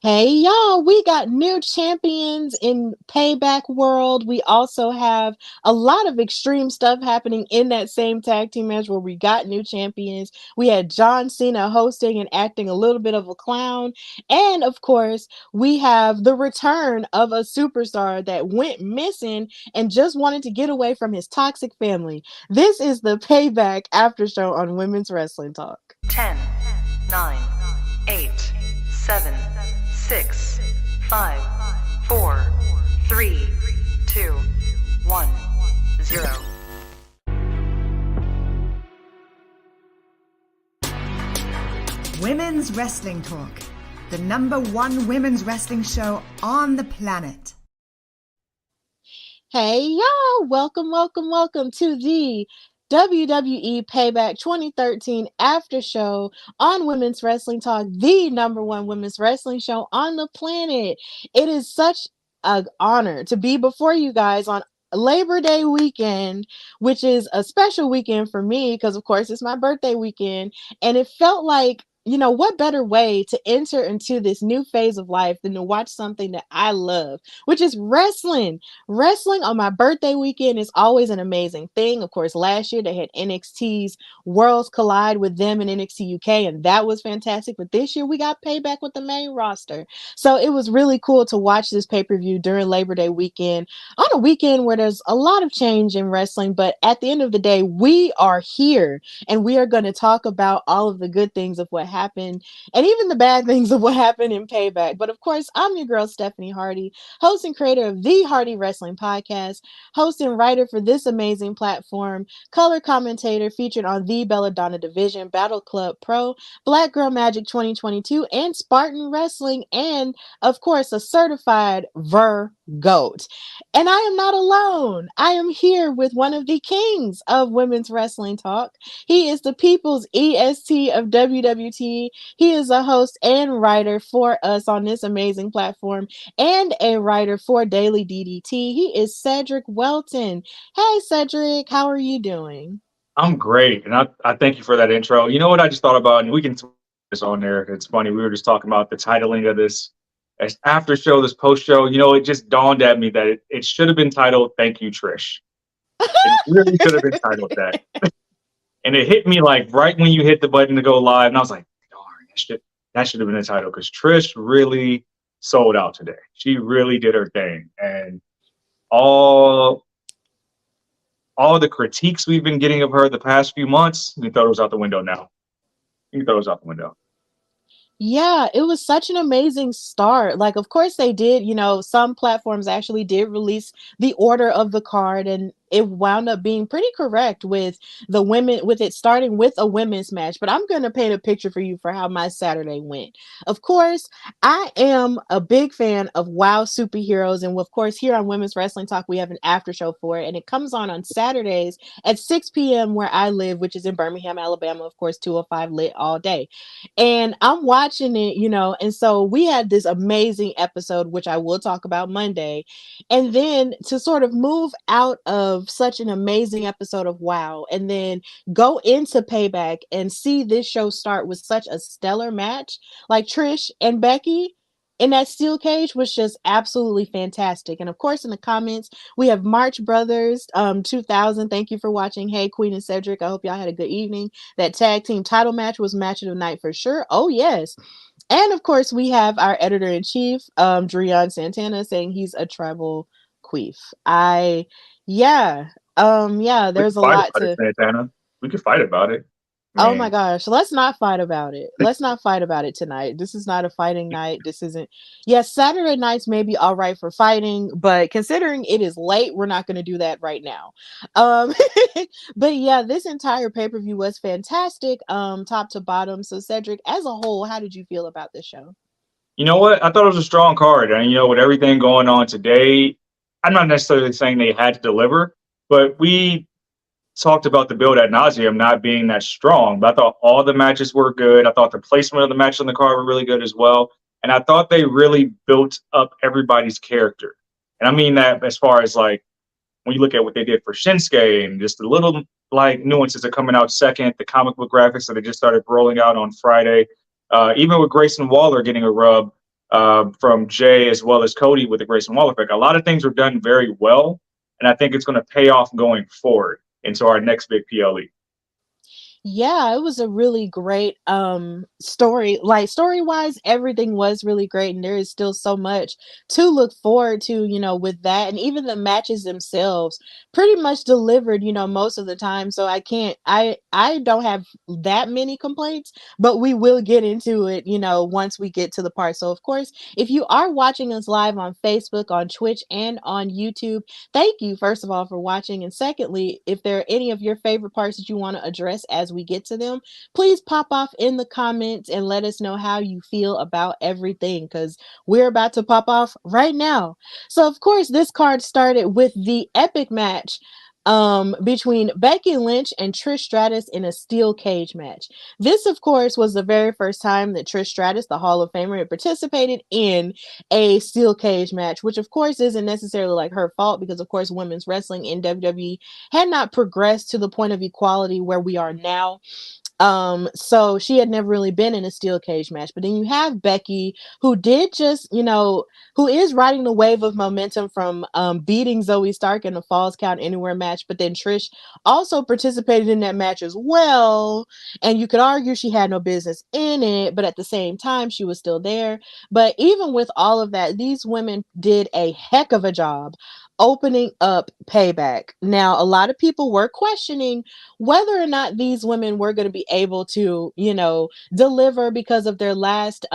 Hey y'all, we got new champions in Payback World. We also have a lot of extreme stuff happening in that same tag team match where we got new champions. We had John Cena hosting and acting a little bit of a clown. And of course, we have the return of a superstar that went missing and just wanted to get away from his toxic family. This is the Payback After Show on Women's Wrestling Talk. 10, 9, 8, 7, 6, 5, 4, 3, 2, 1, 0. Women's Wrestling Talk, the #1 women's wrestling show on the planet. Hey y'all, welcome to the WWE Payback 2013 after show on Women's Wrestling Talk, the #1 women's wrestling show on the planet. It is such an honor to be before you guys on Labor Day weekend, which is a special weekend for me because, of course, it's my birthday weekend. And it felt like, what better way to enter into this new phase of life than to watch something that I love, which is wrestling. Wrestling on my birthday weekend is always an amazing thing. Of course, last year they had NXT's Worlds Collide with them in NXT UK, and that was fantastic. But this year we got Payback with the main roster. So it was really cool to watch this pay-per-view during Labor Day weekend on a weekend where there's a lot of change in wrestling. But at the end of the day, we are here and we are going to talk about all of the good things of what happened and even the bad things of what happened in Payback. But of course, I'm your girl, Stephanie Hardy, host and creator of the Hardy Wrestling Podcast, host and writer for this amazing platform, color commentator featured on the Belladonna Division, Battle Club Pro, Black Girl Magic 2022, and Spartan Wrestling, and of course, a certified Goat. And I am not alone. I am here with one of the kings of women's wrestling talk. He is the people's EST of WWT. He is a host and writer for us on this amazing platform and a writer for Daily DDT. He is Cedric Welton. Hey, Cedric, how are you doing? I'm great. And I thank you for that intro. You know what I just thought about? And we can throw this on there. It's funny. We were just talking about the titling of this as after show, this post show. It just dawned at me that it should have been titled Thank You, Trish. It really should have been titled that. And it hit me like right when you hit the button to go live. And I was like, darn, that should have been the title because Trish really sold out today. She really did her thing. And all the critiques we've been getting of her the past few months, you can throw those out the window now. You can throw those out the window. Yeah, it was such an amazing start. Like, of course, they did, some platforms actually did release the order of the card, and it wound up being pretty correct with the women, with it starting with a women's match. But I'm going to paint a picture for you for how my Saturday went. Of course, I am a big fan of WoW superheroes. And of course, here on Women's Wrestling Talk, we have an after show for it. And it comes on Saturdays at 6 p.m. where I live, which is in Birmingham, Alabama. Of course, 205 lit all day. And I'm watching it, and so we had this amazing episode, which I will talk about Monday. And then to sort of move out of such an amazing episode of WoW and then go into Payback and see this show start with such a stellar match like Trish and Becky in that steel cage was just absolutely fantastic. And of course, in the comments, we have March Brothers 2000. Thank you for watching. Hey, Queen and Cedric. I hope y'all had a good evening. That tag team title match was match of the night for sure. Oh, yes. And of course, we have our editor-in-chief, Drian Santana, saying he's a travel queef. Yeah, there's a lot to... Santana. We could fight about it. Oh my gosh, let's not fight about it. Let's not fight about it tonight. This is not a fighting night. This isn't. Yes, Saturday nights may be all right for fighting, but considering it is late, we're not going to do that right now. But yeah, this entire pay-per-view was fantastic, top to bottom. So Cedric, as a whole, how did you feel about this show? You know what? I thought it was a strong card. And, with everything going on today, I'm not necessarily saying they had to deliver, but we talked about the build ad nauseum not being that strong, but I thought all the matches were good. I thought the placement of the match on the card were really good as well. And I thought they really built up everybody's character. And I mean that as far as like, when you look at what they did for Shinsuke and just the little like nuances are coming out second, the comic book graphics that they just started rolling out on Friday, even with Grayson Waller getting a rub, from Jay as well as Cody with the Grayson Waller pick. A lot of things were done very well, and I think it's going to pay off going forward into our next big PLE. Yeah, it was a really great story. Like story-wise, everything was really great and there is still so much to look forward to, with that. And even the matches themselves pretty much delivered, most of the time. So I don't have that many complaints, but we will get into it, once we get to the part. So of course, if you are watching us live on Facebook, on Twitch, and on YouTube, thank you, first of all, for watching. And secondly, if there are any of your favorite parts that you want to address as we get to them, please pop off in the comments and let us know how you feel about everything, because we're about to pop off right now. So, of course, this card started with the epic match between Becky Lynch and Trish Stratus in a steel cage match. This, of course, was the very first time that Trish Stratus, the Hall of Famer, had participated in a steel cage match, which of course isn't necessarily like her fault, because of course women's wrestling in WWE had not progressed to the point of equality where we are now. So she had never really been in a steel cage match. But then you have Becky, who did just, who is riding the wave of momentum from beating Zoe Stark in the Falls Count Anywhere match. But then Trish also participated in that match as well. And you could argue she had no business in it, but at the same time, she was still there. But even with all of that, these women did a heck of a job opening up Payback. Now, a lot of people were questioning whether or not these women were going to be able to, deliver because of their last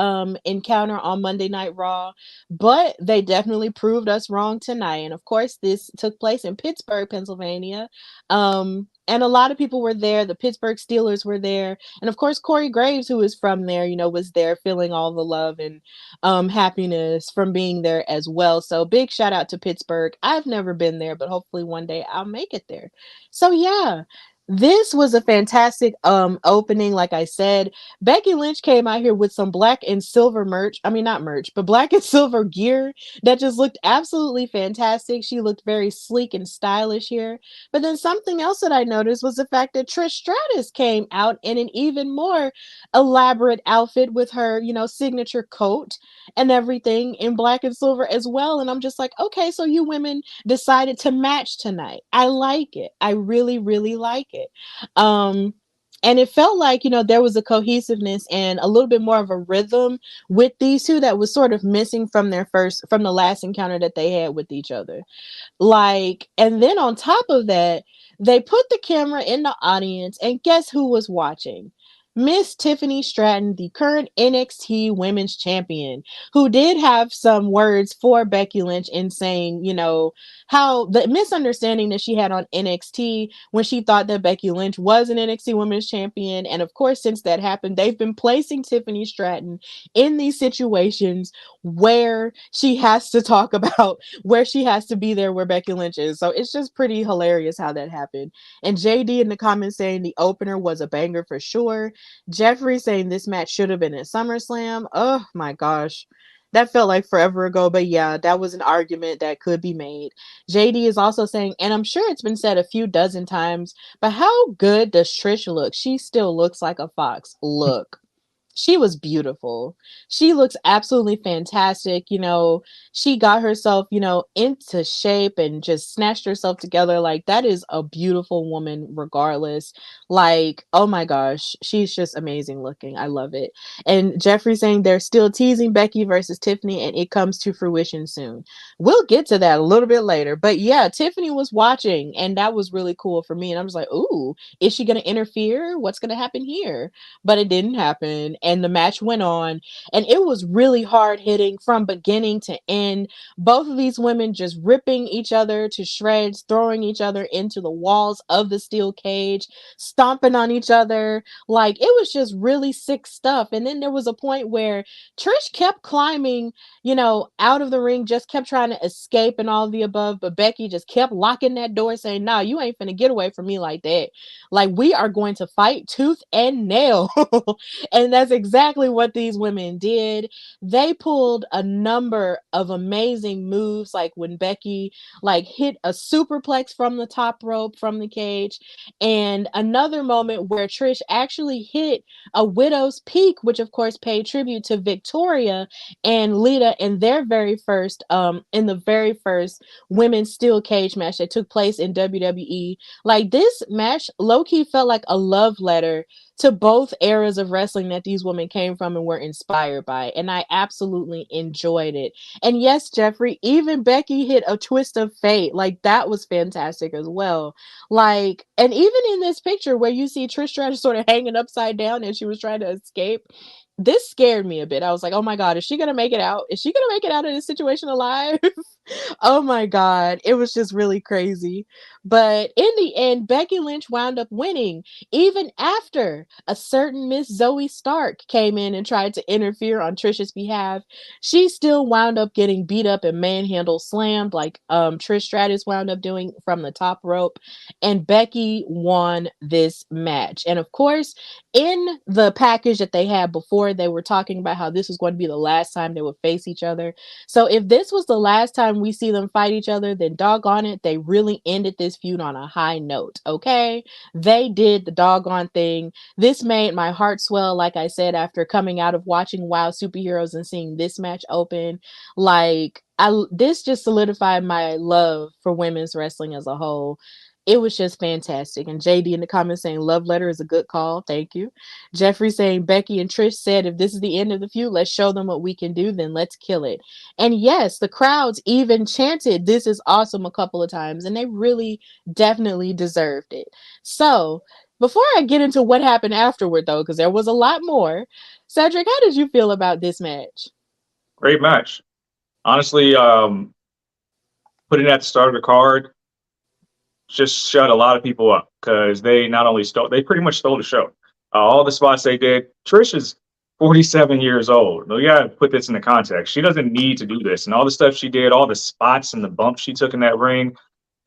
encounter on Monday Night Raw, but they definitely proved us wrong tonight. And of course, this took place in Pittsburgh, Pennsylvania. And a lot of people were there. The Pittsburgh Steelers were there. And of course, Corey Graves, who is from there, was there feeling all the love and happiness from being there as well. So big shout out to Pittsburgh. I've never been there, but hopefully one day I'll make it there. So yeah, this was a fantastic opening. Like I said, Becky Lynch came out here with some black and silver merch. I mean, not merch, but black and silver gear that just looked absolutely fantastic. She looked very sleek and stylish here. But then something else that I noticed was the fact that Trish Stratus came out in an even more elaborate outfit with her, signature coat and everything in black and silver as well. And I'm just like, okay, so you women decided to match tonight. I like it. I really, really like it. And it felt like, there was a cohesiveness and a little bit more of a rhythm with these two that was sort of missing from the last encounter that they had with each other. And then on top of that, they put the camera in the audience, and guess who was watching? Miss Tiffany Stratton, the current NXT Women's Champion, who did have some words for Becky Lynch in saying, how the misunderstanding that she had on NXT when she thought that Becky Lynch was an NXT Women's Champion. And of course, since that happened, they've been placing Tiffany Stratton in these situations where she has to talk about where she has to be there where Becky Lynch is. So it's just pretty hilarious how that happened. And JD in the comments saying the opener was a banger for sure. Jeffrey saying this match should have been at SummerSlam. Oh my gosh. That felt like forever ago, but yeah, that was an argument that could be made. JD is also saying, and I'm sure it's been said a few dozen times, but how good does Trish look? She still looks like a fox. Look. She was beautiful. She looks absolutely fantastic. She got herself, into shape and just snatched herself together. Like, that is a beautiful woman regardless. Like, oh my gosh, she's just amazing looking. I love it. And Jeffrey saying they're still teasing Becky versus Tiffany and it comes to fruition soon. We'll get to that a little bit later. But yeah, Tiffany was watching and that was really cool for me. And I was like, ooh, is she going to interfere? What's going to happen here? But it didn't happen. And the match went on, and it was really hard hitting from beginning to end. Both of these women just ripping each other to shreds, throwing each other into the walls of the steel cage, stomping on each other. Like, it was just really sick stuff. And then there was a point where Trish kept climbing, out of the ring, just kept trying to escape and all of the above, but Becky just kept locking that door saying, no, you ain't finna get away from me like that. Like, we are going to fight tooth and nail. And that's exactly what these women did. They pulled a number of amazing moves, like when Becky like hit a superplex from the top rope from the cage, and another moment where Trish actually hit a widow's peak, which of course paid tribute to Victoria and Lita in their very first in the very first women's steel cage match that took place in WWE. Like, this match low-key felt like a love letter to both eras of wrestling that these women came from and were inspired by, and I absolutely enjoyed it. And yes, Jeffrey, even Becky hit a twist of fate. Like, that was fantastic as well. Like, and even in this picture where you see Trish Stratus sort of hanging upside down and she was trying to escape, this scared me a bit. I was like, oh my God, is she gonna make it out? Is she gonna make it out of this situation alive? Oh my God, it was just really crazy. But in the end, Becky Lynch wound up winning, even after a certain Miss Zoe Stark came in and tried to interfere on Trish's behalf. She still wound up getting beat up and manhandled, slammed, like Trish Stratus wound up doing from the top rope, and Becky won this match. And of course, in the package that they had before, they were talking about how this was going to be the last time they would face each other. So if this was the last time we see them fight each other, then doggone it, they really ended this feud on a high note, okay? They did the doggone thing. This made my heart swell, like I said, after coming out of watching Wild Superheroes and seeing this match open. Like, this just solidified my love for women's wrestling as a whole. It was just fantastic. And JD in the comments saying love letter is a good call. Thank you. Jeffrey saying Becky and Trish said if this is the end of the feud, let's show them what we can do, then let's kill it. And yes, the crowds even chanted this is awesome a couple of times, and they really definitely deserved it. So before I get into what happened afterward, though, because there was a lot more, Cedric, how did you feel about this match? Great match. Honestly, putting it at the start of the card just shut a lot of people up because they not only stole, they pretty much stole the show. All the spots they did. Trish is 47 years old. You got to put this into context. She doesn't need to do this. And all the stuff she did, all the spots and the bumps she took in that ring,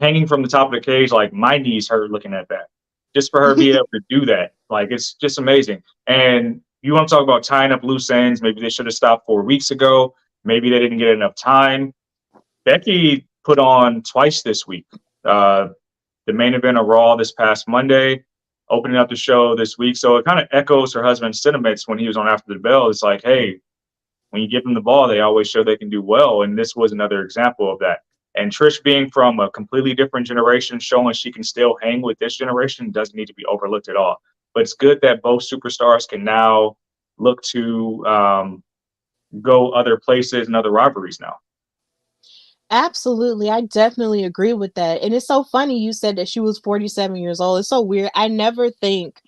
hanging from the top of the cage, like my knees hurt looking at that. Just for her to be able to do that, like it's just amazing. And you want to talk about tying up loose ends? Maybe they should have stopped 4 weeks ago. Maybe they didn't get enough time. Becky put on twice this week. The main event of Raw this past Monday, opening up the show this week. So it kind of echoes her husband's sentiments when he was on After the Bell. It's like, hey, when you give them the ball, they always show they can do well. And this was another example of that. And Trish being from a completely different generation, showing she can still hang with this generation, doesn't need to be overlooked at all. But it's good that both superstars can now look to go other places and other rivalries now. Absolutely. I definitely agree with that. And it's so funny you said that she was 47 years old. It's so weird. I never think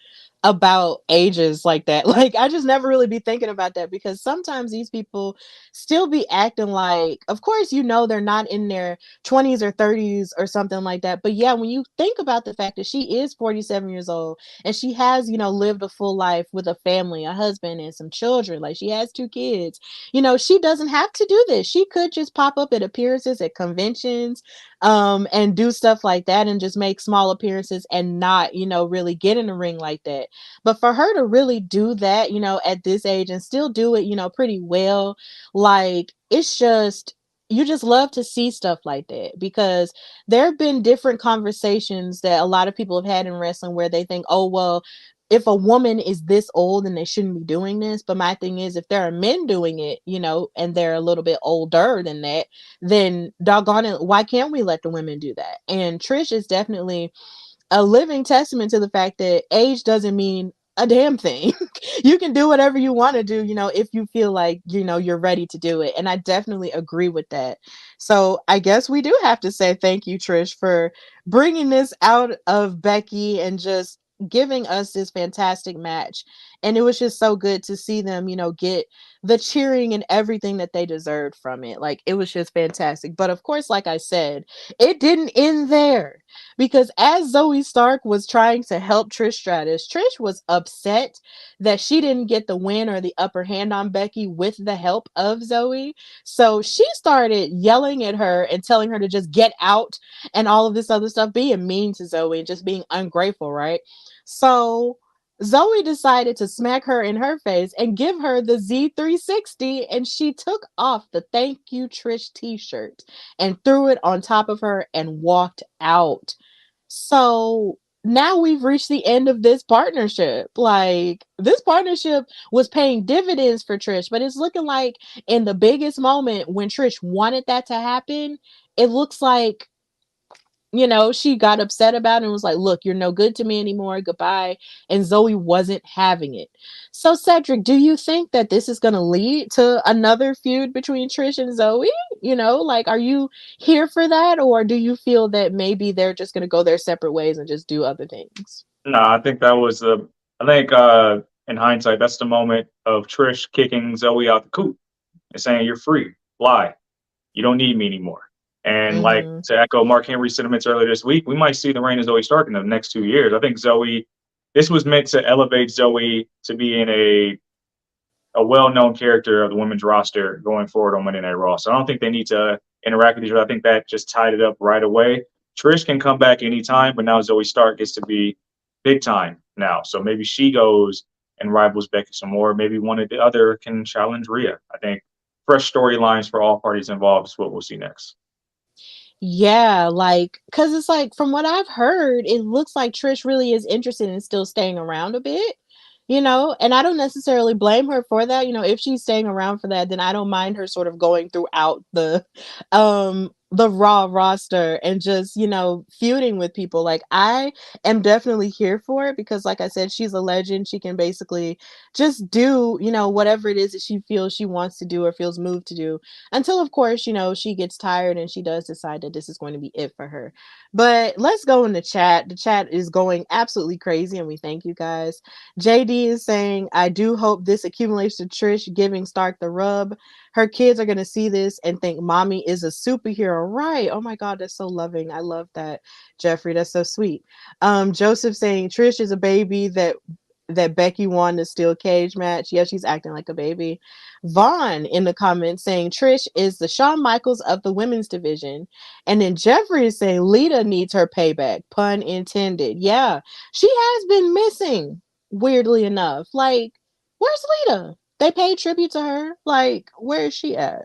about ages like that. Like, I just never really be thinking about that because sometimes these people still be acting like, of course, you know, they're not in their 20s or 30s or something like that. But yeah, when you think about the fact that she is 47 years old and she has, you know, lived a full life with a family, a husband, and some children, like she has 2 kids, you know, she doesn't have to do this. She could just pop up at appearances at conventions and do stuff like that and just make small appearances and not, you know, really get in the ring like that. But for her to really do that, you know, at this age and still do it, you know, pretty well, like it's just, you just love to see stuff like that because there have been different conversations that a lot of people have had in wrestling where they think, oh, well, if a woman is this old then they shouldn't be doing this. But my thing is, if there are men doing it, you know, and they're a little bit older than that, then doggone it, why can't we let the women do that? And Trish is definitely a living testament to the fact that age doesn't mean a damn thing. You can do whatever you want to do, you know, if you feel like, you know, you're ready to do it. And I definitely agree with that. So I guess we do have to say thank you, Trish, for bringing this out of Becky and just giving us this fantastic match. And it was just so good to see them, you know, get the cheering and everything that they deserved from it. Like, it was just fantastic. But of course, like I said, it didn't end there. Because as Zoe Stark was trying to help Trish Stratus, Trish was upset that she didn't get the win or the upper hand on Becky with the help of Zoe. So she started yelling at her and telling her to just get out and all of this other stuff, being mean to Zoe and just being ungrateful, right? So Zoe decided to smack her in her face and give her the Z360, and she took off the Thank You Trish t-shirt and threw it on top of her and walked out. So now we've reached the end of this partnership. Like, this partnership was paying dividends for Trish, but it's looking like in the biggest moment when Trish wanted that to happen, it looks like, she got upset about it and was like, look, you're no good to me anymore. Goodbye. And Zoe wasn't having it. So, Cedric, do you think that this is going to lead to another feud between Trish and Zoe? Like, are you here for that? Or do you feel that maybe they're just going to go their separate ways and just do other things? No, I think I think in hindsight, that's the moment of Trish kicking Zoe out the coop and saying, "You're free. Fly. You don't need me anymore." And like Mm-hmm. to echo Mark Henry's sentiments earlier this week, we might see the reign of Zoe Stark in the next 2 years. I think this was meant to elevate Zoe to being a well-known character of the women's roster going forward on Monday Night Raw. So I don't think they need to interact with each other. I think that just tied it up right away. Trish can come back anytime, but now Zoe Stark gets to be big time now. So maybe she goes and rivals Becky some more. Maybe one or the other can challenge Rhea. I think fresh storylines for all parties involved is what we'll see next. Yeah, like, because it's like, from what I've heard, it looks like Trish really is interested in still staying around a bit, and I don't necessarily blame her for that. If she's staying around for that, then I don't mind her sort of going throughout the Raw roster and just, feuding with people. Like, I am definitely here for it because, like I said, she's a legend. She can basically just do, whatever it is that she feels she wants to do or feels moved to do until, of course, she gets tired and she does decide that this is going to be it for her. But let's go in the chat. The chat is going absolutely crazy, and we thank you guys. JD is saying, I do hope this accumulates to Trish giving Stark the rub. Her kids are going to see this and think mommy is a superhero. Right. Oh my God, that's so loving. I love that, Jeffrey. That's so sweet. Joseph saying Trish is a baby that Becky won the steel cage match. Yeah, she's acting like a baby. Vaughn in the comments saying Trish is the Shawn Michaels of the women's division. And then Jeffrey is saying Lita needs her payback. Pun intended. Yeah, she has been missing, weirdly enough. Like, where's Lita? They paid tribute to her. Like, where is she at?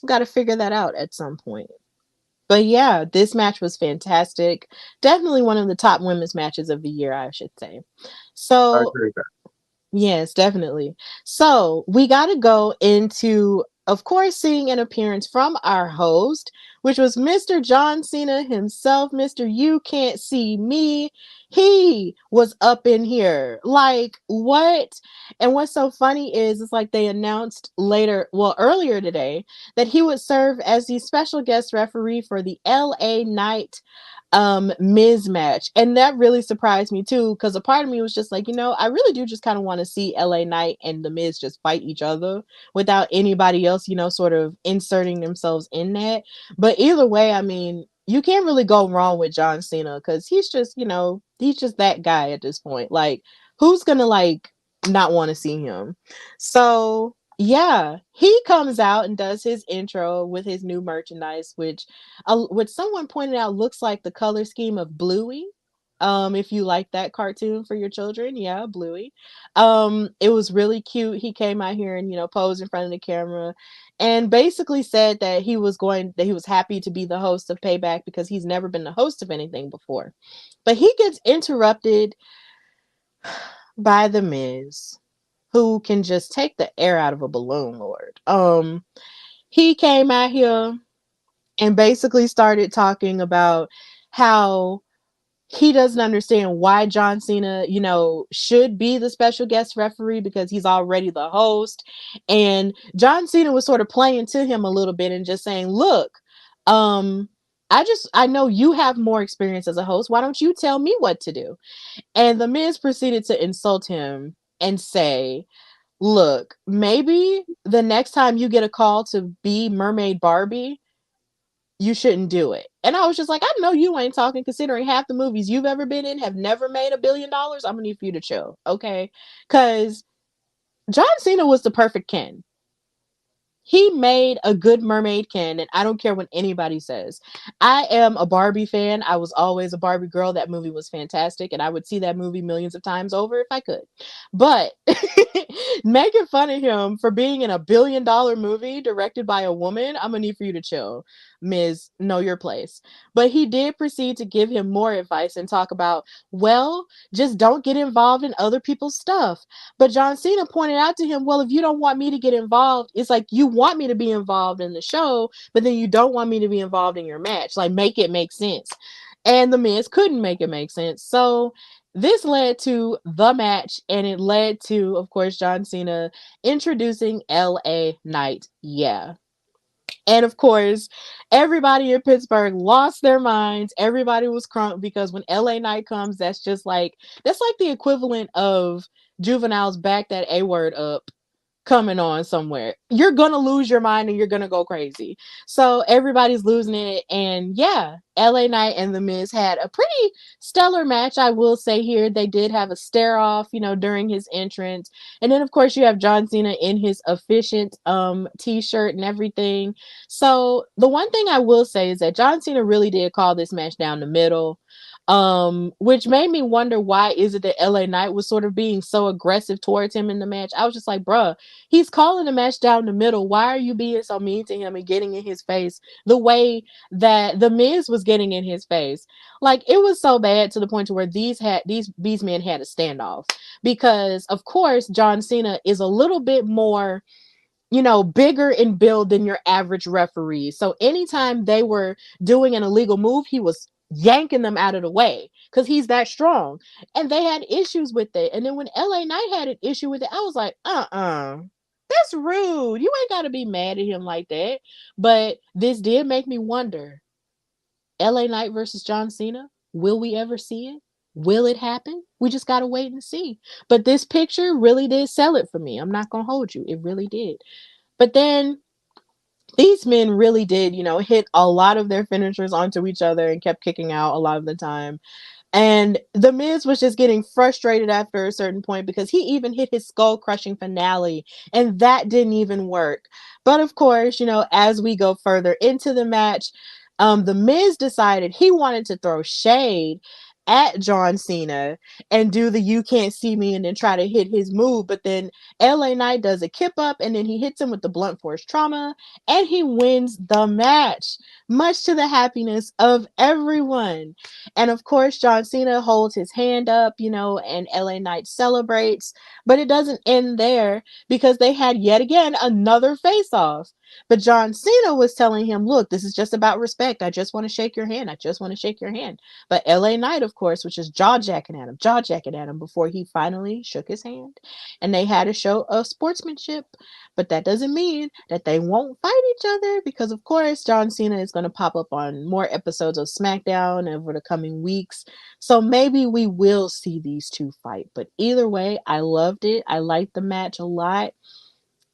Got to figure that out at some point. But yeah, this match was fantastic. Definitely one of the top women's matches of the year, I should say. I So agree with that. yes, definitely. So we got to go into, of course, seeing an appearance from our host, which was Mr. John Cena himself. Mr. You Can't See Me. He was up in here. Like, what? And what's so funny is it's like they announced earlier today, that he would serve as the special guest referee for the LA Knight Miz match. And that really surprised me too, because a part of me was just like, I really do just kind of want to see LA Knight and the Miz just fight each other without anybody else, sort of inserting themselves in that. But either way, I mean, you can't really go wrong with John Cena because he's just that guy at this point. Like, who's gonna like not want to see him? So yeah, he comes out and does his intro with his new merchandise, which someone pointed out looks like the color scheme of Bluey. If you like that cartoon for your children, yeah, Bluey. It was really cute. He came out here and posed in front of the camera, and basically said that he was happy to be the host of Payback because he's never been the host of anything before. But he gets interrupted by the Miz, who can just take the air out of a balloon, Lord. He came out here and basically started talking about how he doesn't understand why John Cena, should be the special guest referee because he's already the host. And John Cena was sort of playing to him a little bit and just saying, look, I know you have more experience as a host. Why don't you tell me what to do? And the Miz proceeded to insult him and say, look, maybe the next time you get a call to be Mermaid Barbie, you shouldn't do it. And I was just like, I know you ain't talking, considering half the movies you've ever been in have never made $1 billion. I'm gonna need for you to chill, okay? Because John Cena was the perfect Ken. he made a good mermaid canon. I don't care what anybody says. I am a Barbie fan. I was always a Barbie girl. That movie was fantastic, and I would see that movie millions of times over if I could. But making fun of him for being in a $1 billion movie directed by a woman, I'm gonna need for you to chill, Ms. Know Your Place. But he did proceed to give him more advice and talk about, well, just don't get involved in other people's stuff. But John Cena pointed out to him, well, if you don't want me to get involved, it's like you want me to be involved in the show, but then you don't want me to be involved in your match. Like, make it make sense. And the Miz couldn't make it make sense. So this led to the match, and it led to, of course, John Cena introducing LA Knight. Yeah. And of course, everybody in Pittsburgh lost their minds. Everybody was crunk because when LA Knight comes, that's like the equivalent of Juvenile's back that A word up coming on somewhere. You're gonna lose your mind and you're gonna go crazy. So everybody's losing it. And yeah, LA Knight and The Miz had a pretty stellar match, I will say here. They did have a stare off, during his entrance. And then of course you have John Cena in his efficient t-shirt and everything. So the one thing I will say is that John Cena really did call this match down the middle. Which made me wonder, why is it that LA Knight was sort of being so aggressive towards him in the match? I was just like, bruh, he's calling the match down the middle. Why are you being so mean to him and getting in his face the way that the Miz was getting in his face? Like, it was so bad to the point to where these men had a standoff, because of course John Cena is a little bit more bigger in build than your average referee. So anytime they were doing an illegal move, he was yanking them out of the way because he's that strong. And they had issues with it. And then when LA Knight had an issue with it, I was like, that's rude. You ain't got to be mad at him like that. But this did make me wonder, LA Knight versus John Cena, will we ever see it? Will it happen? We just got to wait and see. But this picture really did sell it for me. I'm not going to hold you. It really did. But then these men really did, hit a lot of their finishers onto each other and kept kicking out a lot of the time. And The Miz was just getting frustrated after a certain point because he even hit his skull crushing finale, and that didn't even work. But of course, as we go further into the match, The Miz decided he wanted to throw shade at John Cena and do the "you can't see me" and then try to hit his move. But then LA Knight does a kip up and then he hits him with the blunt force trauma and he wins the match, much to the happiness of everyone. And of course, John Cena holds his hand up, and LA Knight celebrates. But it doesn't end there, because they had yet again another face off. But John Cena was telling him, look, this is just about respect. I just want to shake your hand. I just want to shake your hand. But LA Knight, of course, was just jaw jacking at him before he finally shook his hand. And they had a show of sportsmanship. But that doesn't mean that they won't fight each other, because, of course, John Cena is going to pop up on more episodes of SmackDown over the coming weeks. So maybe we will see these two fight. But either way, I loved it. I liked the match a lot.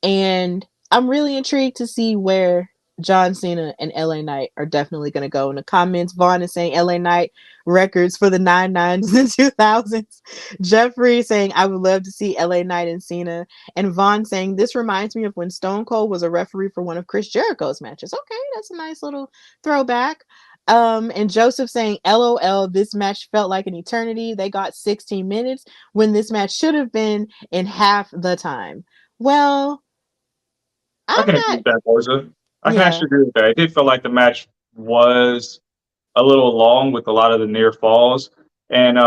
And I'm really intrigued to see where John Cena and LA Knight are definitely going to go. In the comments, Vaughn is saying LA Knight records for the 99s and 2000s. Jeffrey saying, I would love to see LA Knight and Cena. And Vaughn saying, this reminds me of when Stone Cold was a referee for one of Chris Jericho's matches. Okay, that's a nice little throwback. And Joseph saying, LOL, this match felt like an eternity. They got 16 minutes when this match should have been in half the time. Well, I I'm can agree not. with that, Boza. I can Yeah. actually agree with that. It did feel like the match was a little long with a lot of the near falls, and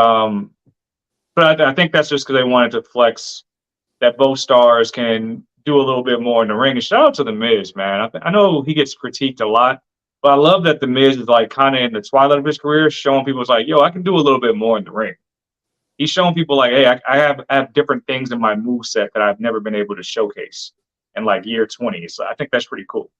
but I think that's just because they wanted to flex that both stars can do a little bit more in the ring. And shout out to the Miz, man. I know he gets critiqued a lot, but I love that the Miz is like kind of in the twilight of his career, showing people it's like, yo, I can do a little bit more in the ring. He's showing people like, hey, I have different things in my move set that I've never been able to showcase in like year 20. So I think that's pretty cool.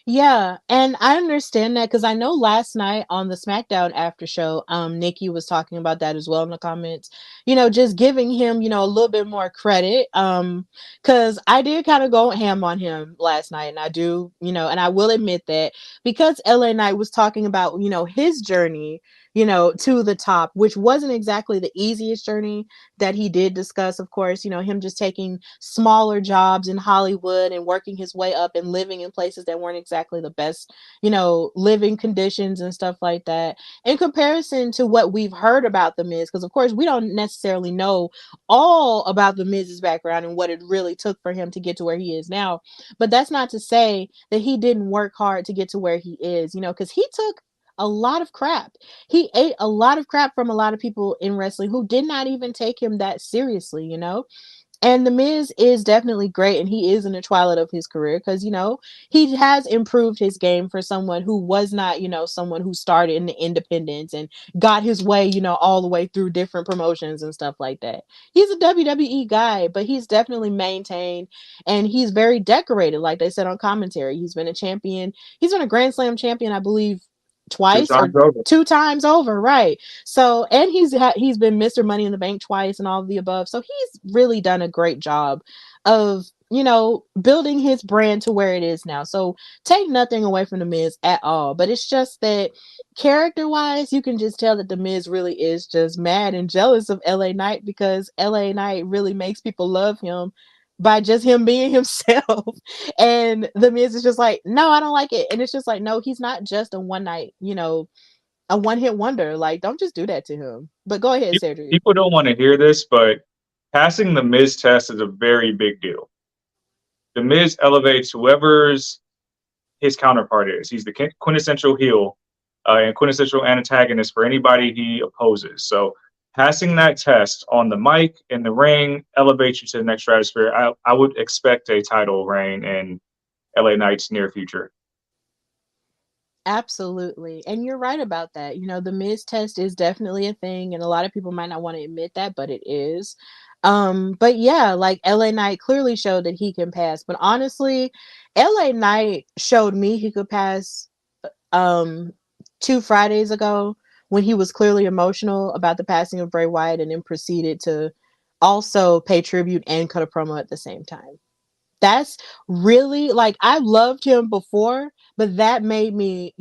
Yeah, and I understand that because I know last night on the SmackDown after show, Nikki was talking about that as well in the comments. Just giving him, a little bit more credit. Because I did kind of go ham on him last night, and I do, and I will admit that because LA Knight was talking about, his journey, to the top, which wasn't exactly the easiest journey that he did discuss. Of course, him just taking smaller jobs in Hollywood and working his way up and living in places that weren't exactly the best, living conditions and stuff like that. In comparison to what we've heard about The Miz, because of course we don't necessarily know all about The Miz's background and what it really took for him to get to where he is now. But that's not to say that he didn't work hard to get to where he is, because he took a lot of crap. He ate a lot of crap from a lot of people in wrestling who did not even take him that seriously. And The Miz is definitely great, and he is in the twilight of his career because, he has improved his game for someone who was not, someone who started in the independents and got his way, all the way through different promotions and stuff like that. He's a WWE guy, but he's definitely maintained, and he's very decorated, like they said on commentary. He's been a champion. He's been a Grand Slam champion, I believe, Two twice or times over. 2 times over, right? So, and he's been Mr. Money in the Bank twice and all of the above. So he's really done a great job of building his brand to where it is now. So take nothing away from The Miz at all, but it's just that character wise, you can just tell that The Miz really is just mad and jealous of LA Knight because LA Knight really makes people love him by just him being himself. And The Miz is just like, no, I don't like it. And it's just like, no, he's not just a one night, a one hit wonder. Like, don't just do that to him. But go ahead, Cedric. People don't want to hear this, but passing the Miz test is a very big deal. The Miz elevates whoever's his counterpart is. He's the quintessential heel and quintessential antagonist for anybody he opposes. So passing that test on the mic, in the ring, elevates you to the next stratosphere. I would expect a title reign in LA Knight's near future. Absolutely. And you're right about that. The Miz test is definitely a thing, and a lot of people might not want to admit that, but it is. But yeah, like LA Knight clearly showed that he can pass. But honestly, LA Knight showed me he could pass 2 Fridays ago when he was clearly emotional about the passing of Bray Wyatt and then proceeded to also pay tribute and cut a promo at the same time. That's really, like, I loved him before, but that made me,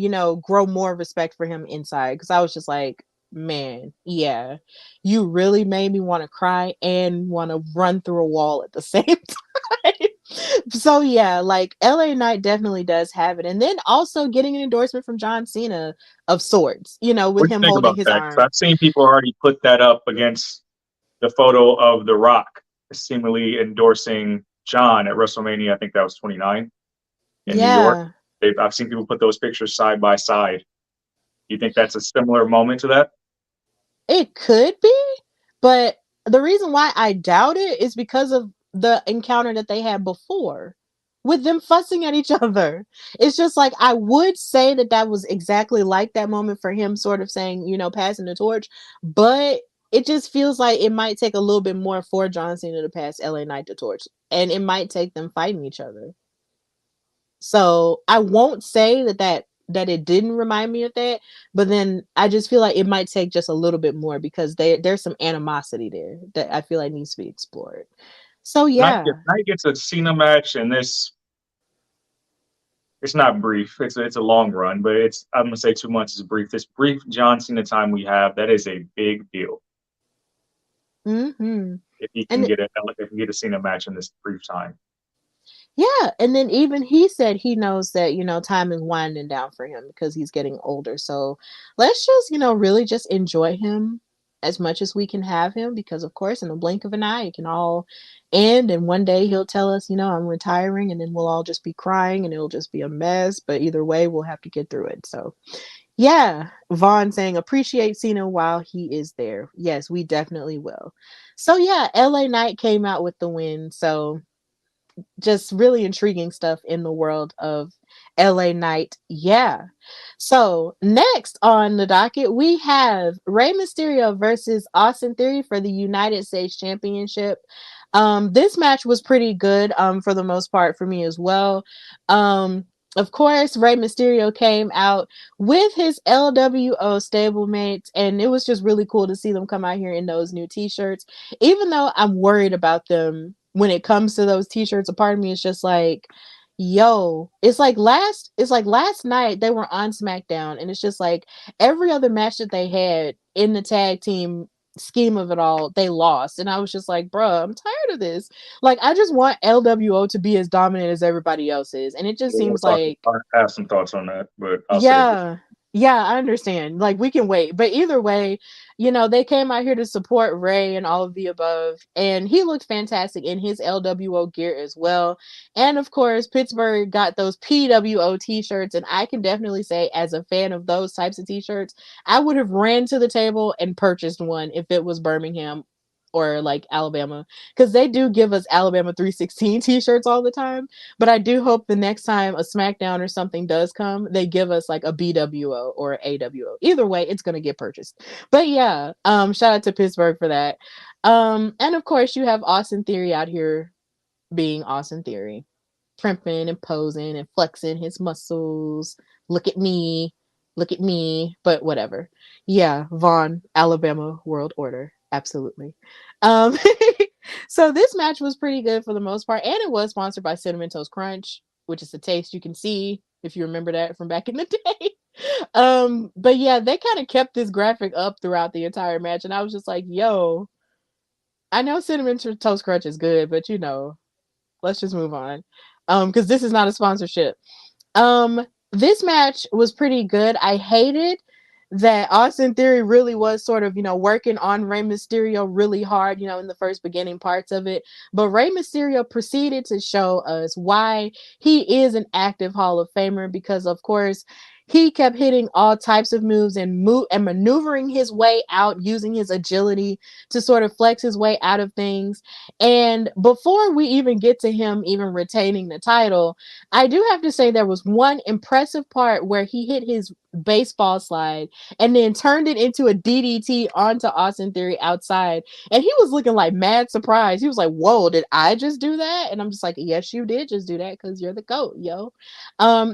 grow more respect for him inside because I was just like, man, yeah, you really made me want to cry and want to run through a wall at the same time. So yeah, like LA Knight definitely does have it. And then also getting an endorsement from John Cena of sorts, with What do you him think holding about his that? 'Cause arm. I've seen people already put that up against the photo of The Rock seemingly endorsing John at WrestleMania. I think that was 29 in New York. Yeah. I've seen people put those pictures side by side. Do you think that's a similar moment to that? It could be, but the reason why I doubt it is because of the encounter that they had before with them fussing at each other. It's just like I would say that that was exactly like that moment for him sort of saying, passing the torch, but it just feels like it might take a little bit more for John Cena to pass LA Knight the torch, and it might take them fighting each other. So I won't say that it didn't remind me of that, but then I just feel like it might take just a little bit more because there's some animosity there that I feel like needs to be explored. So yeah. Knight gets a Cena match, and it's not brief. It's a long run, but I'm gonna say 2 months is brief. This brief John Cena time we have, that is a big deal. Mm-hmm. If he can And get a Cena match in this brief time. yeah, and then even he said he knows that, time is winding down for him because he's getting older. So let's just, really just enjoy him as much as we can have him because of course in the blink of an eye it can all end, and one day he'll tell us, I'm retiring, and then we'll all just be crying and it'll just be a mess. But either way, we'll have to get through it. So yeah, Vaughn saying appreciate Cena while he is there. Yes, we definitely will. So yeah, LA Knight came out with the win. So just really intriguing stuff in the world of LA Knight. Yeah. So next on the docket, we have Rey Mysterio versus Austin Theory for the United States Championship. This match was pretty good for the most part for me as well. Of course, Rey Mysterio came out with his LWO stablemates, and it was just really cool to see them come out here in those new t-shirts. Even though I'm worried about them when it comes to those t-shirts, a part of me is just like, Yo, it's like last night they were on SmackDown, and it's just like every other match that they had in the tag team scheme of it all, they lost. And I was just like, bruh, I'm tired of this. Like, I just want LWO to be as dominant as everybody else is. And it just Yeah, seems like, I have some thoughts on that, but I'll say it. yeah. Yeah, I understand. Like, we can wait. But either way, they came out here to support Ray and all of the above. And he looked fantastic in his LWO gear as well. And of course, Pittsburgh got those PWO t-shirts. And I can definitely say, as a fan of those types of t-shirts, I would have ran to the table and purchased one if it was Birmingham or like Alabama. Because they do give us Alabama 316 t-shirts all the time. But I do hope the next time a SmackDown or something does come, they give us like a BWO or AWO. Either way, it's gonna get purchased. But yeah, shout out to Pittsburgh for that. And of course you have Austin Theory out here being Austin Theory, primping and posing and flexing his muscles. Look at me, look at me. But whatever. Yeah, Vaughn, Alabama World Order, absolutely. Um, so this match was pretty good for the most part, and it was sponsored by Cinnamon Toast Crunch, which is a taste you can see if you remember that from back in the day. But yeah, they kind of kept this graphic up throughout the entire match, and I was just like, yo, I know Cinnamon Toast Crunch is good, but let's just move on. Because this is not a sponsorship. This match was pretty good. I hated that Austin Theory really was sort of, working on Rey Mysterio really hard, in the first beginning parts of it. But Rey Mysterio proceeded to show us why he is an active Hall of Famer, because of course he kept hitting all types of moves and maneuvering his way out, using his agility to sort of flex his way out of things. And before we even get to him even retaining the title, I do have to say there was one impressive part where he hit his baseball slide and then turned it into a DDT onto Austin Theory outside. And he was looking like mad surprised. He was like, whoa, did I just do that? And I'm just like, yes, you did just do that because you're the GOAT, yo.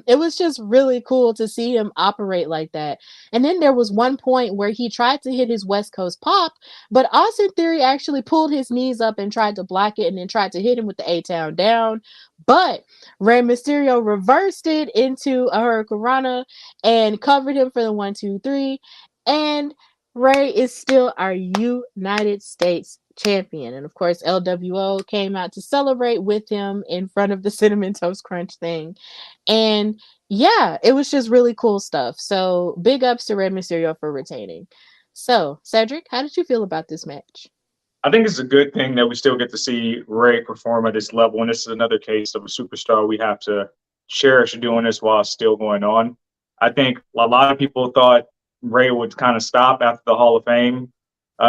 It was just really cool to see him operate like that. And then there was one point where he tried to hit his West Coast pop, but Austin Theory actually pulled his knees up and tried to block it and then tried to hit him with the A-Town down. But Rey Mysterio reversed it into a Hurricanrana and covered him for the 1-2-3. And Rey is still our United States champion. And of course, LWO came out to celebrate with him in front of the Cinnamon Toast Crunch thing. And yeah, it was just really cool stuff. So big ups to Rey Mysterio for retaining. So, Cedric, how did you feel about this match? I think it's a good thing that we still get to see Ray perform at this level, and this is another case of a superstar we have to cherish doing this while it's still going on. I think a lot of people thought Ray would kind of stop after the Hall of Fame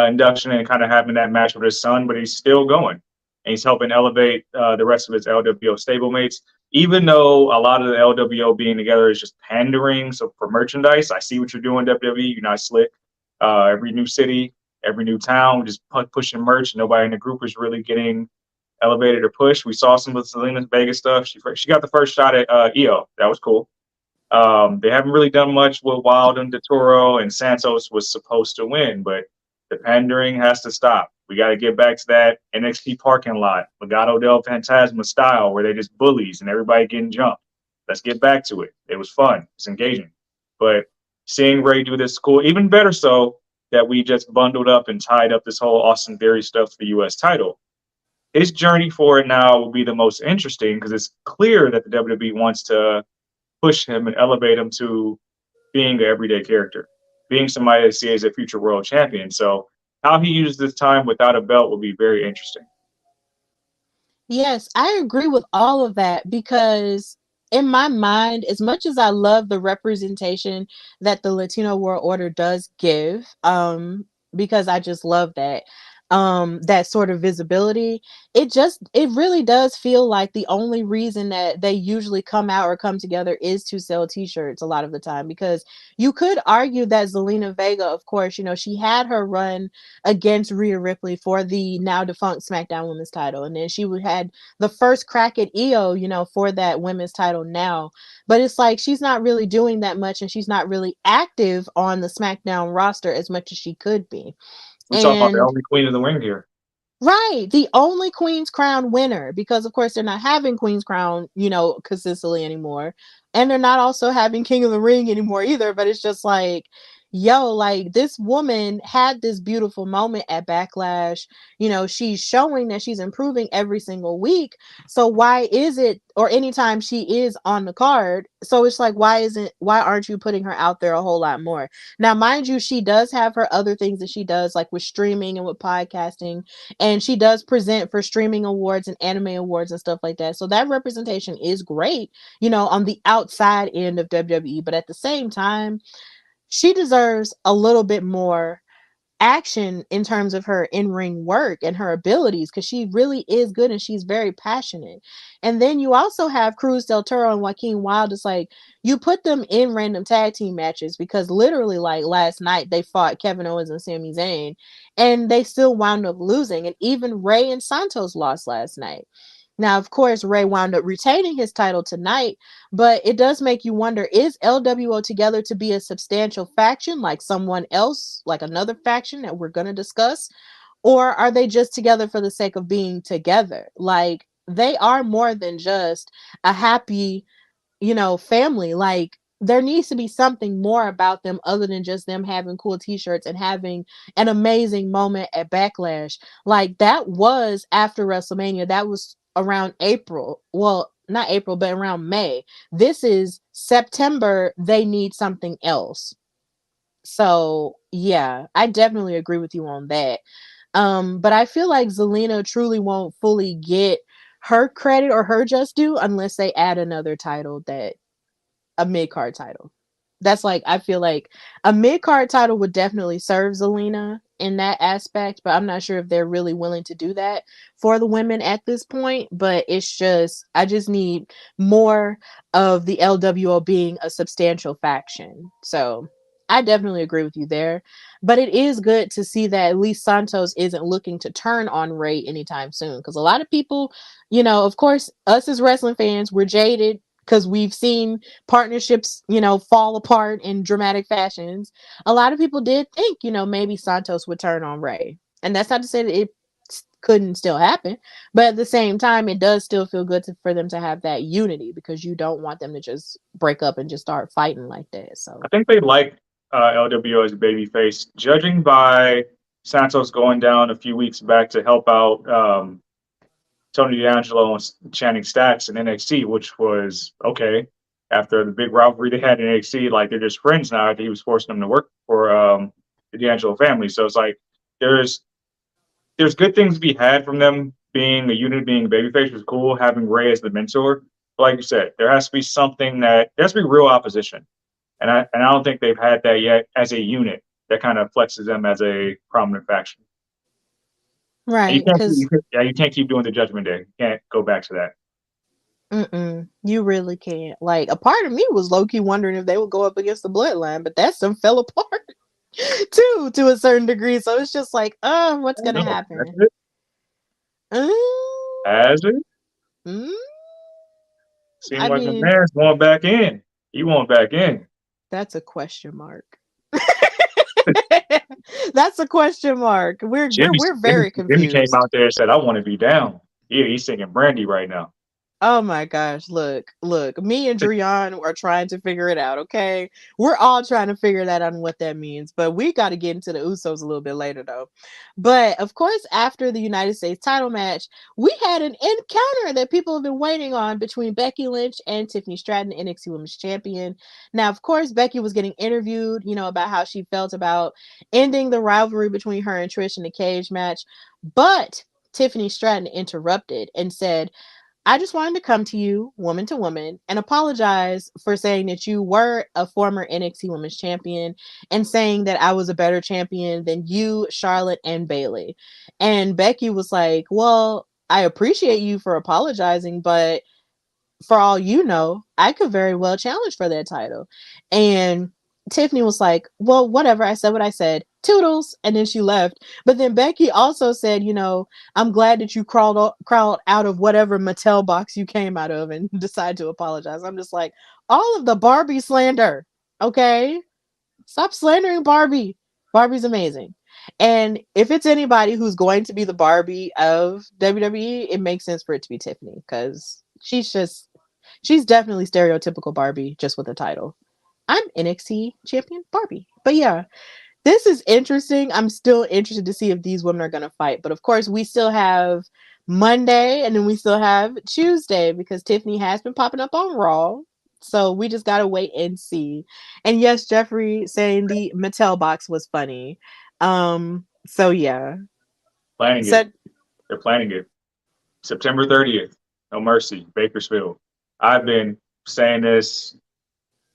induction and kind of having that match with his son, but he's still going, and he's helping elevate the rest of his LWO stablemates. Even though a lot of the LWO being together is just pandering, so for merchandise, I see what you're doing, WWE. You're not slick. Every new city, every new town, just pushing merch. Nobody in the group is really getting elevated or pushed. We saw some of Selena's Vegas stuff. She got the first shot at EO. That was cool. They haven't really done much with Wild and Toro, and Santos was supposed to win, but the pandering has to stop. We got to get back to that NXT parking lot, Legado del Fantasma style, where they just bullies and everybody getting jumped. Let's get back to it. It was fun. It's engaging. But seeing Ray do this cool, even better so that we just bundled up and tied up this whole Austin Theory stuff to the U.S. title. His journey for it now will be the most interesting because it's clear that the WWE wants to push him and elevate him to being an everyday character, being somebody they see as a future world champion. So how he uses this time without a belt will be very interesting. Yes, I agree with all of that because in my mind, as much as I love the representation that the Latino World Order does give, because I just love that sort of visibility, it really does feel like the only reason that they usually come out or come together is to sell t-shirts a lot of the time, because you could argue that Zelina Vega, of course, she had her run against Rhea Ripley for the now defunct SmackDown Women's title, and then she had the first crack at EO, for that women's title now. But it's like she's not really doing that much, and she's not really active on the SmackDown roster as much as she could be. We talk about the And only queen of the ring here. Right. The only Queen's Crown winner, because of course they're not having Queen's Crown, consistently anymore. And they're not also having King of the Ring anymore either. But it's just like, yo, like this woman had this beautiful moment at Backlash. She's showing that she's improving every single week. So why is it, or anytime she is on the card? So it's like, why aren't you putting her out there a whole lot more? Now, mind you, she does have her other things that she does, like with streaming and with podcasting, and she does present for streaming awards and anime awards and stuff like that. So that representation is great, on the outside end of WWE. But at the same time, she deserves a little bit more action in terms of her in-ring work and her abilities, because she really is good and she's very passionate. And then you also have Cruz del Toro and Joaquin Wilde. It's like you put them in random tag team matches, because literally, like last night, they fought Kevin Owens and Sami Zayn and they still wound up losing. And even Rey and Santos lost last night. Now, of course, Rey wound up retaining his title tonight, but it does make you wonder, is LWO together to be a substantial faction like someone else, like another faction that we're going to discuss? Or are they just together for the sake of being together? Like, they are more than just a happy, family. Like, there needs to be something more about them other than just them having cool t-shirts and having an amazing moment at Backlash. Like, that was after WrestleMania. That was around April. Well, not April, but around May. This is September. They need something else. So yeah, I definitely agree with you on that. But I feel like Zelina truly won't fully get her credit or her just due unless they add another title, that a mid card title. That's like, I feel like a mid card title would definitely serve Zelina in that aspect, but I'm not sure if they're really willing to do that for the women at this point. But it's just, I just need more of the LWO being a substantial faction. So I definitely agree with you there. But it is good to see that at least Santos isn't looking to turn on Rey anytime soon. Because a lot of people, of course, us as wrestling fans, we're jaded because we've seen partnerships, fall apart in dramatic fashions. A lot of people did think, maybe Santos would turn on Rey. And that's not to say that it couldn't still happen. But at the same time, it does still feel good for them to have that unity, because you don't want them to just break up and just start fighting like that. So I think they like LWO as a babyface, judging by Santos going down a few weeks back to help out Tony D'Angelo and Channing Stacks in NXT, which was okay. After the big rivalry they had in NXT, like they're just friends now. After he was forcing them to work for the D'Angelo family, so it's like there's good things to be had from them being a unit, being a babyface was cool. Having Rey as the mentor, but like you said, there has to be something there has to be real opposition, and I don't think they've had that yet as a unit that kind of flexes them as a prominent faction. And right, because you can't keep doing the Judgment Day. You can't go back to that. you really can't. Like, a part of me was low-key wondering if they would go up against the Bloodline, but that some fell apart too, to a certain degree. So it's just like, what's gonna No, that's happen? it. Um, Has it? mm, Seems I like the mean, man's going back in. He went back in. that's a question mark. That's a question mark. We're we're Jimmy, we're Jimmy, very Jimmy came confused. out there and said, "I want to be down." Yeah, he's singing Brandy right now. Oh my gosh, look. Me and Drian are trying to figure it out, okay? We're all trying to figure that out and what that means. But we got to get into the Usos a little bit later, though. But of course, after the United States title match, we had an encounter that people have been waiting on between Becky Lynch and Tiffany Stratton, NXT Women's Champion. Now, of course, Becky was getting interviewed, about how she felt about ending the rivalry between her and Trish in the cage match. But Tiffany Stratton interrupted and said, I just wanted to come to woman, and apologize for saying that you were a former NXT Women's Champion and saying that I was a better champion than you, Charlotte, and Bayley. And Becky was like, well, I appreciate you for apologizing, but for all you know, I could very well challenge for that title. And Tiffany was like, well, whatever. I said what I said. Toodles. And then she left. But then Becky also said, I'm glad that you crawled out of whatever Mattel box you came out of and decided to apologize. I'm just like, all of the Barbie slander. Okay. Stop slandering Barbie. Barbie's amazing. And if it's anybody who's going to be the Barbie of WWE, it makes sense for it to be Tiffany because she's definitely stereotypical Barbie just with a title. I'm NXT champion Barbie. But yeah, this is interesting. I'm still interested to see if these women are going to fight. But of course, we still have Monday and then we still have Tuesday because Tiffany has been popping up on Raw. So we just got to wait and see. And yes, Jeffrey saying the Mattel box was funny. So yeah. Planning it. So They're planning it. September 30th. No Mercy, Bakersfield. I've been saying this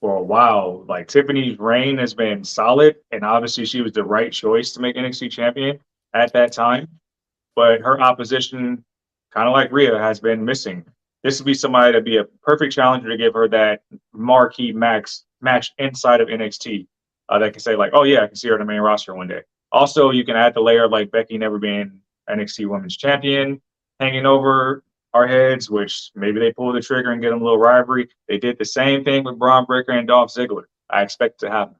for a while. Like Tiffany's reign has been solid, and obviously she was the right choice to make NXT champion at that time. But her opposition, kind of like Rhea, has been missing. This would be somebody to be a perfect challenger to give her that marquee match inside of NXT that can say like, oh yeah, I can see her in the main roster one day. Also, you can add the layer of like Becky never being NXT Women's Champion hanging over our heads, which maybe they pull the trigger and get them a little rivalry. They did the same thing with Braun Breaker and Dolph Ziggler. I expect it to happen.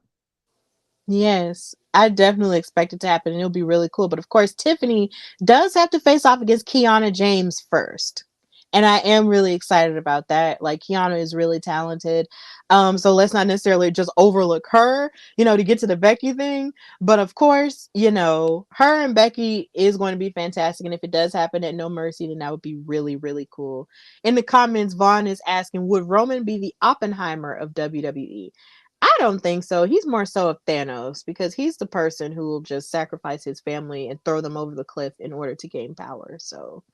yes, I definitely expect it to happen and it'll be really cool. But of course, Tiffany does have to face off against Kiana James first. And I am really excited about that. Like Kiana is really talented. So let's not necessarily just overlook her, to get to the Becky thing. But of course, her and Becky is going to be fantastic. And if it does happen at No Mercy, then that would be really, really cool. In the comments, Vaughn is asking, would Roman be the Oppenheimer of WWE? I don't think so. He's more so of Thanos because he's the person who will just sacrifice his family and throw them over the cliff in order to gain power. So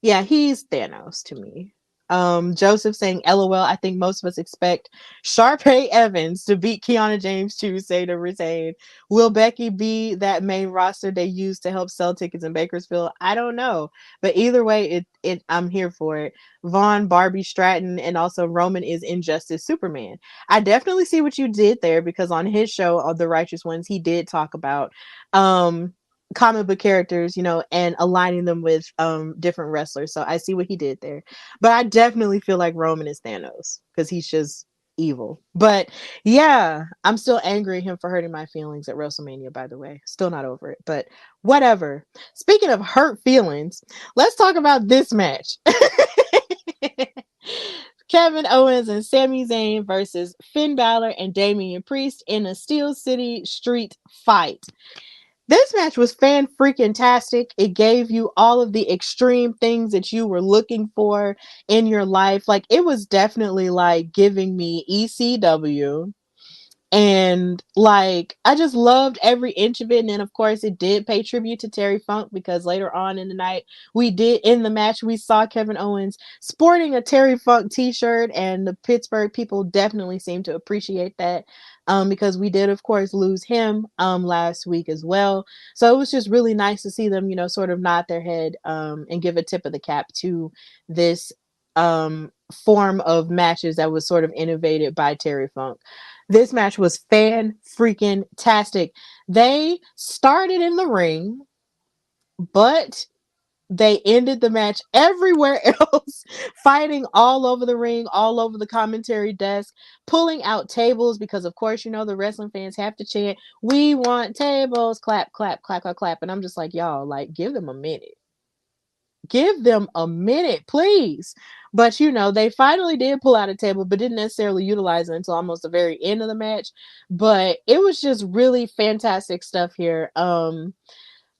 yeah, he's Thanos to me. Joseph saying, LOL, I think most of us expect Sharpay Evans to beat Kiana James Tuesday to retain. Will Becky be that main roster they use to help sell tickets in Bakersfield? I don't know. But either way, I'm here for it. Vaughn, Barbie Stratton, and also Roman is Injustice Superman. I definitely see what you did there because on his show, on The Righteous Ones, he did talk about comic book characters, and aligning them with different wrestlers. So I see what he did there. But I definitely feel like Roman is Thanos because he's just evil. But yeah, I'm still angry at him for hurting my feelings at WrestleMania, by the way. Still not over it. But whatever. Speaking of hurt feelings, let's talk about this match. Kevin Owens and Sami Zayn versus Finn Balor and Damian Priest in a Steel City Street fight. This match was fan freaking tastic. It gave you all of the extreme things that you were looking for in your life. Like it was definitely like giving me ECW. And like I just loved every inch of it. And then of course it did pay tribute to Terry Funk because later on in the night in the match we saw Kevin Owens sporting a Terry Funk t-shirt, and the Pittsburgh people definitely seemed to appreciate that because we did of course lose him last week as well. So it was just really nice to see them, sort of nod their head and give a tip of the cap to this form of matches that was sort of innovated by Terry Funk. This match was fan freaking tastic. They started in the ring, but they ended the match everywhere else, fighting all over the ring, all over the commentary desk, pulling out tables because, of course, the wrestling fans have to chant, "We want tables, clap, clap, clap, clap, clap." And I'm just like, y'all, like, give them a minute. Give them a minute, please. But they finally did pull out a table, but didn't necessarily utilize it until almost the very end of the match. But it was just really fantastic stuff here.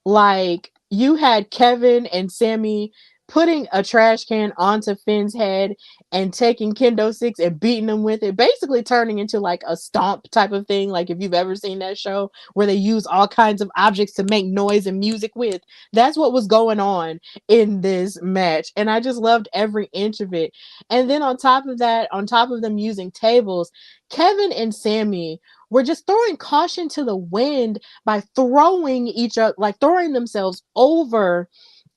Like you had Kevin and Sammy putting a trash can onto Finn's head and taking kendo sticks and beating him with it, basically turning into like a stomp type of thing. Like if you've ever seen that show where they use all kinds of objects to make noise and music with, that's what was going on in this match. And I just loved every inch of it. And then on top of that, on top of them using tables, Kevin and Sammy were just throwing caution to the wind by throwing each other, like throwing themselves over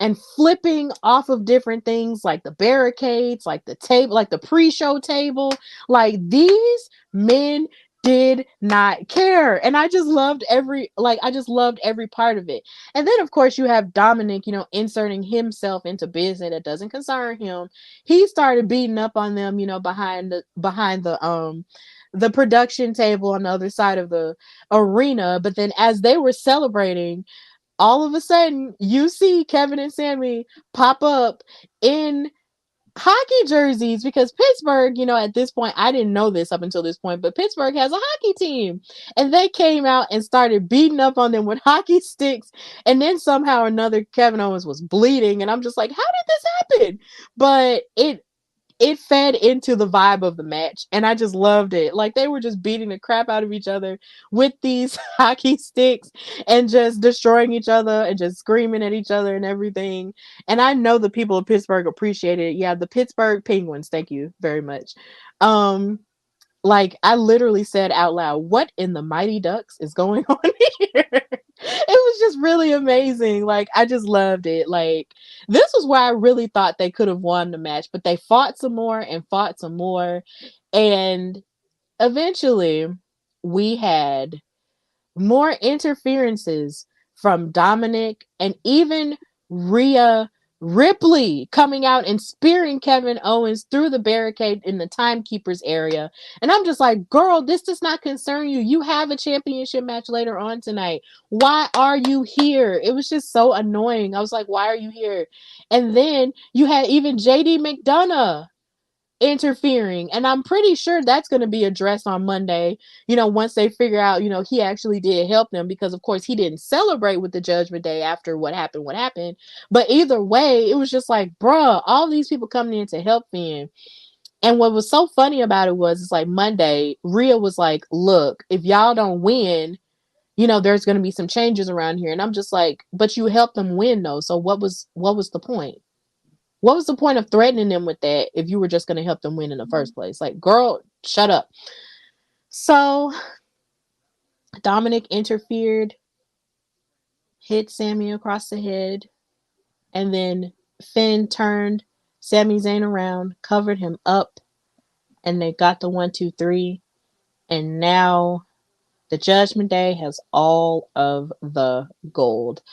and flipping off of different things like the barricades, like the table, like the pre-show table. Like these men did not care. And I just loved every part of it. And then of course you have Dominic, inserting himself into business that doesn't concern him. He started beating up on them, behind the production table on the other side of the arena. But then as they were celebrating, all of a sudden you see Kevin and Sammy pop up in hockey jerseys, because Pittsburgh, at this point, I didn't know this up until this point, but Pittsburgh has a hockey team, and they came out and started beating up on them with hockey sticks. And then somehow or another, Kevin Owens was bleeding, and I'm just like, how did this happen? But it fed into the vibe of the match, and I just loved it. Like, they were just beating the crap out of each other with these hockey sticks and just destroying each other and just screaming at each other and everything. And I know the people of Pittsburgh appreciated it. Yeah, the Pittsburgh Penguins, thank you very much. Like, I literally said out loud, what in the Mighty Ducks is going on here? It was just really amazing. Like, I just loved it. Like, this was where I really thought they could have won the match, but they fought some more and fought some more. And eventually we had more interferences from Dominic, and even Rhea Ripley coming out and spearing Kevin Owens through the barricade in the timekeepers area. And I'm just like, girl, this does not concern you. You have a championship match later on tonight. Why are you here? It was just so annoying. I was like, why are you here? And then you had even JD McDonough interfering, and I'm pretty sure that's going to be addressed on Monday, once they figure out, he actually did help them, because of course he didn't celebrate with the Judgment Day after what happened. But either way, it was just like, bruh, all these people coming in to help Finn. And what was so funny about it was, it's like Monday, Rhea was like, look, if y'all don't win, there's going to be some changes around here. And I'm just like, but you helped them win though, so what was the point? What was the point of threatening them with that if you were just going to help them win in the first place? Like, girl, shut up. So Dominic interfered, hit Sammy across the head, and then Finn turned Sami Zayn around, covered him up, and they got the 1, 2, 3. And now the Judgment Day has all of the gold.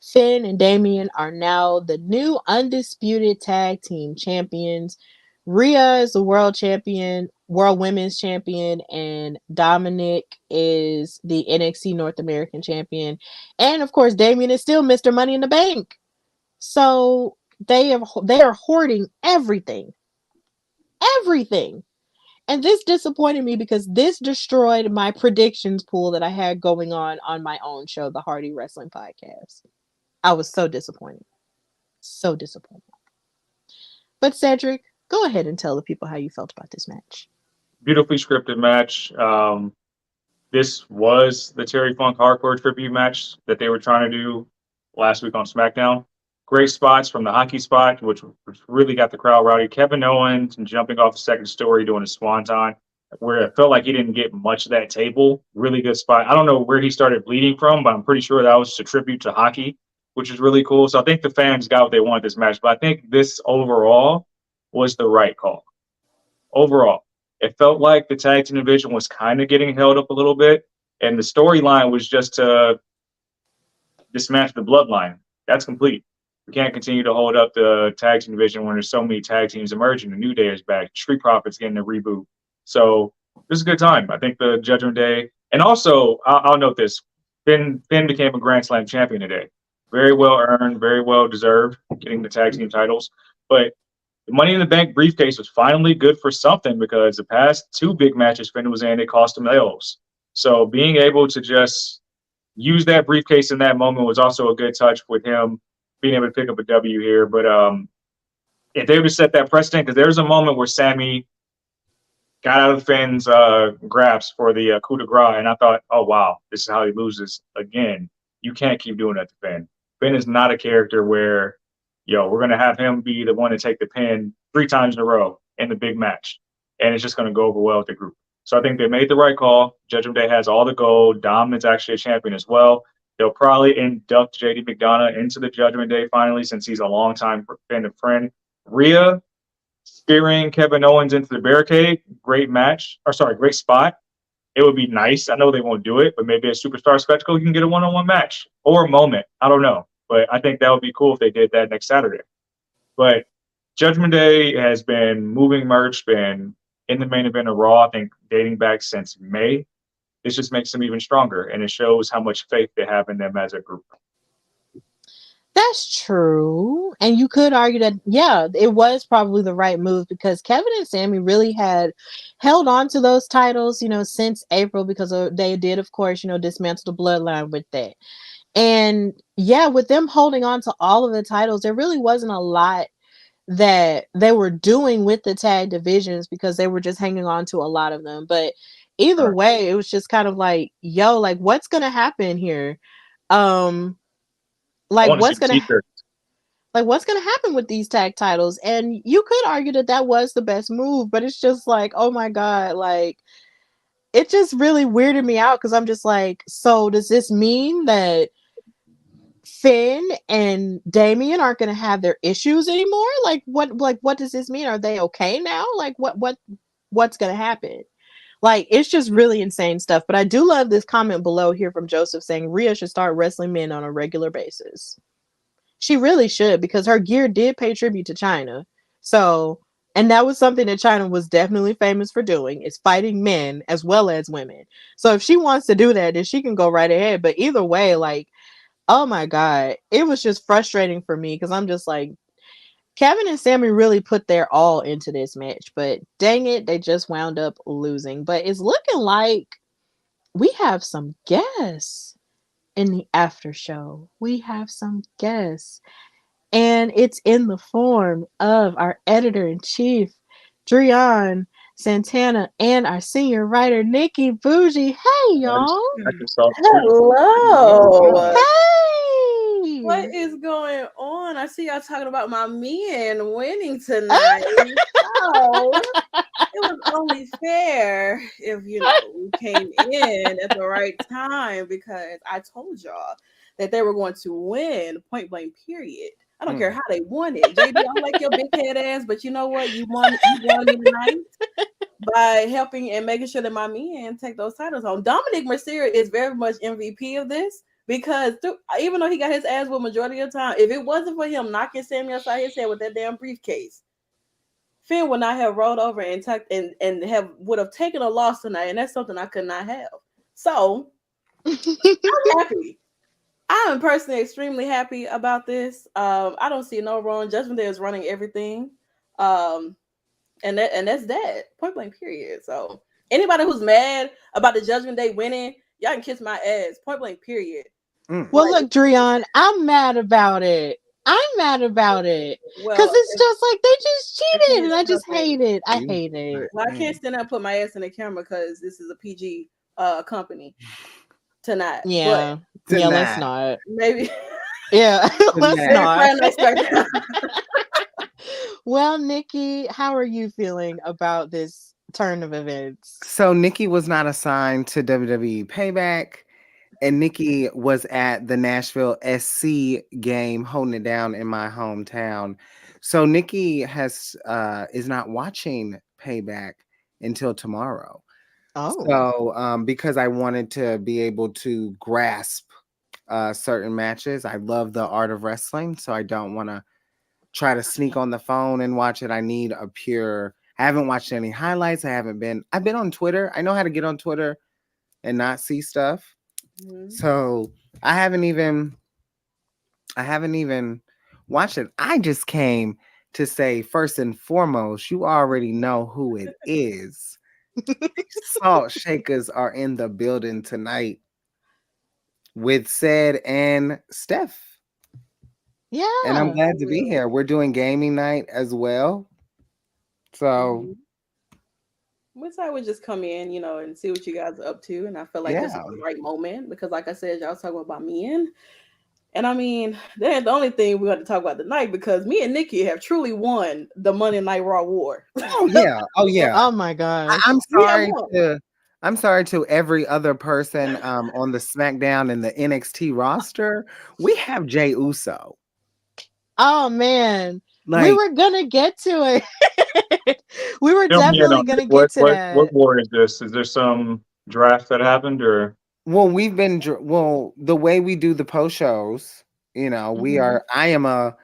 Finn and Damian are now the new undisputed tag team champions. Rhea is the world women's champion, and Dominic is the NXT North American champion. And of course, Damian is still Mr. Money in the Bank. So they are hoarding everything. Everything. And this disappointed me, because this destroyed my predictions pool that I had going on my own show, the Hardy Wrestling Podcast. I was so disappointed. So disappointed. But Cedric, go ahead and tell the people how you felt about this match. Beautifully scripted match. This was the Terry Funk Hardcore tribute match that they were trying to do last week on SmackDown. Great spots from the hockey spot, which really got the crowd rowdy. Kevin Owens jumping off the second story doing a swanton, where it felt like he didn't get much of that table. Really good spot. I don't know where he started bleeding from, but I'm pretty sure that was just a tribute to hockey, which is really cool. So I think the fans got what they wanted this match. But I think this overall was the right call. Overall, it felt like the tag team division was kind of getting held up a little bit. And the storyline was just to dismantle the bloodline. That's complete. We can't continue to hold up the tag team division when there's so many tag teams emerging. The New Day is back. Street Profits getting a reboot. So this is a good time. I think the Judgment Day. And also, I'll note this. Finn became a Grand Slam champion today. Very well earned, very well deserved, getting the tag team titles. But the Money in the Bank briefcase was finally good for something, because the past 2 big matches Finn was in, it cost him L's. So being able to just use that briefcase in that moment was also a good touch with him being able to pick up a W here. But if they would set that precedent, because there's a moment where Sammy got out of Finn's grasp for the coup de grace, and I thought, oh, wow, this is how he loses again. You can't keep doing that to Finn. Finn is not a character where, we're going to have him be the one to take the pin 3 times in a row in the big match, and it's just going to go over well with the group. So I think they made the right call. Judgment Day has all the gold. Dom is actually a champion as well. They'll probably induct JD McDonough into the Judgment Day finally, since he's a longtime Finn friend. Rhea spearing Kevin Owens into the barricade. Great match. Great spot. it would be nice. I know they won't do it, but maybe a superstar spectacle, you can get a one-on-one match or a moment. I don't know, but I think that would be cool if they did that next Saturday. But Judgment Day has been moving merch, been in the main event of Raw, I think dating back since May. This just makes them even stronger, and it shows how much faith they have in them as a group. That's true. And you could argue that, yeah, it was probably the right move because Kevin and Sami really had held on to those titles, since April because they did, of course, dismantle the bloodline with that. And yeah, with them holding on to all of the titles, there really wasn't a lot that they were doing with the tag divisions because they were just hanging on to a lot of them. But either Right. way, it was just kind of like, yo, like what's gonna happen here? I Like want to see what's the gonna t-shirt. like what's gonna happen with these tag titles? And you could argue that was the best move, but it's just like, oh my god, like it just really weirded me out because I'm just like, so does this mean that Finn and Damien aren't going to have their issues anymore? What does this mean? Are they okay now? Like what's going to happen? Like it's just really insane stuff. But I do love this comment below here from Joseph saying Rhea should start wrestling men on a regular basis. She really should because her gear did pay tribute to China. So, and that was something that China was definitely famous for doing is fighting men as well as women. So if she wants to do that, then she can go right ahead. But either way, like, oh my God, it was just frustrating for me because I'm just like, Kevin and Sami really put their all into this match, but dang it, they just wound up losing. But it's looking like we have some guests in the after show. We have some guests, and it's in the form of our editor in chief, Drian Santana, and our senior writer, Nikki Bougie. Hey, y'all. Microsoft Tweet. Hello. Hey. What is going on? I see y'all talking about my men winning tonight. Oh, it was only fair if we came in at the right time because I told y'all that they were going to win point blank period. I don't care how they won it. JD, I don't like your big head ass, but you know what? You won me tonight by helping and making sure that my men take those titles home. Dominic Mysterio is very much MVP of this because even though he got his ass with majority of the time, if it wasn't for him knocking Sami upside his head with that damn briefcase, Finn would not have rolled over and would have taken a loss tonight, and that's something I could not have. So I'm happy. I am personally extremely happy about this. I don't see no wrong. Judgment Day is running everything. And that's that. Point blank period. So anybody who's mad about the Judgment Day winning, y'all can kiss my ass. Point blank period. Well, look, Drian, I'm mad about it. Because it's just like they just cheated, and I just hate it. I hate it. Well, I can't stand up and put my ass in the camera because this is a PG company tonight. Yeah, but yeah, let's not. Maybe. Yeah, let's not. Well, Nikki, how are you feeling about this turn of events? So Nikki was not assigned to WWE Payback, and Nikki was at the Nashville SC game holding it down in my hometown. So Nikki is not watching Payback until tomorrow. Oh. So because I wanted to be able to grasp certain matches. I love the art of wrestling, so I don't want to try to sneak on the phone and watch it. I need a pure. I haven't watched any highlights. I've been on Twitter. I know how to get on Twitter and not see stuff. Mm-hmm. So I haven't even watched it. I just came to say, first and foremost, you already know who it is. Salt Shakers are in the building tonight with Ced and Steph. Yeah. And I'm glad to be here. We're doing gaming night as well. So which I would just come in, and see what you guys are up to. And I feel like this is the right moment because, like I said, y'all talking about men. And I mean, that's the only thing we got to talk about tonight because me and Nikki have truly won the Monday Night Raw war. Oh yeah. Oh my God. I'm sorry to every other person on the SmackDown and the NXT roster. We have Jey Uso. Oh man. We were gonna get to it. We were definitely gonna get to that. What war is this? Is there some draft that happened, or Well, the way we do the post shows, we Mhm. are. I am a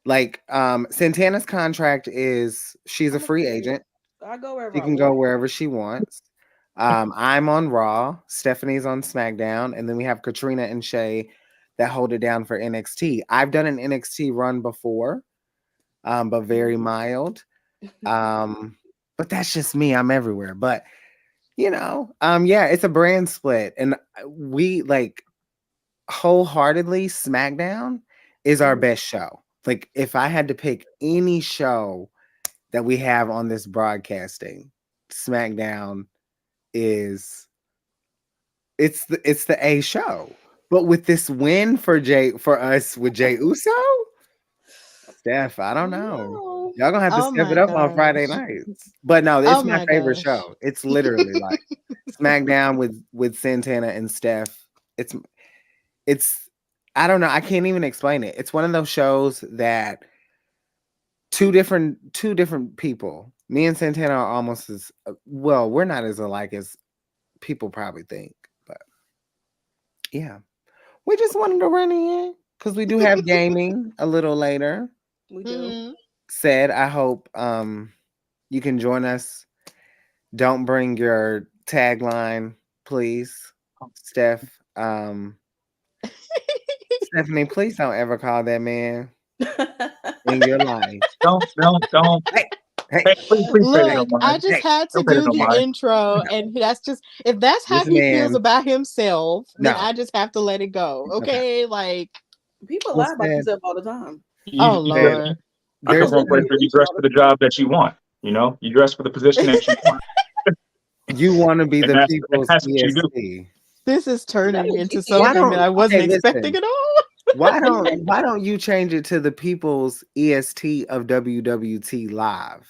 like Santana's contract is she's a I'm a free free agent. agent. I go wherever She I can go want. wherever she wants. I'm on Raw, Stephanie's on SmackDown, and then we have Katrina and Shay that hold it down for NXT. I've done an NXT run before, but very mild. But that's just me. I'm everywhere. But yeah, it's a brand split, and we like wholeheartedly SmackDown is our best show. Like if I had to pick any show that we have on this broadcasting, SmackDown is it's the A show. But with this win for us with Jay Uso, Steph, I don't know. No. Y'all gonna have to Oh step my it up on Friday gosh. nights. But no, Oh it's my my favorite gosh. show. It's literally like SmackDown with Santana and Steph. It's I don't know. I can't even explain it. It's one of those shows that two different people. Me and Santana are almost as well. We're not as alike as people probably think, but yeah, we just wanted to run in because we do have gaming a little later. We do. Mhm. Said, I hope you can join us. Don't bring your tagline, please, Steph. Stephanie, please don't ever call that man in your life. don't. Hey, hey, Hey, please pay that no Look, I mind. just hey, had to Don't pay that do no the mind. intro, no, and that's just if that's how this he feels man, about himself, then no. I just have to let it go. Okay. Okay, like, People Well, lie about said, themselves all the time. oh Said, Lord. I come there's from a place Literally been, where you preach dress all for the the job that you want. You dress for the position that you want, you want to be and the and people's that's what you do. EST. This is time. That's turning what into GP is. Why something that don't I okay, wasn't expecting listen. at all. Why don't you change it to the people's EST of WWT live?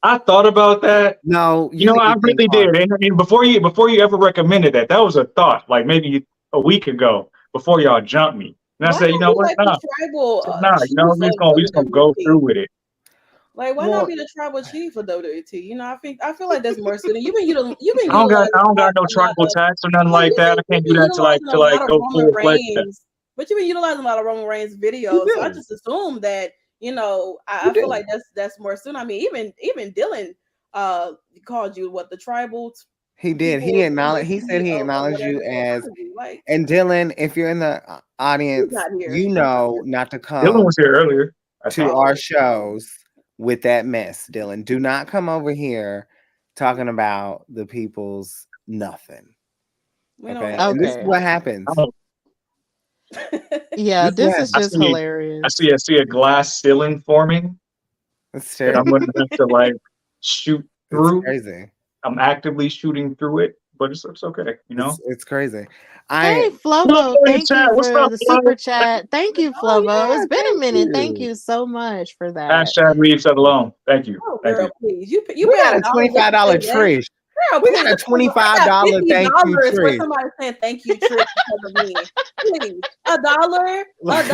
I thought about that. No, you need I to think really harder. did. And before you ever recommended that, that was a thought, like maybe a week ago, before y'all jumped me. And I Why said, you not know be what? like the Nah, tribal nah. chief We just of gonna go WWT? through with it. Like, why not Well, be the tribal chief of WWT? I feel like that's more suited. You've been I utilizing don't got no a lot tribal of tax or nothing well, like that. I you've can't do been that utilizing a to lot of go Roman full fledged. Reigns, but you've been utilizing a lot of Roman Reigns you videos. So I do. just assume that You I feel do. like that's more soon. I mean, even Dylan called you what the tribal He did. people He said EST he of acknowledged whatever you the hell as called you. Like and Dylan, if you're in the he's audience, not here. you He's not know here. not to Dylan come was here earlier. I to think. our Oh. shows with that mess, Dylan. Do not come over here talking about the people's nothing. We don't Okay. got And this is Okay. what happens. Oh, that. Yeah, This is what this is I happens. just see. hilarious. I see a glass ceiling forming It's that I'm terrible. going to have to like shoot It's through. crazy. I'm actively shooting through it, but it's okay. It's crazy. Hey I Flo Flovo, in the thank chat. you What's for up, the Flo? super chat. Thank you, Oh Flovo. yeah, It's been a thank minute. Thank you. you so much for that. Hashtag leave that alone. Thank you. Oh, Thank you. girl, please. You We pay got a a dollar just to $25 say that? Trish. Girl, We please. got a I got $25 thank you, $50 for Trish. somebody saying thank you, Trish, because of me. Please. $1? Well, $1?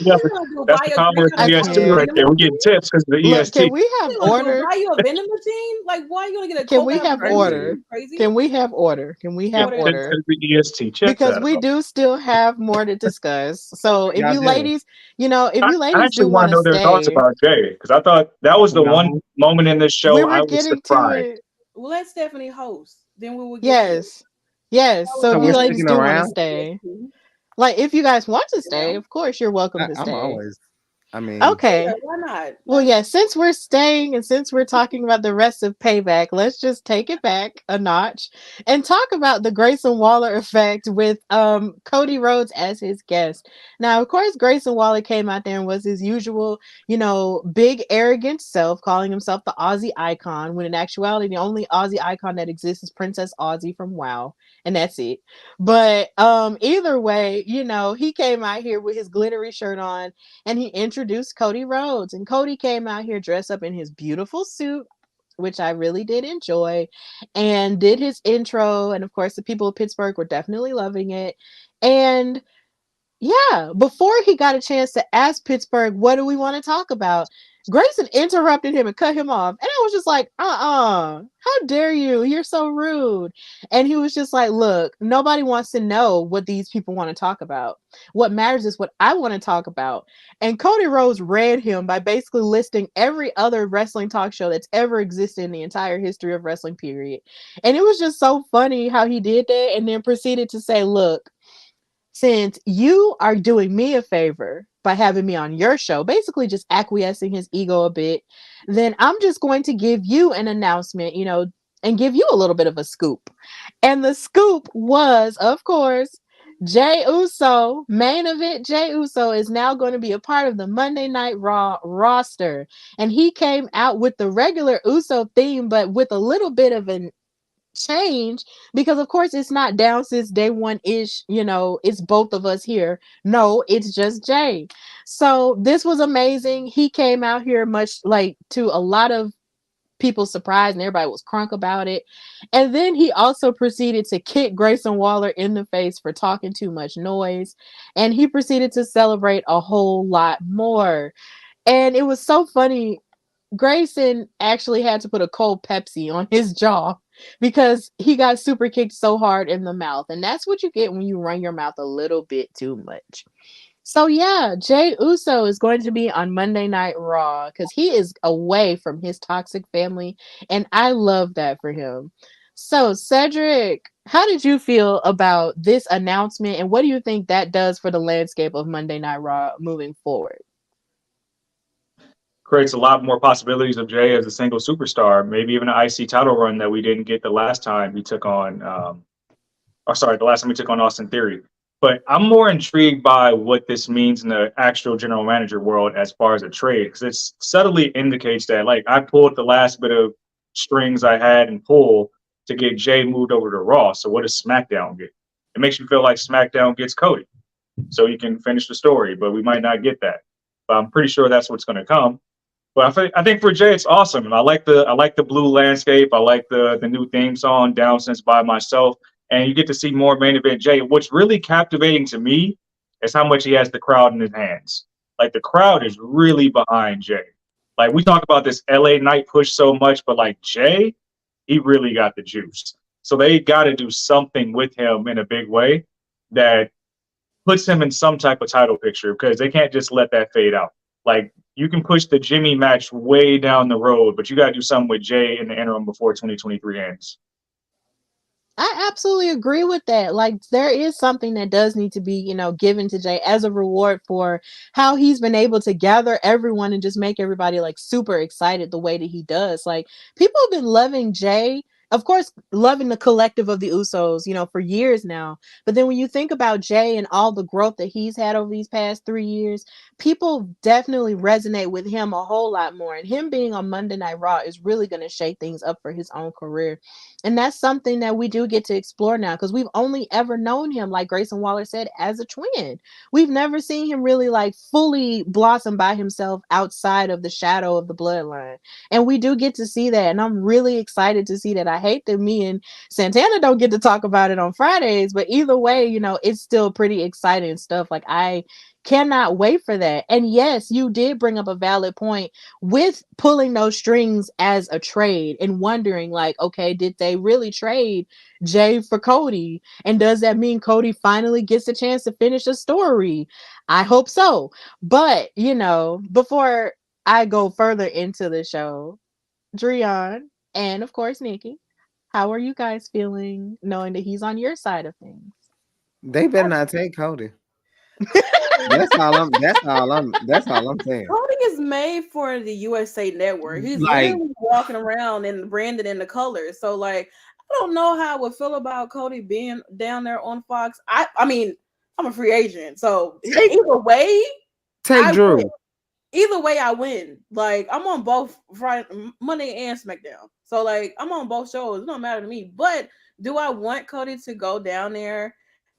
yeah, What you gonna do? that's Buy the a drink commerce out I of EST a right can't. vending there. We getting machine? tips because of the Look, EST. can we What have you gonna do? order? Buy you a vending machine? Like, why are you gonna get a Can Coke we out of a have vending machine? Crazy. order? You crazy? Can we have order? Can we have What Getting is tips it? order? because of the EST. Check Because that we out. do still have more to discuss. So if Okay. Y'all you do. ladies, if I, you I ladies actually do want want to to know their thoughts stay, about Jay because I thought that was the one No. moment in this we show were I was getting to surprised. it. Well, let Stephanie host. Then we will get to it. Yes. Yes. That was So So if the you we're whole ladies sticking do want to around. stay, EST. like if you guys want to stay, Yeah. of course you're welcome to I'm stay. always. I mean, Yeah, Okay. why not? Well, Let's yeah, since we're staying and since we're talking about the rest of Payback, let's just take it back a notch and talk about the Grayson Waller effect with Cody Rhodes as his guest. Now, of course, Grayson Waller came out there and was his usual, big arrogant self, calling himself the Aussie icon, when in actuality the only Aussie icon that exists is Princess Aussie from WoW, and that's it. But either way, he came out here with his glittery shirt on and he introduced Cody Rhodes. And Cody came out here dressed up in his beautiful suit, which I really did enjoy, and did his intro. And of course, the people of Pittsburgh were definitely loving it. And Yeah, before he got a chance to ask Pittsburgh, what do we want to talk about? Grayson interrupted him and cut him off. And I was just like, how dare you? You're so rude. And he was just like, look, nobody wants to know what these people want to talk about. What matters is what I want to talk about. And Cody Rhodes read him by basically listing every other wrestling talk show that's ever existed in the entire history of wrestling, period. And it was just so funny how he did that and then proceeded to say, look, since you are doing me a favor by having me on your show, basically just acquiescing his ego a bit, then I'm just going to give you an announcement, and give you a little bit of a scoop. And the scoop was, of course, Jay Uso, main event Jay Uso, is now going to be a part of the Monday Night Raw roster. And he came out with the regular Uso theme, but with a little bit of an change, because of course it's not down since day one ish, it's both of us here. No, it's just Jay. So this was amazing. He came out here much like to a lot of people's surprise, and everybody was crunk about it. And then he also proceeded to kick Grayson Waller in the face for talking too much noise, and he proceeded to celebrate a whole lot more. And it was so funny. Grayson actually had to put a cold Pepsi on his jaw because he got super kicked so hard in the mouth. And that's what you get when you run your mouth a little bit too much. So yeah, Jay Uso is going to be on Monday Night Raw because he is away from his toxic family. And I love that for him. So Cedric, how did you feel about this announcement? And what do you think that does for the landscape of Monday Night Raw moving forward? Creates a lot more possibilities of Jay as a single superstar, maybe even an IC title run that we didn't get the last time he took on, the last time he took on Austin Theory. But I'm more intrigued by what this means in the actual general manager world as far as a trade, because it subtly indicates that, like, I pulled the last bit of strings I had and pull to get Jay moved over to Raw. So what does SmackDown get? It makes you feel like SmackDown gets Cody, so you can finish the story, but we might not get that. But I'm pretty sure that's what's going to come. But I think for Jay, it's awesome. And I like the blue landscape. I like the new theme song, Down Since by Myself. And you get to see more main event Jay. What's really captivating to me is how much he has the crowd in his hands. Like, the crowd is really behind Jay. Like, we talk about this LA night push so much, but like Jay, he really got the juice. So they got to do something with him in a big way that puts him in some type of title picture, because they can't just let that fade out. Like, you can push the Jimmy match way down the road, but you got to do something with Jay in the interim before 2023 ends. I absolutely agree with that. Like, there is something that does need to be, given to Jay as a reward for how he's been able to gather everyone and just make everybody like super excited the way that he does. Like, people have been loving Jay, of course, loving the collective of the Usos, for years now. But then when you think about Jay and all the growth that he's had over these past 3 years, people definitely resonate with him a whole lot more. And him being on Monday Night Raw is really going to shake things up for his own career. And that's something that we do get to explore now, because we've only ever known him, like Grayson Waller said, as a twin. We've never seen him really like fully blossom by himself outside of the shadow of the bloodline. And we do get to see that. And I'm really excited to see that. I hate that me and Santana don't get to talk about it on Fridays, but either way, it's still pretty exciting stuff. Like, I cannot wait for that. And yes, you did bring up a valid point with pulling those strings as a trade and wondering, like, okay, did they really trade Jay for Cody? And does that mean Cody finally gets a chance to finish a story? I hope so. But, before I go further into the show, Dreon and of course Nikki, how are you guys feeling knowing that he's on your side of things? They better not take Cody. That's all I'm saying. Cody is made for the USA Network. He's Like, literally walking around and branded in the colors. So, like, I don't know how I would feel about Cody being down there on Fox. I mean, I'm a free agent, so either way, take Drew. Win. Either way, I win. Like, I'm on both Friday, Monday, and SmackDown. So, like, I'm on both shows. It don't matter to me. But do I want Cody to go down there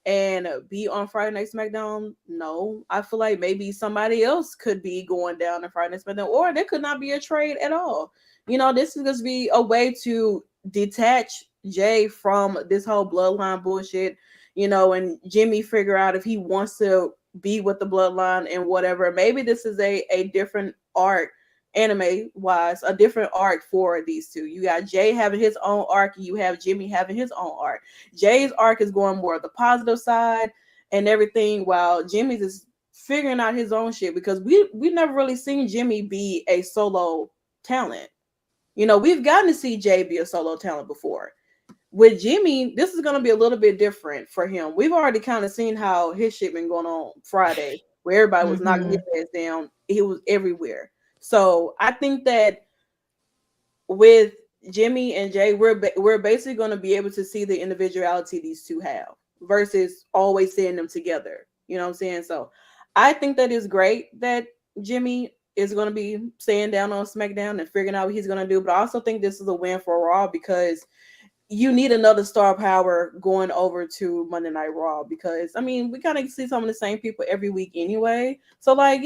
and be on Friday Night SmackDown? No. I feel like maybe somebody else could be going down to Friday Night SmackDown, or there could not be a trade at all. This is going to be a way to detach Jay from this whole bloodline bullshit, and Jimmy figure out if he wants to be with the bloodline and whatever. Maybe this is a different arc, anime wise, a different arc for these two. You got Jay having his own arc, and you have Jimmy having his own arc. Jay's arc is going more the positive side and everything, while Jimmy's is figuring out his own shit, because we never really seen Jimmy be a solo talent. You know, we've gotten to see Jay be a solo talent before. With Jimmy, this is going to be a little bit different for him. We've already kind of seen how his shit been going on Friday, where everybody was knocking his ass down. He was everywhere. So I think that with Jimmy and Jay, we're basically going to be able to see the individuality these two have versus always seeing them together. You know what I'm saying? So I think that is great that Jimmy is going to be staying down on SmackDown and figuring out what he's going to do. But I also think this is a win for Raw, because you need another star power going over to Monday Night Raw, because I mean, we kind of see some of the same people every week anyway. So like,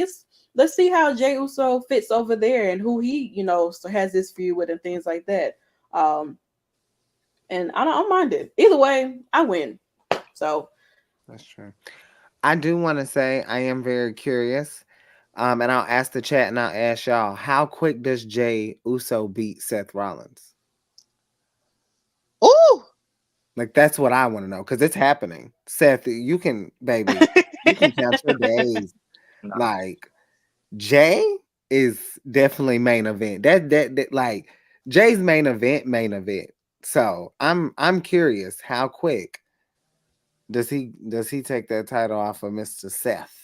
let's see how Jey Uso fits over there and who he, has this feud with and things like that. And I don't mind it. Either way, I win. So That's true. I do want to say I am very curious. And I'll ask the chat and I'll ask y'all, how quick does Jey Uso beat Seth Rollins? Ooh. Like, that's what I want to know, because it's happening. Seth, you can, baby, you can count your days. No. Like, Jay is definitely main event. That like Jay's main event. So I'm curious, how quick does he take that title off of Mr. Seth?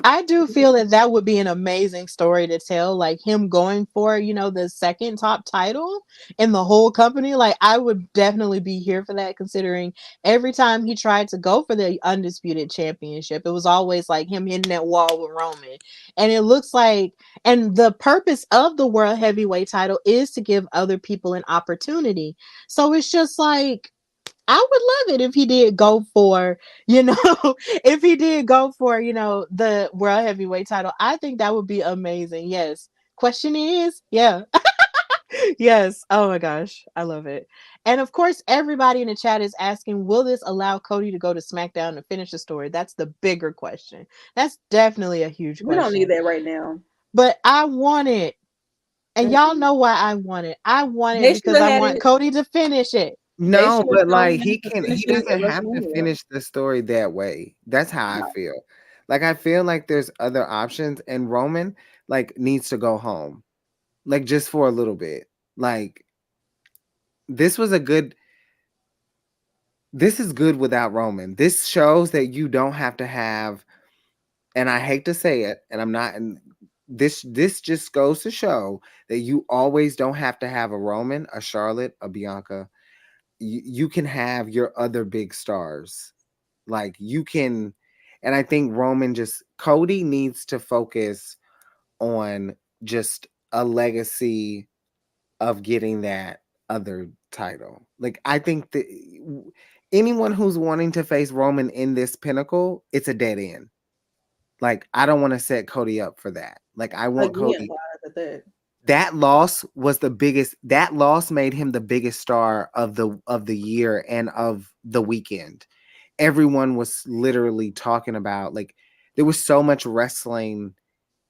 I do feel that would be an amazing story to tell, like him going for, the second top title in the whole company. Like, I would definitely be here for that, considering every time he tried to go for the undisputed championship, it was always like him hitting that wall with Roman. And it looks like, and the purpose of the world heavyweight title is to give other people an opportunity. So it's just like, I would love it if he did go for, if he did go for, the world heavyweight title. I think that would be amazing. Yes. Question is, yeah. Yes. Oh my gosh. I love it. And of course, everybody in the chat is asking, will this allow Cody to go to SmackDown and finish the story? That's the bigger question. That's definitely a huge we don't question. need that right now. But I want it. And y'all know why I want it. I want it because I want Cody to finish it. No, but like he doesn't have to finish the story that way. That's how I feel. Like, I feel like there's other options, and Roman like needs to go home. Like, just for a little bit. Like, this is good without Roman. This shows that you don't have to have, and I hate to say it, and I'm not, and this just goes to show that you always don't have to have a Roman, a Charlotte, a Bianca. You can have your other big stars. Like, you can, and I think Cody needs to focus on just a legacy of getting that other title. Like, I think that anyone who's wanting to face Roman in this Pinnacle, it's a dead end. Like, I don't want to set Cody up for that. Like, I want Cody. That loss was the biggest. That loss made him the biggest star of the year and of the weekend. Everyone was literally talking about, like, there was so much wrestling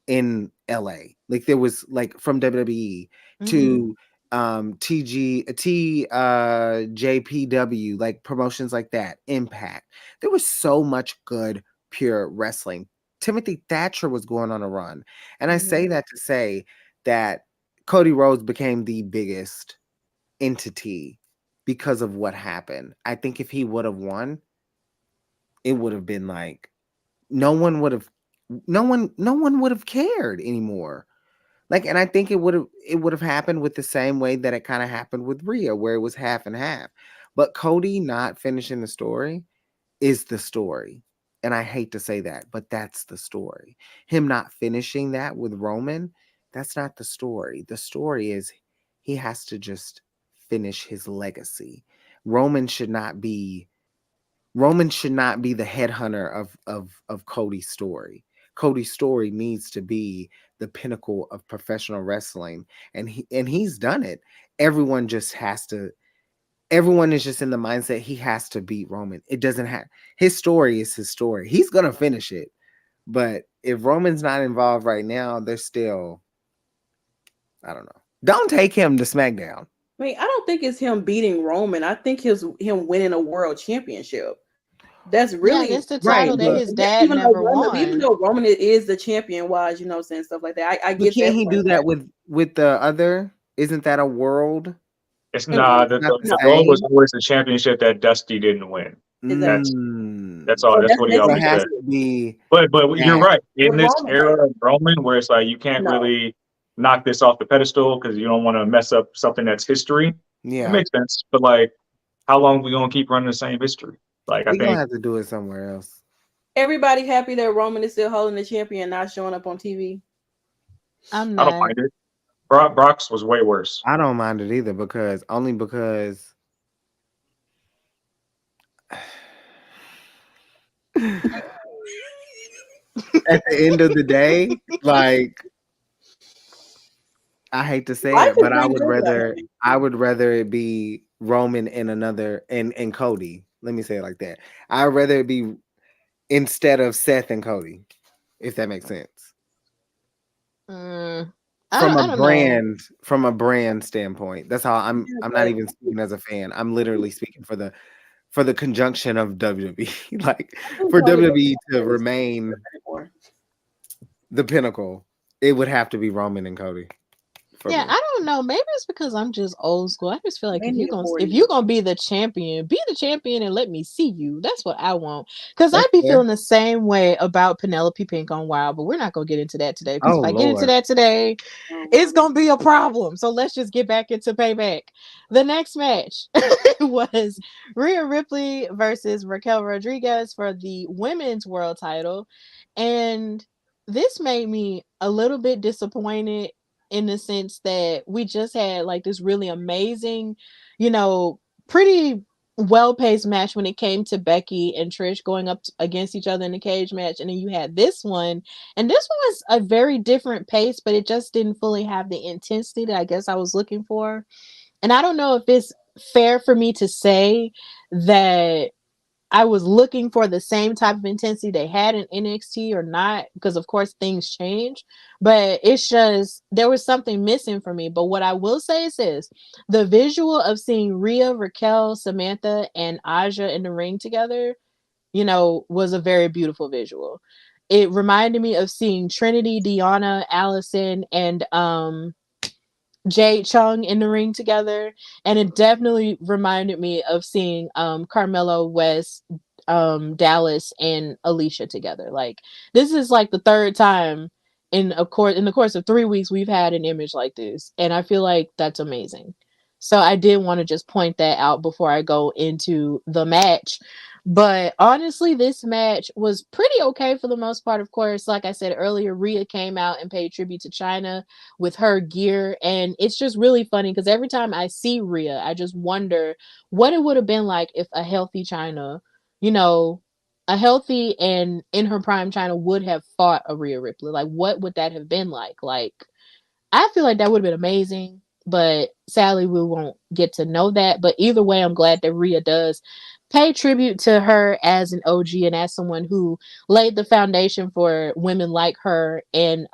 in LA. Like, there was, like, from WWE to JPW, like promotions like that, Impact. There was so much good pure wrestling. Timothy Thatcher was going on a run. And I say that to say that Cody Rhodes became the biggest entity because of what happened. I think if he would have won, it would have been like no one would have cared anymore. Like, and I think it would have happened with the same way that it kind of happened with Rhea, where it was half and half. But Cody not finishing the story is the story. And I hate to say that, but that's the story. Him not finishing that with Roman, that's not the story. The story is he has to just finish his legacy. Roman should not be the headhunter of Cody's story. Cody's story needs to be the pinnacle of professional wrestling, and he's done it. Everyone is just in the mindset he has to beat Roman. It doesn't have, his story is his story. He's gonna finish it, But if Roman's not involved right now, they're still, I don't know. Don't take him to SmackDown. I mean, I don't think it's him beating Roman. I think it's him winning a world championship. That's Yeah, really it's the Right, title that but his dad even though never Roman, even won. though Roman is the champion wise, saying stuff like that. I get can't that he part. do that with the other? Isn't that a world? It's And not Not the the goal was same. always the championship that Dusty didn't win. exactly. That's all. So That's that's what he So it always has said. to be But you're that. right. In with this Roman. era of Roman, where it's like you can't No, really knock this off the pedestal because you don't want to mess up something that's history. It Yeah. makes sense. But like, how long we gonna keep running the same history? Like, I We're gonna think have to do it somewhere else. everybody happy that Roman is still holding the champion, not showing up on TV. I'm I don't not. mind it. Brock's was way worse. I don't mind it either because at the end of the day, like I hate to say Life it, is but bringing everybody. I would rather it be Roman and Cody. Let me say it like that. I'd rather it be instead of Seth and Cody, if that makes sense. Mm, From I don't know. a brand standpoint. That's how I'm not But even speaking as a fan. I'm literally speaking for the conjunction of WWE. Like I think for Cody WWE to is remain anymore. the pinnacle, it would have to be Roman and Cody for Yeah, me. I don't know. Maybe it's because I'm just old school. I just feel like Mania if 40. you're gonna be the champion and let me see you. That's what I want. Because That's I'd be fair. feeling the same way about Penelope Pink on Wild, but we're not gonna get into that today. Because Oh if I get into Lord. that today, Oh, it's wow. gonna be a problem. So let's just get back into Payback. The next match was Rhea Ripley versus Raquel Rodriguez for the women's world title, and this made me a little bit disappointed in the sense that we just had like this really amazing, pretty well-paced match when it came to Becky and Trish going up against each other in the cage match, and then you had this one, and this one was a very different pace, but it just didn't fully have the intensity that I guess I was looking for. And I don't know if it's fair for me to say that I was looking for the same type of intensity they had in NXT or not, because of course things change, but it's just there was something missing for me. But what I will say is this: the visual of seeing Rhea, Raquel, Samantha, and Aja in the ring together, was a very beautiful visual. It reminded me of seeing Trinity, Deanna, Allison, and Jade Chung in the ring together, and it definitely reminded me of seeing Carmelo West, Dallas, and Alicia together. Like this is like the third time in the course of 3 weeks we've had an image like this, and I feel like that's amazing. So I did want to just point that out before I go into the match. But honestly, this match was pretty okay for the most part. Of course, like I said earlier, Rhea came out and paid tribute to China with her gear, and it's just really funny because every time I see Rhea, I just wonder what it would have been like if a healthy China, you know, a healthy and in her prime China would have fought a Rhea Ripley. Like, what would that have been like? Like, I feel like that would have been amazing, but sadly, we won't get to know that. But either way, I'm glad that Rhea does pay tribute to her as an OG and as someone who laid the foundation for women like her and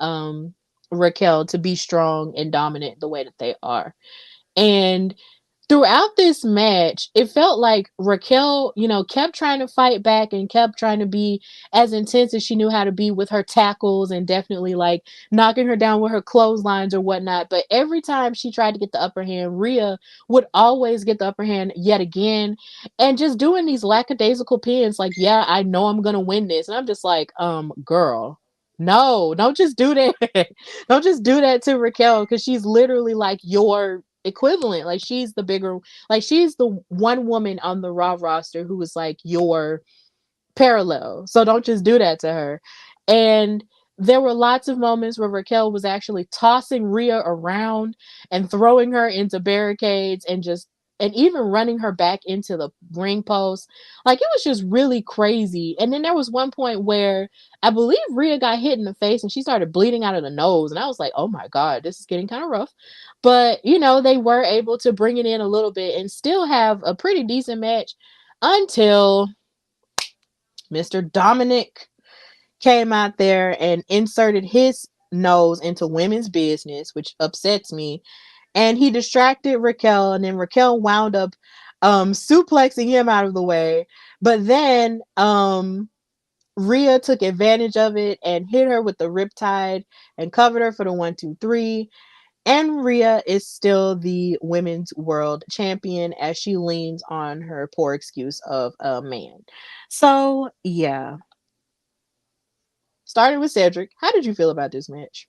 Raquel to be strong and dominant the way that they are. And throughout this match, it felt like Raquel, kept trying to fight back and kept trying to be as intense as she knew how to be with her tackles and definitely like knocking her down with her clotheslines or whatnot. But every time she tried to get the upper hand, Rhea would always get the upper hand yet again and just doing these lackadaisical pins like, yeah, I know I'm going to win this. And I'm just like, girl. No, don't just do that. Don't just do that to Raquel because she's literally like your equivalent. Like she's the one woman on the Raw roster who was like your parallel. So don't just do that to her. And there were lots of moments where Raquel was actually tossing Rhea around and throwing her into barricades and even running her back into the ring post. Like it was just really crazy. And then there was one point where I believe Rhea got hit in the face and she started bleeding out of the nose. And I was like, oh my God, this is getting kind of rough. But, they were able to bring it in a little bit and still have a pretty decent match until Mr. Dominic came out there and inserted his nose into women's business, which upsets me. And he distracted Raquel, and then Raquel wound up suplexing him out of the way. But then Rhea took advantage of it and hit her with the riptide and covered her for the 1, 2, 3. And Rhea is still the women's world champion as she leans on her poor excuse of a man. So, yeah. Starting with Cedric, how did you feel about this match?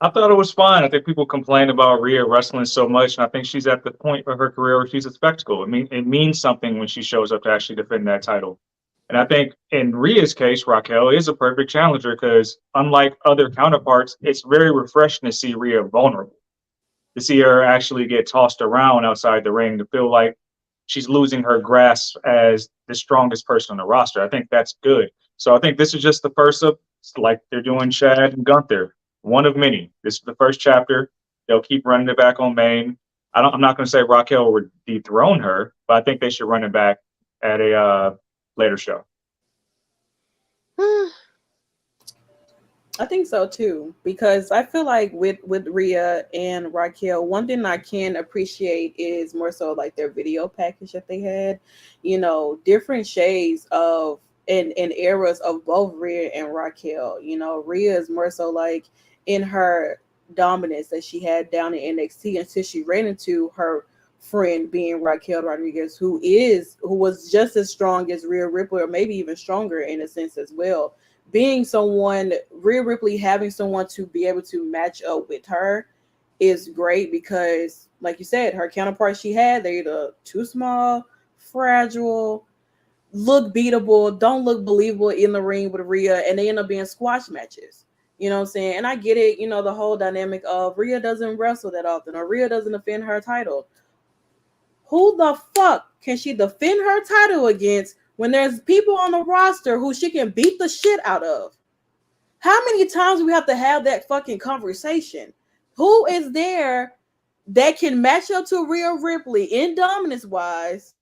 I thought it was fine. I think people complain about Rhea wrestling so much, and I think she's at the point of her career where she's a spectacle. It means something when she shows up to actually defend that title. And I think in Rhea's case, Raquel is a perfect challenger because, unlike other counterparts, it's very refreshing to see Rhea vulnerable, to see her actually get tossed around outside the ring, to feel like she's losing her grasp as the strongest person on the roster. I think that's good. So I think this is just the first of, like they're doing Chad and Gunther, one of many. This is the first chapter. They'll keep running it back on Main. I'm not going to say Raquel would dethrone her, but I think they should run it back at a later show. I think so too, because I feel like with Rhea and Raquel, one thing I can appreciate is more so like their video package that they had, you know, different shades of and eras of both Rhea and Raquel. You know, Rhea is more so like in her dominance that she had down in NXT until she ran into her friend being Raquel Rodriguez, who was just as strong as Rhea Ripley, or maybe even stronger in a sense as well. Being someone, Rhea Ripley having someone to be able to match up with her is great because, like you said, her counterparts she had, they're either too small, fragile, look beatable, don't look believable in the ring with Rhea, and they end up being squash matches. You know what I'm saying? And I get it, you know, the whole dynamic of Rhea doesn't wrestle that often, or Rhea doesn't defend her title. Who the fuck can she defend her title against when there's people on the roster who she can beat the shit out of? How many times do we have to have that fucking conversation? Who is there that can match up to Rhea Ripley in dominance wise?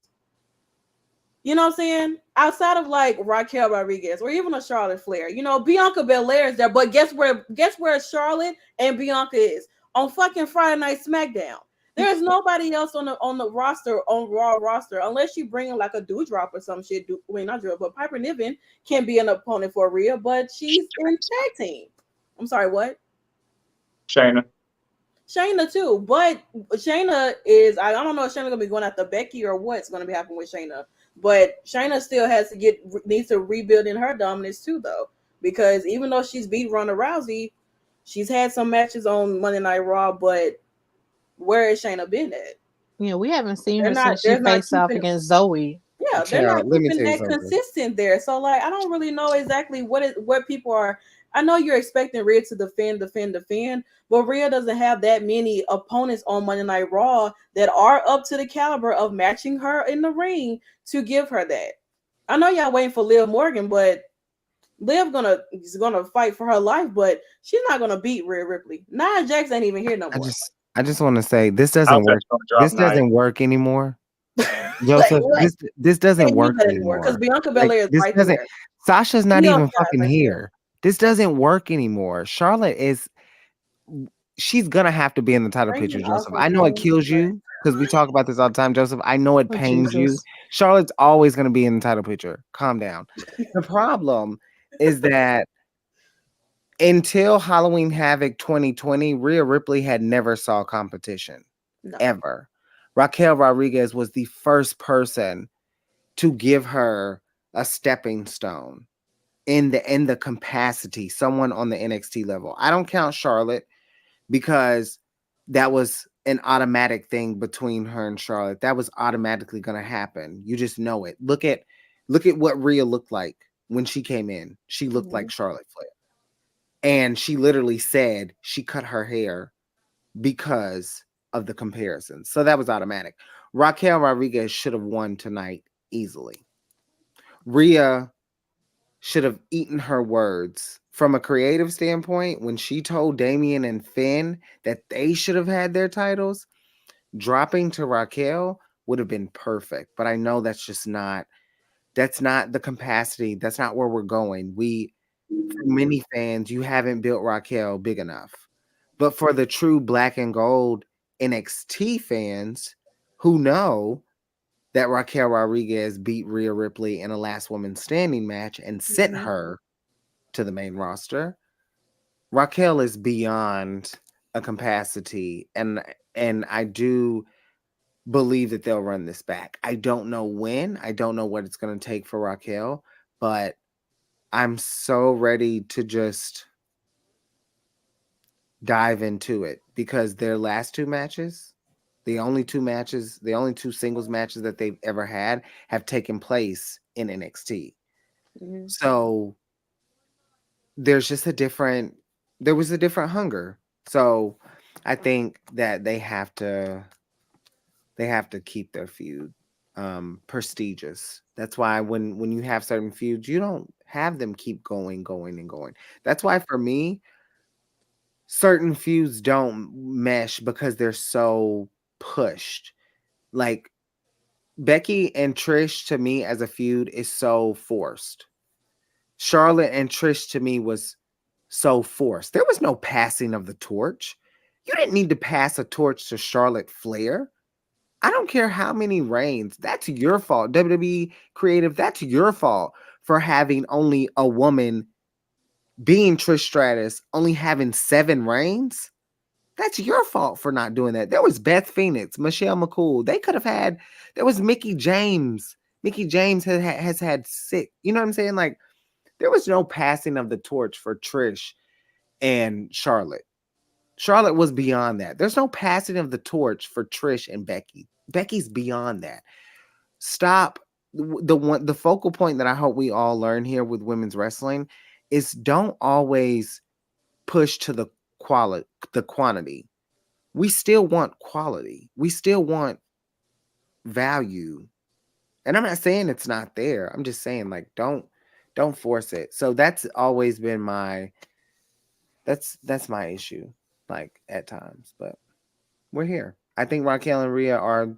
You know what I'm saying? Outside of like Raquel Rodriguez or even a Charlotte Flair, you know, Bianca Belair is there, but guess where Charlotte and Bianca is? On fucking Friday Night SmackDown. There's nobody else on the roster, on Raw roster, unless you bring in like a Doudrop or some shit. Not Drew, but Piper Niven can be an opponent for Rhea, but she's in tag team. I'm sorry, what? Shayna too, but Shayna is, I don't know if Shayna gonna be going after Becky or what's gonna be happening with Shayna, but Shayna still needs to rebuild in her dominance too, though, because even though she's beat Ronda Rousey, she's had some matches on Monday Night Raw, but where has Shayna been at? Yeah, we haven't seen her since she faced off against Zoe. Yeah, they're not keeping that consistent there. So, like, I don't really know exactly what people are. I know you're expecting Rhea to defend, but Rhea doesn't have that many opponents on Monday Night Raw that are up to the caliber of matching her in the ring to give her that. I know y'all waiting for Liv Morgan, but Liv is gonna fight for her life, but she's not gonna beat Rhea Ripley. Nia Jax ain't even here no more. I just want to say this doesn't work. This doesn't work anymore. Joseph, this doesn't work anymore because Bianca Belair is right there. Sasha's not even fucking here. This doesn't work anymore. Charlotte she's gonna have to be in the title picture, Joseph. I know it kills you because we talk about this all the time, Joseph. I know it pains you. Charlotte's always gonna be in the title picture. Calm down. The problem is that until Halloween Havoc 2020, Rhea Ripley had never saw competition ever. Raquel Rodriguez was the first person to give her a stepping stone in the capacity, someone on the NXT level. I don't count Charlotte because that was an automatic thing between her and Charlotte. That was automatically going to happen. You just know it. Look at what Rhea looked like when she came in. She looked like Charlotte Flair. And she literally said she cut her hair because of the comparison. So that was automatic. Raquel Rodriguez should have won tonight easily. Rhea should have eaten her words. From a creative standpoint, when she told Damian and Finn that they should have had their titles, dropping to Raquel would have been perfect. But I know that's not the capacity. That's not where we're going. for many fans, you haven't built Raquel big enough. But for the true black and gold NXT fans who know that Raquel Rodriguez beat Rhea Ripley in a last woman standing match and sent Mhm. her to the main roster, Raquel is beyond a capacity, and I do believe that they'll run this back. I don't know when. I don't know what it's going to take for Raquel, but I'm so ready to just dive into it because their last two matches, the only two singles matches that they've ever had have taken place in NXT. Mhm. So there's just there was a different hunger. So I think that they have to keep their feud prestigious. That's why when you have certain feuds, you don't have them keep going and going. That's why for me, certain feuds don't mesh because they're so pushed. Like Becky and Trish to me as a feud is so forced. Charlotte and Trish to me was so forced. There was no passing of the torch. You didn't need to pass a torch to Charlotte Flair. I don't care how many reigns. That's your fault. WWE creative, that's your fault for having only a woman being Trish Stratus, only having 7 reigns. That's your fault for not doing that. There was Beth Phoenix, Michelle McCool. They could have had. There was Mickey James. Mickey James has had 6. You know what I'm saying? Like there was no passing of the torch for Trish and Charlotte. Charlotte was beyond that. There's no passing of the torch for Trish and Becky. Becky's beyond that. Stop. The focal point that I hope we all learn here with women's wrestling is don't always push to the quantity. We still want quality. We still want value. And I'm not saying it's not there. I'm just saying like don't force it. So that's always been that's my issue like at times, but we're here. I think Raquel and Rhea are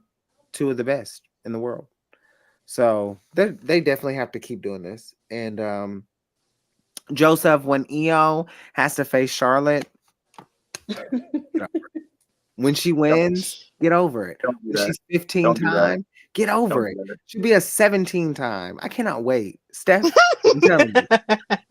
2 of the best in the world. So they definitely have to keep doing this. And Joseph, when EO has to face Charlotte, when she wins, get over it. Don't do When that. she's 15 Don't do that. time, get over Don't it. do that. Should be a 17 time. I cannot wait. Steph, I'm telling you,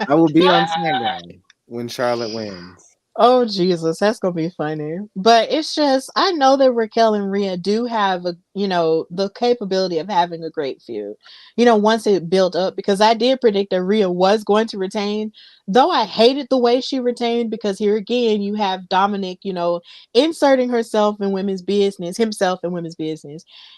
I will be on SmackDown when Charlotte wins. Oh Jesus, that's gonna be funny. But it's just I know that Raquel and Rhea do have the capability of having a great feud. Once it built up, because I did predict that Rhea was going to retain, though I hated the way she retained because here again you have Dominic, inserting himself in women's business.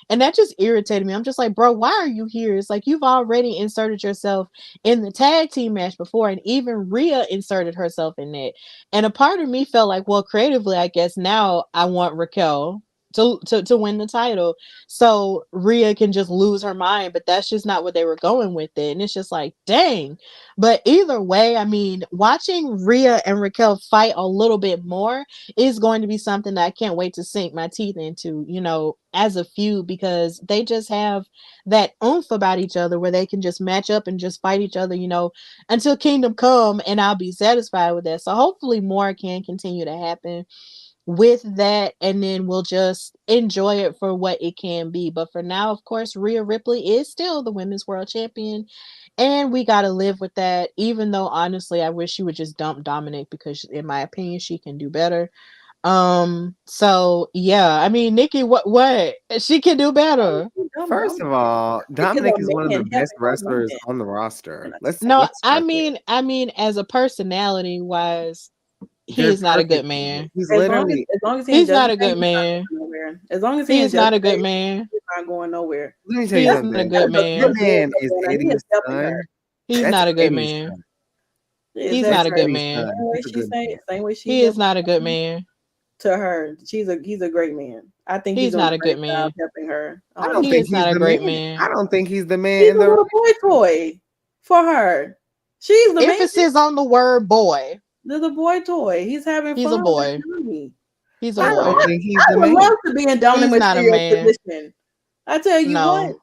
And that just irritated me. I'm just like, bro, why are you here? It's like you've already inserted yourself in the tag team match before, and even Rhea inserted herself in that. And a part of me felt like, well, creatively, I guess now I want Raquel to win the title, so Rhea can just lose her mind. But that's just not what they were going with it, and it's just like, dang. But either way, I mean, watching Rhea and Raquel fight a little bit more is going to be something that I can't wait to sink my teeth into, as a feud, because they just have that oomph about each other where they can just match up and just fight each other, until Kingdom Come, and I'll be satisfied with that. So hopefully more can continue to happen with that, and then we'll just enjoy it for what it can be. But for now, of course, Rhea Ripley is still the women's world champion, and we got to live with that, even though honestly I wish she would just dump Dominic, because in my opinion she can do better. So yeah, I mean, Nikki, what she can do better. First of all, Nick is Dominic a is one of the man best helping a wrestlers woman. on the roster. No, Let's I start there. mean, as a personality wise, he They're is not a good perfect. man. He's As long literally. as he in He's not Judgment a Day, good he's not man. going nowhere. As long as he He in is not a Judgment good Day, man. he's not going nowhere. Let me tell He you is not a something. good That man. man is He is Eddie's helping son. her. He's That's not a good Eddie's man. son. He is He's That's not helping a good her. Eddie's man. son. He's a good man. Same way she He is helped not a good man. to her. He's a great man. I think he's He's doing not a a great good job man. helping her. I don't He think is he's not a the great man. man. I don't think he's the man He's in a the little boy toy for her. She's the man. Emphasis on the word boy. They're the boy toy. He's having He's a fun with boy. Tommy. He's a I I, boy. don't I, think he's I the would man. love to be in Dominic He's not a Mysterio's man. position. I tell you what. No.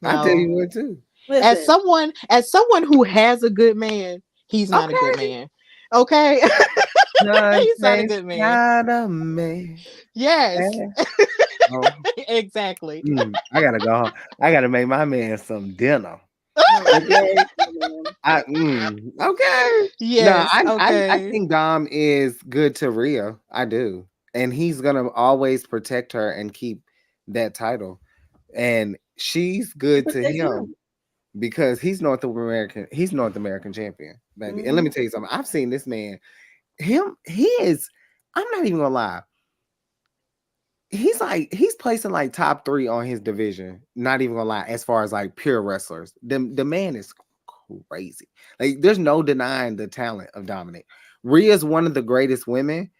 I tell No. you what too. As Listen, someone who has a good man, He's not a good Okay. man. Okay. He's not a Tastes good man. got a man. Yes. Oh, Exactly. I gotta go home. I gotta make my man some dinner. Oh, Okay. man. Okay. No, Yes. I Okay. think Dom is good to Rhea. I do. And he's gonna always protect her and keep that title. And she's good to Protect him him. because he's North American champion, baby. And let me tell you something. I've seen this man. He is, I'm not even gonna lie. He's placing like top 3 on his division. Not even gonna lie, as far as like pure wrestlers. The man is crazy. Like there's no denying the talent of Dominic. Rhea's one of the greatest women.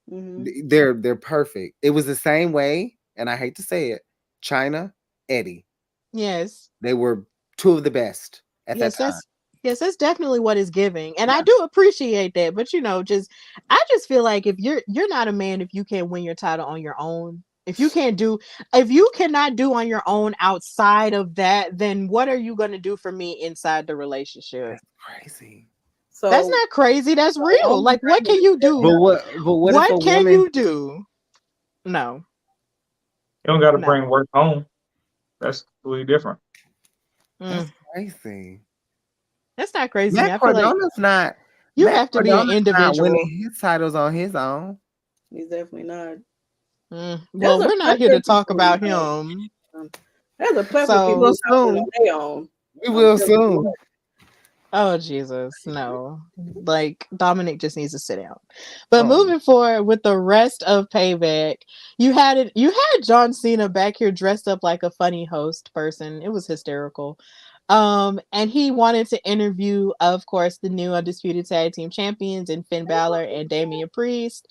They're perfect. It was the same way, and I hate to say it, China, Eddie. Yes. They were 2 of the best at that Yes, time. that's definitely what is giving. And Yeah. I do appreciate that. But I just feel like if you're not a man if you can't win your title on your own. If you cannot do on your own outside of that, then what are you gonna do for me inside the relationship? That's crazy. So That's not crazy. That's the real. only Like, what thing can you that do? What if a What can woman you do? No, You don't got to no. bring work home. That's completely different. Mm, that's crazy. that's not crazy to me. Matt I feel like Cardona's not you Matt have to be an Cardona's not individual. winning his titles on his own. he's definitely not. Well, we're not here to talk about him. There's a plethora of So, people Well, who's not winning soon. on their own. We I'm will telling you soon. what. oh Jesus, no. Like Dominic just needs to sit down. But Oh, moving forward with the rest of Payback, you had John Cena back here dressed up like a funny host person. It was hysterical. And he wanted to interview, of course, the new undisputed tag team champions and Finn Balor and Damian Priest.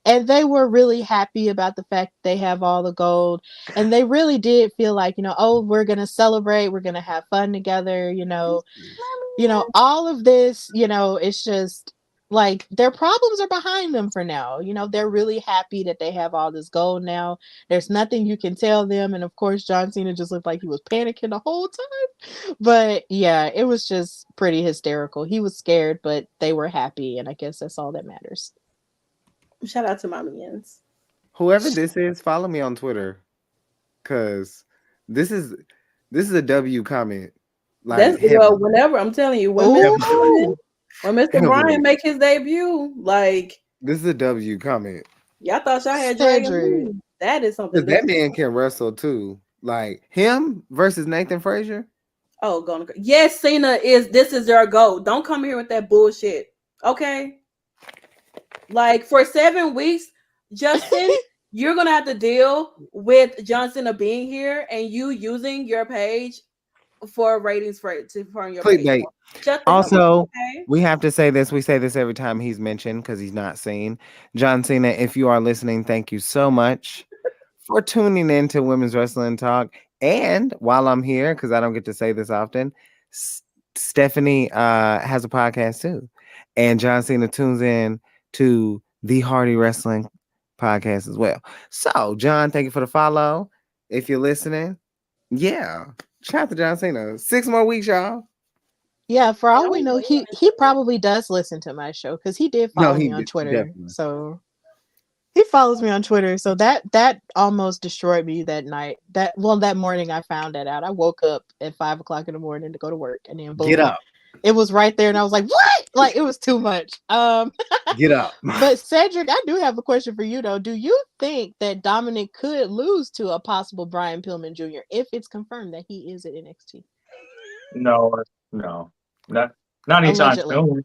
And they were really happy about the fact they have all the gold. And they really did feel like, oh, we're gonna celebrate, we're gonna have fun together, all of this, it's just like their problems are behind them for now. They're really happy that they have all this gold now. There's nothing you can tell them. And of course, John Cena just looked like he was panicking the whole time. But yeah, it was just pretty hysterical. He was scared, but they were happy. And I guess that's all that matters. Shout out to my minions. whoever this is, follow me on Twitter, cause this is a W comment. Like Whenever I'm telling you, when Ooh. Mr. Bryan make his debut, like this is a W comment. y'all thought y'all had Cedric. Dragon. That is something That different. man can wrestle too. Like him versus Nathan Frazier. Oh, going yes, Cena this is your goal. Don't come here with that bullshit. Okay. Like for 7 weeks, Justin, you're gonna have to deal with John Cena being here and you using your page for ratings for your page. Clickbait. Shut the Also, hell up, okay? we have to say this. We say this every time he's mentioned because he's not seen. John Cena, if you are listening, thank you so much for tuning in to Women's Wrestling Talk. And while I'm here, because I don't get to say this often, Stephanie has a podcast too. And John Cena tunes in to the Hardy Wrestling podcast as well. So, John, thank you for the follow. If you're listening, yeah. Shout out to John Cena. 6 more weeks, y'all. Yeah, for all we know, he probably does listen to my show because he did follow me on Twitter. Definitely. So he follows me on Twitter. So that almost destroyed me that night. That morning I found that out. I woke up at 5:00 in the morning to go to work, and then boom, Get up. it was right there, and I was like, "What?" Like it was too much. Get up. But Cedric, I do have a question for you though. Do you think that Dominic could lose to a possible Brian Pillman Jr. if it's confirmed that he is at NXT? No, not anytime soon.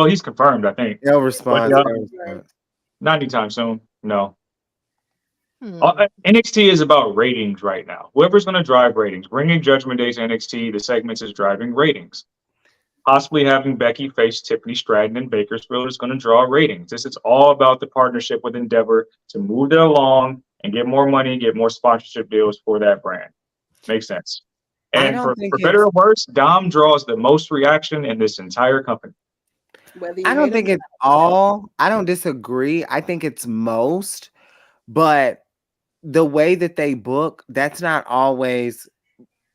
He's confirmed, I think. No response. Not anytime soon. No. NXT is about ratings right now. Whoever's going to drive ratings, bringing Judgment Day to NXT, the segments is driving ratings. Possibly having Becky face Tiffany Stratton in Bakersfield is going to draw ratings. This is all about the partnership with Endeavor to move it along and get more money, get more sponsorship deals for that brand. Makes sense. And for better or worse, Dom draws the most reaction in this entire company. I don't think it's all. I don't disagree. I think it's most, but the way that they book, that's not always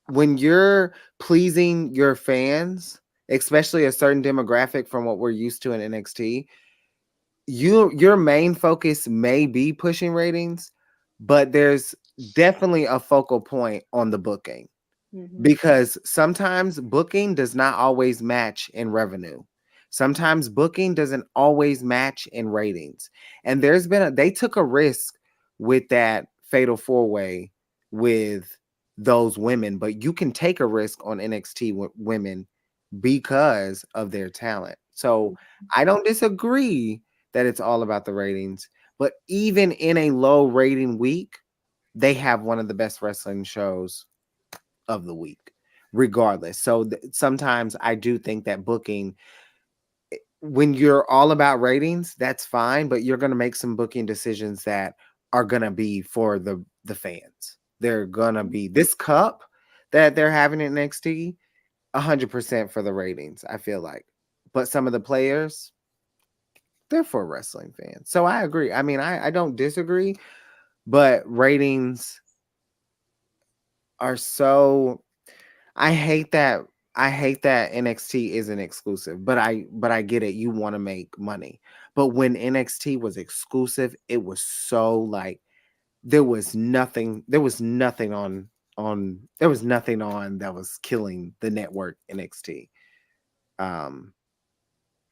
when you're pleasing your fans, especially a certain demographic from what we're used to in NXT, your main focus may be pushing ratings, but there's definitely a focal point on the booking. Because sometimes booking does not always match in revenue. Sometimes booking doesn't always match in ratings. And they took a risk with that fatal 4-way with those women, but you can take a risk on NXT women because of their talent. So I don't disagree that it's all about the ratings, but even in a low rating week, they have one of the best wrestling shows of the week, regardless. So sometimes I do think that booking, when you're all about ratings, that's fine, but you're going to make some booking decisions that are going to be for the fans. They're going to be this cup that they're having in NXT 100% for the ratings, I feel like. But some of the players, they're for wrestling fans. So I agree. I mean, I don't disagree, but ratings are so, I hate that NXT isn't exclusive, but I get it. You want to make money. But when NXT was exclusive, it was so like there was nothing on that was killing the network NXT.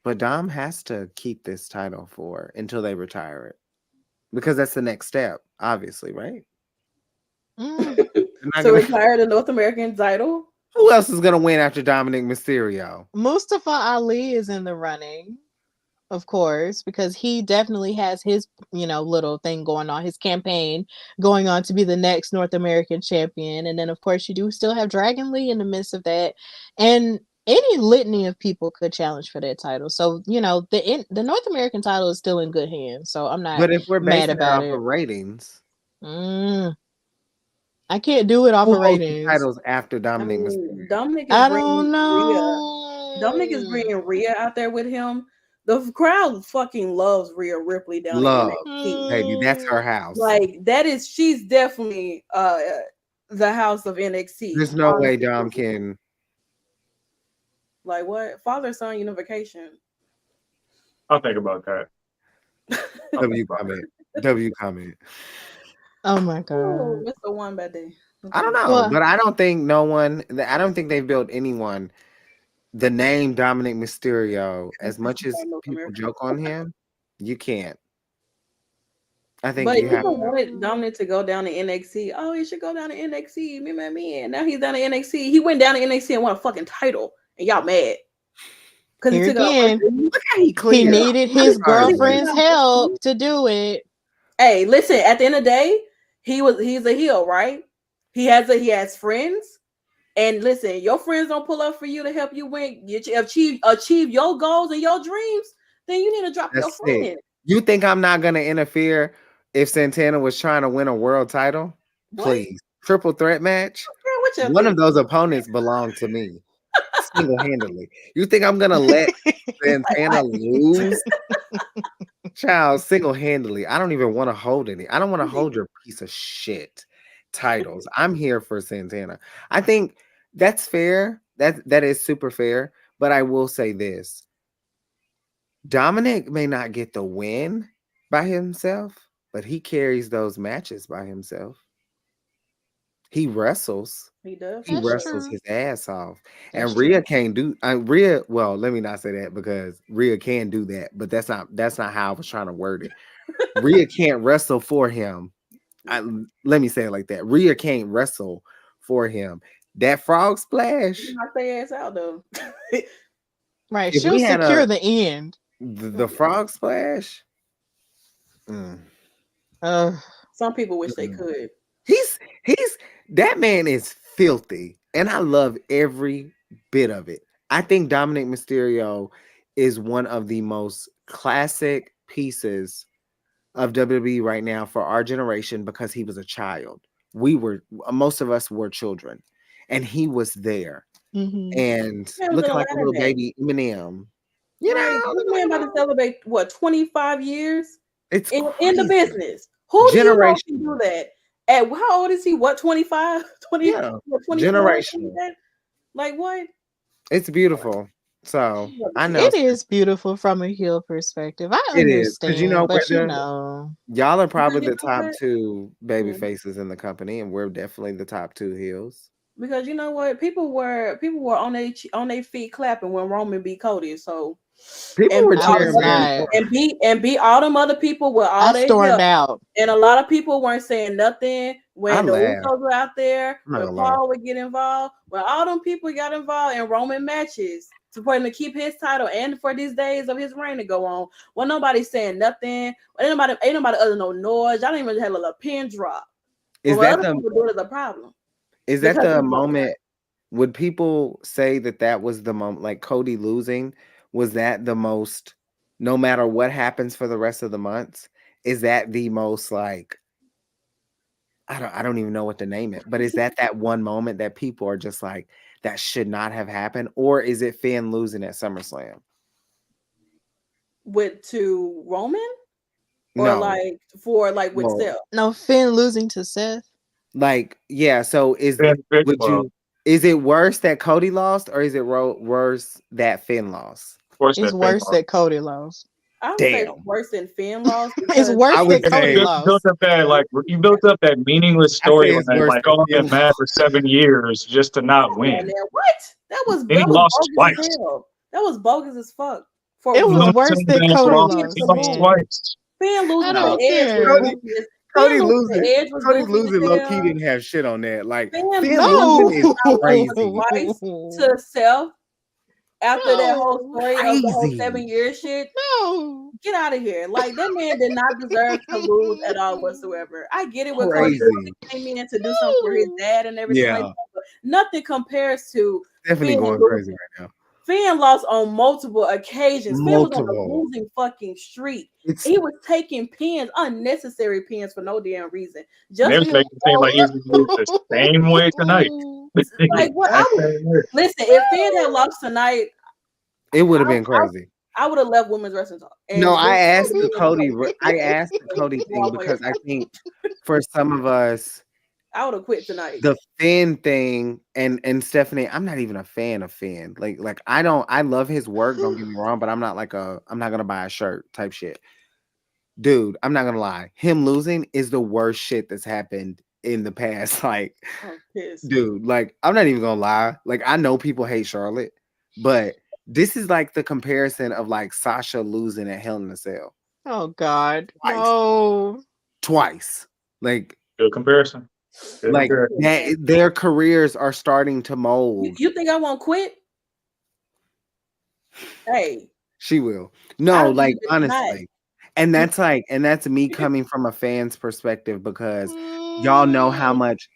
But Dom has to keep this title for until they retire it. Because that's the next step, obviously, right? So retire the North American title. Who else is gonna win after Dominic Mysterio? Mustafa Ali is in the running, of course, because he definitely has his, little thing going on, his campaign going on to be the next North American champion. And then, of course, you do still have Dragon Lee in the midst of that. And any litany of people could challenge for that title. So, the North American title is still in good hands. So I'm not But if we're mad basing it about off it. of ratings, I can't do it off who of holds the ratings. titles after Dominic Mysterio? Dominic is I bringing don't Rhea. know. Dominic is bringing Rhea out there with him. The crowd fucking loves Rhea Ripley down in Love, NXT. baby, that's her house. Like she's definitely the house of NXT. There's no way Dom can. Like what? Father son unification. I'll think about that. W comment. W comment. Oh my Oh, god. Mr. One Bad Day. I don't know, but I don't think I don't think they've built anyone the name Dominic Mysterio, as much as people joke on him, you can't. I think But you have. wanted Dominic to go down to NXT. Oh, he should go down to NXT. Me. And now he's down to NXT. He went down to NXT and won a fucking title. And y'all mad. Because he took again, look how he needed his girlfriend's help to do it. Hey, listen, at the end of the day, he's a heel, right? He has friends. And listen, your friends don't pull up for you to help you win, achieve your goals and your dreams, then you need to drop your friend. You think I'm not gonna interfere if Santana was trying to win a world title? What? Please. Triple threat match. One of those opponents belonged to me. Single-handedly. You think I'm gonna let Santana lose? Child, single-handedly. I don't even want to hold any. I don't want to hold your piece of shit titles. I'm here for Santana. I think that's fair. That is super fair. But I will say this. Dominic may not get the win by himself, but he carries those matches by himself. He wrestles. He does. He wrestles his ass off. And Rhea can't do Rhea. Well, let me not say that because Rhea can do that, but that's not how I was trying to word it. Rhea can't wrestle for him. Let me say it like that. Rhea can't wrestle for him. That frog splash. Knock their ass out though. Right. She'll secure the end. The frog splash. Some people wish they could. He's that man is filthy, and I love every bit of it. I think Dominic Mysterio is one of the most classic pieces of WWE right now for our generation because he was a child. Most of us were children, and he was there. And looking like a little baby Eminem. You know, this man about to celebrate what 25 years it's in the business. Who do you know can do that? At how old is he? What 25? 20? Yeah, generational. Like what? It's beautiful. So I know It is beautiful from a heel perspective. I it is because you know understand, but y'all are probably Because the top two baby Mhm. faces in the company, and we're definitely the top two heels. Because you know what, people were on their feet clapping when Roman beat Cody. So People and were beat I all was cheering them other back and not. forth. and beat all them other people with all I their stormed help. out. And a lot of people weren't saying nothing I when the laughed. Usos were out there, I'm not when gonna lie. Paul would get involved, when all them people got involved in Roman matches to for him to keep his title and for these days of his reign to go on. Well, nobody saying nothing. Ain't nobody other no noise. Y'all didn't even have a little pin drop. But Is what that other the people do is a problem is that because the it's both moment? Would people say that that was the moment, like Cody losing? Was that the most? No matter what happens for the rest of the months, is that the most like? I don't even know what to name it, but is that one moment that people are just like that should not have happened, or is it Finn losing at SummerSlam? with to Roman or No, like for like with well, Steph. No, Finn losing to Seth. like yeah. So would Well, you? Is it worse that Cody lost, or is it worse that Finn lost? of course, It's that thing. worse that Cody lost. I would say Damn, worse than Finn lost It's because I worse would that And Cody say you built lost. up that you built up that meaningless I say it's storyline, worse like than oh, I've Finn. been mad for 7 years just to not come on win. now, what? That was And he that was lost bogus as twice. hell. That was bogus as fuck. For It was for worse Mountain that man Cody lost. Finn lost, He to lost lose. man. twice. Finn I losing to don't No, Edge was care. Cody, goofy as Finn Cody losing to losing. Edge was Cody goofy losing as low key hell. didn't have shit on that. Like Finn Finn No. losing is losing almost crazy, twice to self after that whole No. story of the whole crazy. 7 year shit. No. Get out of here. Like that man did not deserve to lose at all whatsoever. I get it with Cody Crazy. came in to do something for his No. dad and everything like Yeah, that, but nothing compares to Stephanie Finn going crazy losing. right now. Finn lost on multiple occasions. Finn was on a Multiple. losing fucking streak. It's He was taking pins, unnecessary pins for no damn reason. And they Just was to making it seem like he was going to lose the same way tonight. The like what I exact would same way. listen. If Finn had lost tonight, it would have I, been crazy. I would have left women's wrestling talk No, and I went asked to the the Cody. I women's asked the talk. Cody thing because I think for some of us, I would have quit tonight. the Finn thing and Stephanie, I'm not even a fan of Finn. Like I love his work, don't get me wrong, but I'm not gonna buy a shirt type shit. Dude, I'm not gonna lie. Him losing is the worst shit that's happened in the past. Like, I'm pissed. dude, like I'm not even gonna lie. Like I know people hate Charlotte, but this is like the comparison of like Sasha losing at Hell in a Cell. Oh God. Twice. No. Twice. Like Good comparison. Good like comparison. that their careers are starting to You, mold. you think I won't quit? Hey, She will. I No, don't like leave it tonight. honestly. And that's me coming from a fan's perspective because y'all know how much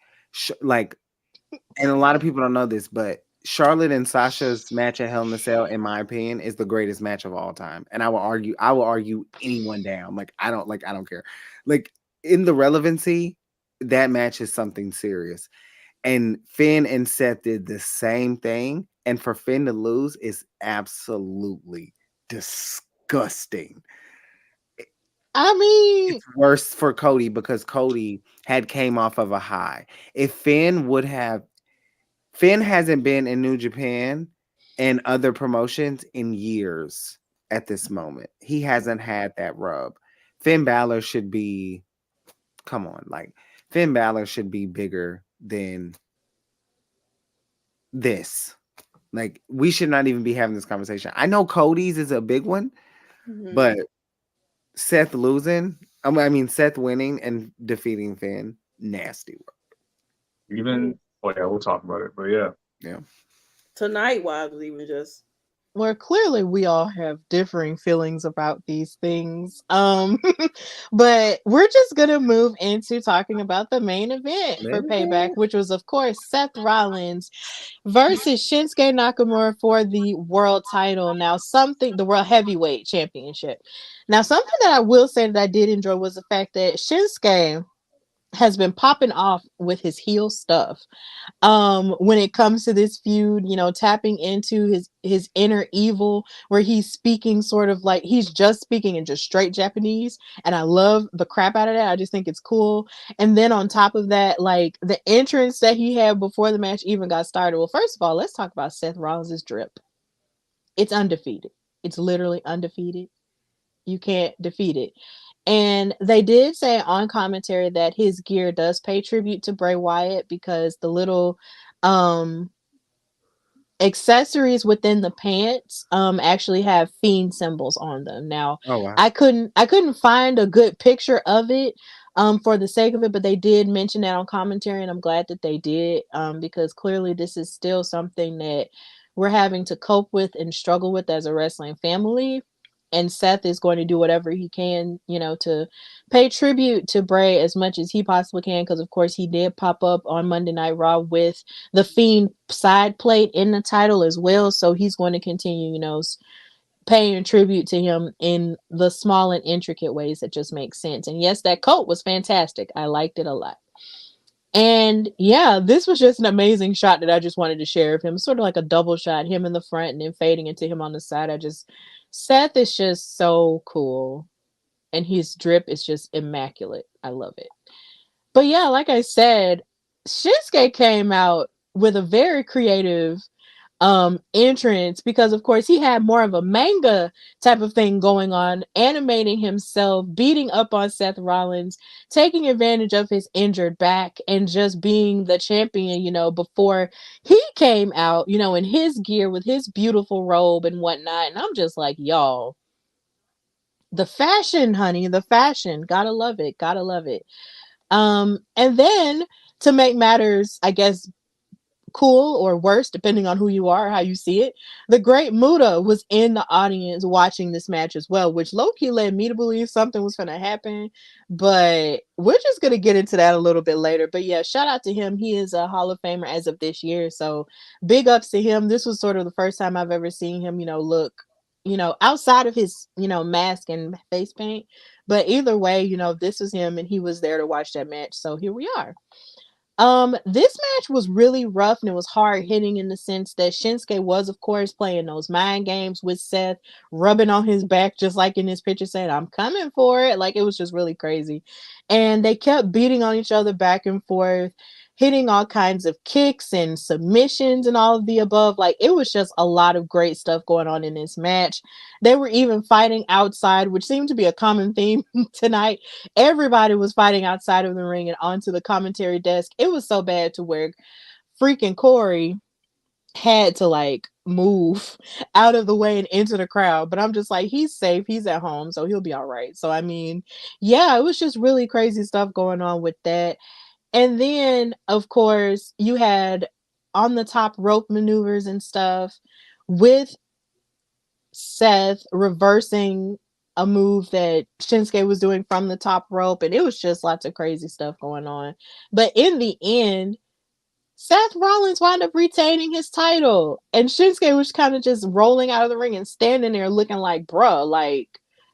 like and a lot of people don't know this, but Charlotte and Sasha's match at Hell in a Cell, in my opinion, is the greatest match of all time. And I will argue anyone down. I don't care. Like in the relevancy, that match is something serious. And Finn and Seth did the same thing. And for Finn to lose is absolutely disgusting. I mean, It's worse for Cody because Cody had came off of a high. If Finn hasn't been in New Japan and other promotions in years at this moment. He hasn't had that rub. Finn Balor should be, come on, like Finn Balor should be bigger than this. Like we should not even be having this conversation. I know Cody's is a big one, Mhm. but Seth losing, I mean Seth winning and defeating Finn, nasty work. Even, oh yeah, we'll talk about it. But yeah, Yeah. Tonight, wise was even just well, clearly we all have differing feelings about these things. But we're just gonna move into talking about the main event for Payback, which was, of course, Seth Rollins versus Shinsuke Nakamura for the world title. Now, the world heavyweight championship. Now, something that I will say that I did enjoy was the fact that Shinsuke has been popping off with his heel stuff when it comes to this feud, tapping into his inner evil, where he's speaking sort of like he's just speaking in just straight Japanese, and I love the crap out of that. I just think it's cool. And then on top of that, like the entrance that he had before the match even got started. Well, first of all, let's talk about Seth Rollins' drip. it's undefeated. It's literally undefeated. You can't defeat it. And they did say on commentary that his gear does pay tribute to Bray Wyatt because the little um accessories within the pants actually have fiend symbols on them. Now, Oh wow. I couldn't find a good picture of it for the sake of it, but they did mention that on commentary, and I'm glad that they did because clearly this is still something that we're having to cope with and struggle with as a wrestling family. And Seth is going to do whatever he can, to pay tribute to Bray as much as he possibly can, because of course he did pop up on Monday Night Raw with the Fiend side plate in the title as well. So he's going to continue, paying tribute to him in the small and intricate ways that just make sense. And yes, that coat was fantastic. I liked it a lot. And yeah, this was just an amazing shot that I just wanted to share of him. Sort of like a double shot, him in the front and then fading into him on the side. Seth is just so cool. And his drip is just immaculate. I love it. But yeah, like I said, Shinsuke came out with a very creative entrance because of course he had more of a manga type of thing going on, animating himself beating up on Seth Rollins, taking advantage of his injured back and just being the champion, before he came out, in his gear with his beautiful robe and whatnot. And I'm just like, y'all, the fashion, honey, the fashion, gotta love it, gotta love it. And then to make matters, I guess, cool or worse, depending on who you are, how you see it, the great Muda was in the audience watching this match as well, which low-key led me to believe something was going to happen. But we're just going to get into that a little bit later. But yeah, shout out to him. He is a Hall of Famer as of this year. So big ups to him. This was sort of the first time I've ever seen him, look, outside of his, mask and face paint. But either way, this was him and he was there to watch that match. So here we are. This match was really rough and it was hard hitting in the sense that Shinsuke was, of course, playing those mind games with Seth, rubbing on his back, just like in this picture, saying, I'm coming for it. Like, it was just really crazy. And they kept beating on each other back and forth, hitting all kinds of kicks and submissions and all of the above. Like, it was just a lot of great stuff going on in this match. They were even fighting outside, which seemed to be a common theme tonight. Everybody was fighting outside of the ring and onto the commentary desk. It was so bad to where freaking Corey had to like move out of the way and into the crowd. But I'm just like, he's safe. He's at home, so he'll be all right. So, I mean, yeah, it was just really crazy stuff going on with that. And then, of course, you had on the top rope maneuvers and stuff with Seth reversing a move that Shinsuke was doing from the top rope, and it was just lots of crazy stuff going on. But in the end, Seth Rollins wound up retaining his title, and Shinsuke was kind of just rolling out of the ring and standing there looking like, bruh, like,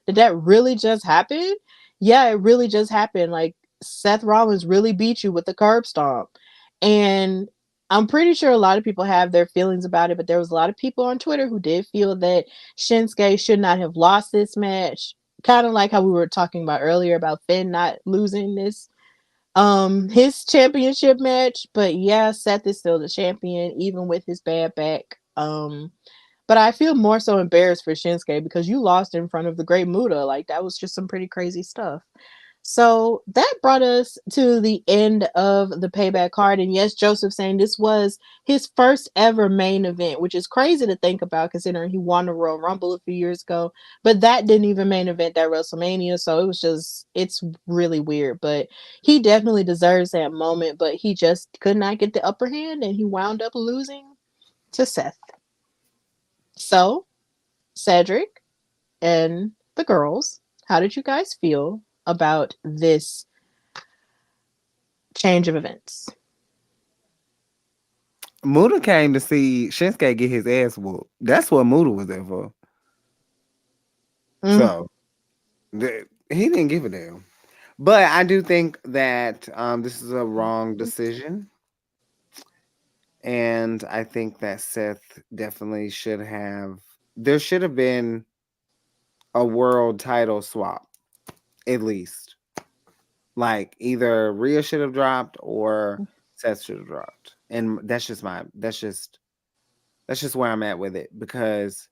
did that really just happen? Yeah, it really just happened. Like, Seth Rollins really beat you with the curb stomp. And I'm pretty sure a lot of people have their feelings about it, but there was a lot of people on Twitter who did feel that Shinsuke should not have lost this match. Kind of like how we were talking about earlier about Finn not losing this his championship match. But yeah, Seth is still the champion even with his bad back. But I feel more so embarrassed for Shinsuke because you lost in front of the great Muda. Like, that was just some pretty crazy stuff. So that brought us to the end of the Payback card. And yes, Joseph saying this was his first ever main event, which is crazy to think about considering he won the Royal Rumble a few years ago. But that didn't even main event that WrestleMania. So it's really weird. But he definitely deserves that moment. But he just could not get the upper hand and he wound up losing to Seth. So, Cedric and the girls, how did you guys feel about this change of events? Muda came to see Shinsuke get his ass whooped. That's what Muda was there for. So he didn't give a damn. But I do think that this is a wrong decision. And I think that Seth definitely should have. There should have been a world title swap, at least. Like either Rhea should have dropped or Seth should have dropped. And that's just where I'm at with it because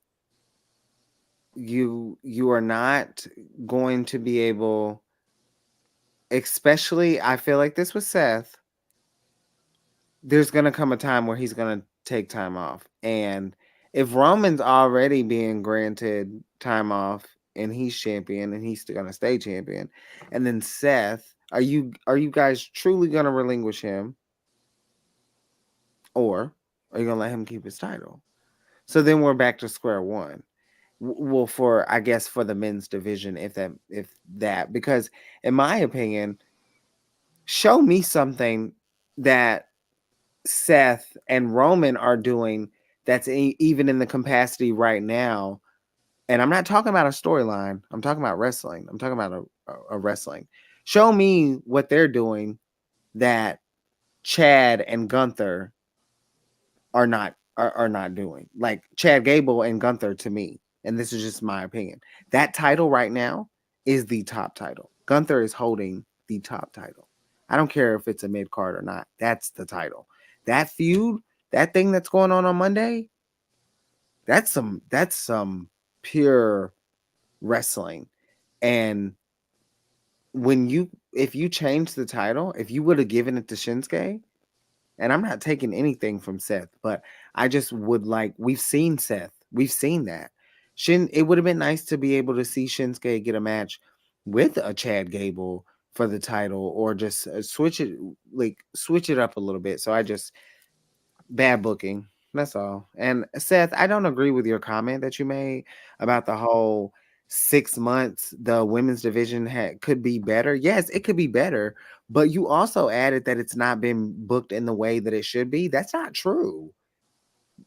you are not going to be able, especially I feel like this with Seth, there's gonna come a time where he's gonna take time off. And if Roman's already being granted time off and he's champion and he's still gonna stay champion, and then Seth, are you guys truly gonna relinquish him, or are you gonna let him keep his title? So then we're back to square one. Well, for I guess for the men's division, if that because in my opinion, show me something that Seth and Roman are doing that's even in the capacity right now. And I'm not talking about a storyline. I'm talking about wrestling. I'm talking about a wrestling. Show me what they're doing that Chad and Gunther are not doing. Like Chad Gable and Gunther to me. And this is just my opinion. That title right now is the top title. Gunther is holding the top title. I don't care if it's a mid card or not. That's the title. That feud, that thing that's going on Monday, that's some pure wrestling. And when you if you change the title, if you would have given it to Shinsuke, and I'm not taking anything from Seth, but I just would like we've seen Seth. We've seen that. It would have been nice to be able to see Shinsuke get a match with a Chad Gable for the title or just switch it up a little bit. So I just bad booking. That's all. And Seth, I don't agree with your comment that you made about the whole 6 months the women's division could be better. Yes, it could be better, but you also added that it's not been booked in the way that it should be. That's not true.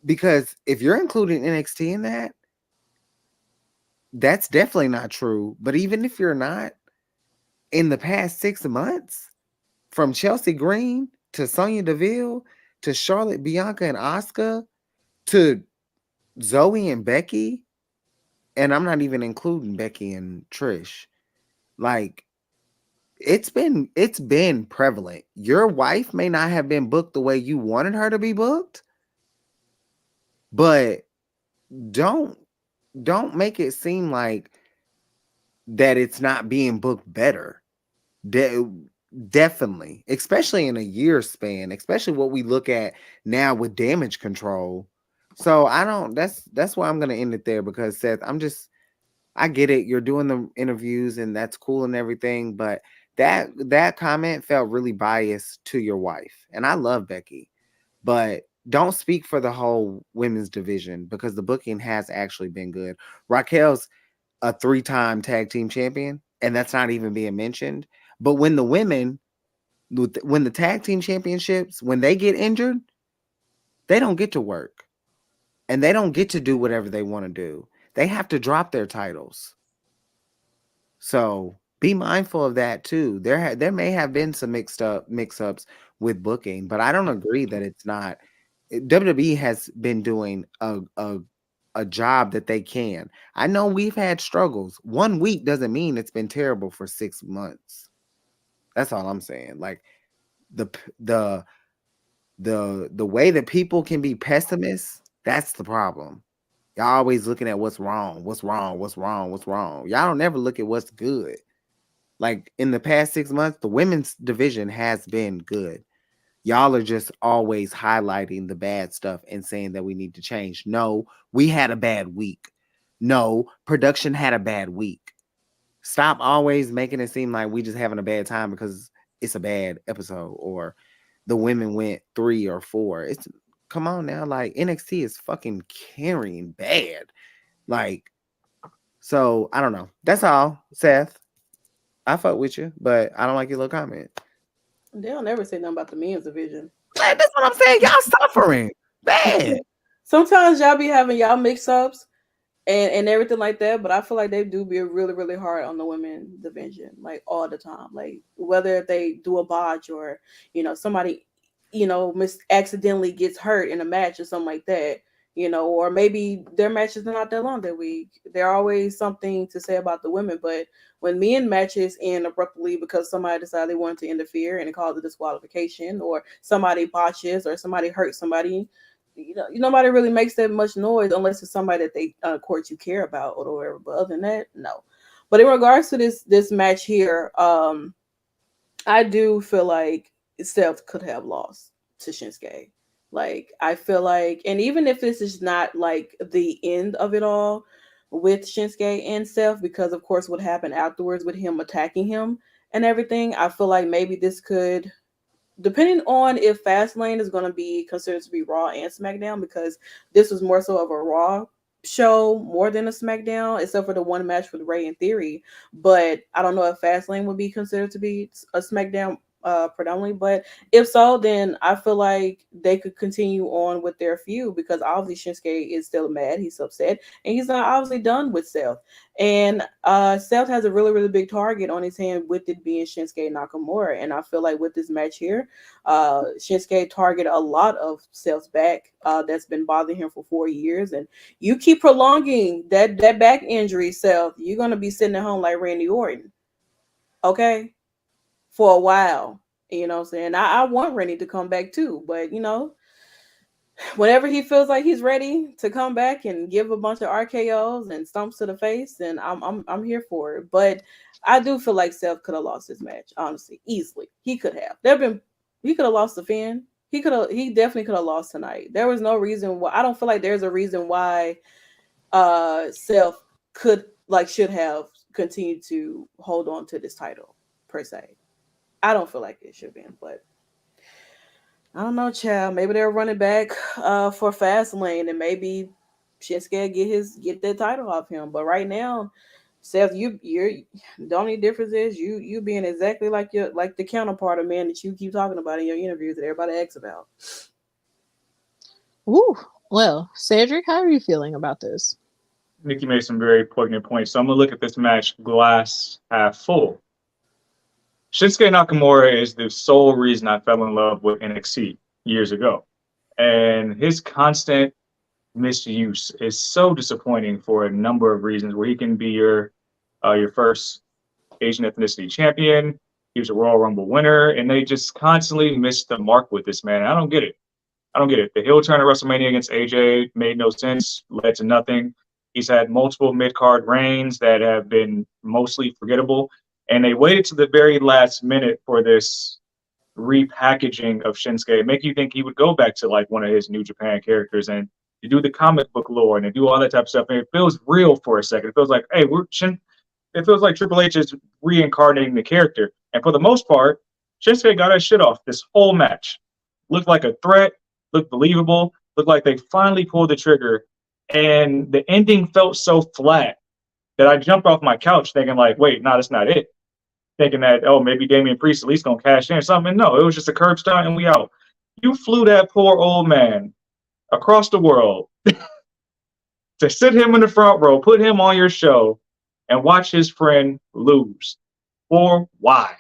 Because if you're including NXT in that, that's definitely not true. But even if you're not, in the past 6 months, from Chelsea Green to Sonya Deville to Charlotte, Bianca, and Asuka to Zoe and Becky, and I'm not even including Becky and Trish. Like it's been prevalent. Your wife may not have been booked the way you wanted her to be booked, but don't don't make it seem like that it's not being booked better. De- Definitely, especially in a year span, especially what we look at now with Damage Control. So I don't. That's why I'm gonna end it there because Seth, I get it. You're doing the interviews and that's cool and everything, but that comment felt really biased to your wife. And I love Becky, but don't speak for the whole women's division because the booking has actually been good. Raquel's a 3-time tag team champion, and that's not even being mentioned. But when the tag team championships, when they get injured, they don't get to work and they don't get to do whatever they want to do. They have to drop their titles. So be mindful of that too. There may have been some mix ups with booking, but I don't agree that it's not. WWE has been doing a job that they can. I know we've had struggles. 1 week doesn't mean it's been terrible for 6 months. That's all I'm saying. Like the the the way that people can be pessimists, that's the problem. Y'all always looking at what's wrong, what's wrong, what's wrong, what's wrong. Y'all don't never look at what's good. Like in the past 6 months, the women's division has been good. Y'all are just always highlighting the bad stuff and saying that we need to change. No, we had a bad week. No, production had a bad week. Stop always making it seem like we just having a bad time because it's a bad episode or the women went 3 or 4. It's come on now, like NXT is fucking carrying bad. Like, so I don't know. That's all, Seth. I fuck with you, but I don't like your little comment. They'll never say nothing about the men's division. Like, that's what I'm saying. Y'all suffering bad. Sometimes y'all be having y'all mix ups and everything like that, but I feel like they do be really, really hard on the women division, like all the time. Like whether they do a botch or, somebody, accidentally gets hurt in a match or something like that, or maybe their matches are not that long that week. There always something to say about the women, but when men matches end abruptly because somebody decided they wanted to interfere and it caused a disqualification or somebody botches or somebody hurts somebody, nobody really makes that much noise unless it's somebody that they of course you care about or whatever. But other than that, no. But in regards to this match here, I do feel like Seth could have lost to Shinsuke. Like I feel like, and even if this is not like the end of it all with Shinsuke and Seth, because of course what happened afterwards with him attacking him and everything, I feel like maybe this could, depending on if Fastlane is going to be considered to be Raw and SmackDown, because this was more so of a Raw show more than a SmackDown, except for the one match with Ray and Theory. But I don't know if Fastlane would be considered to be a SmackDown predominantly. But if so, then I feel like they could continue on with their feud, because obviously Shinsuke is still mad, he's upset, and he's not obviously done with Seth. And Seth has a really, really big target on his hand with it being Shinsuke Nakamura. And I feel like with this match here, Shinsuke targeted a lot of Seth's back that's been bothering him for 4 years. And you keep prolonging that back injury, Seth, you're going to be sitting at home like Randy Orton. Okay? For a while. You know what I'm saying? I want Randy to come back too. But, whenever he feels like he's ready to come back and give a bunch of RKOs and stumps to the face, and I'm here for it. But I do feel like Seth could have lost his match, honestly, easily. He could have. He could have lost the Finn. He definitely could have lost tonight. There was no reason why. I don't feel like there's a reason why Seth should have continued to hold on to this title per se. I don't feel like it should have been, but I don't know, child. Maybe they're running back for Fastlane, and maybe Shinsuke get that title off him. But right now, Seth, you're the only difference is you being exactly like the counterpart of man that you keep talking about in your interviews that everybody asks about. Ooh, well, Cedric, how are you feeling about this? Nikki made some very poignant points. So I'm gonna look at this match glass half full. Shinsuke Nakamura is the sole reason I fell in love with NXT years ago. And his constant misuse is so disappointing for a number of reasons, where he can be your first Asian ethnicity champion. He was a Royal Rumble winner, and they just constantly miss the mark with this man. I don't get it. The heel turn at WrestleMania against AJ made no sense, led to nothing. He's had multiple mid-card reigns that have been mostly forgettable. And they waited to the very last minute for this repackaging of Shinsuke, make you think he would go back to like one of his New Japan characters and to do the comic book lore and to do all that type of stuff. And it feels real for a second. It feels like, hey, it feels like Triple H is reincarnating the character. And for the most part, Shinsuke got his shit off this whole match. Looked like a threat, looked believable, looked like they finally pulled the trigger. And the ending felt so flat that I jumped off my couch thinking like, wait, no, that's not it. Thinking that, oh, maybe Damian Priest at least gonna cash in or something. No, it was just a curb stunt and we out. You flew that poor old man across the world to sit him in the front row, put him on your show, and watch his friend lose. For why?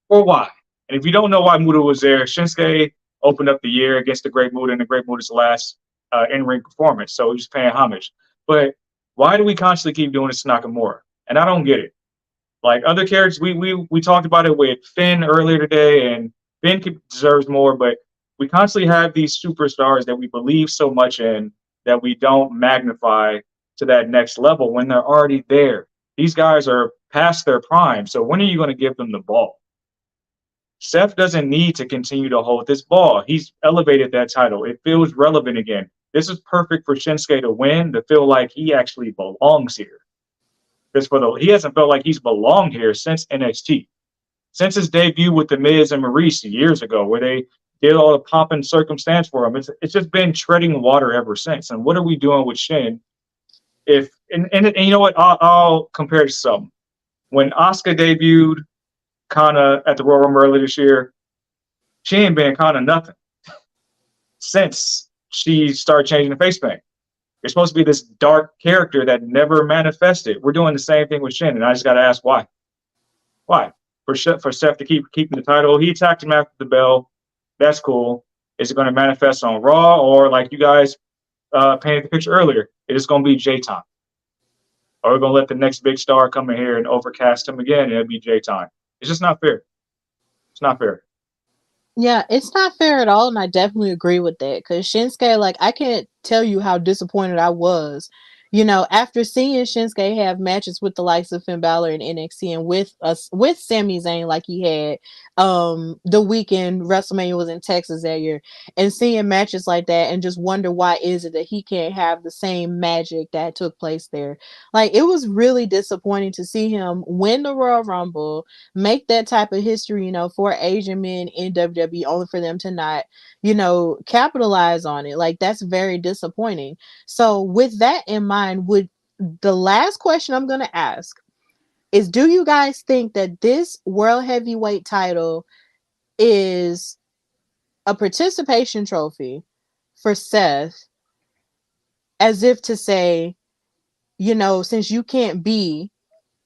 For why? And if you don't know why Muda was there, Shinsuke opened up the year against the Great Muda, and the Great Muda's last in-ring performance, so he's paying homage. But why do we constantly keep doing this to Nakamura? And I don't get it. Like other characters, we talked about it with Finn earlier today, and Finn deserves more, but we constantly have these superstars that we believe so much in that we don't magnify to that next level when they're already there. These guys are past their prime, so when are you going to give them the ball? Seth doesn't need to continue to hold this ball. He's elevated that title. It feels relevant again. This is perfect for Shinsuke to win, to feel like he actually belongs here. He hasn't felt like he's belonged here since NXT, since his debut with The Miz and Maurice years ago, where they did all the pomp and circumstance for him. It's just been treading water ever since. And what are we doing with Shin? And you know what? I'll compare it to something. When Asuka debuted Kana at the Royal Rumble earlier this year, she ain't been Kana nothing since she started changing the face paint. It's supposed to be this dark character that never manifested. We're doing the same thing with Shin, and I just got to ask why. Why? For Seth to keep keeping the title, he attacked him after the bell. That's cool. Is it going to manifest on Raw, or like you guys painted the picture earlier, it is going to be J-Time? Or we're going to let the next big star come in here and overcast him again, and it'll be J-Time. It's just not fair. It's not fair. Yeah, it's not fair at all, and I definitely agree with that. Cause Shinsuke, like, I can't tell you how disappointed I was, after seeing Shinsuke have matches with the likes of Finn Balor and NXT and with us with Sami Zayn like he had the weekend WrestleMania was in Texas that year, and seeing matches like that and just wonder why is it that he can't have the same magic that took place there. Like, it was really disappointing to see him win the Royal Rumble, make that type of history, for Asian men in WWE, only for them to not, capitalize on it. Like, that's very disappointing. So, with that in mind, would the last question I'm going to ask is, do you guys think that this World Heavyweight title is a participation trophy for Seth, as if to say, since you can't be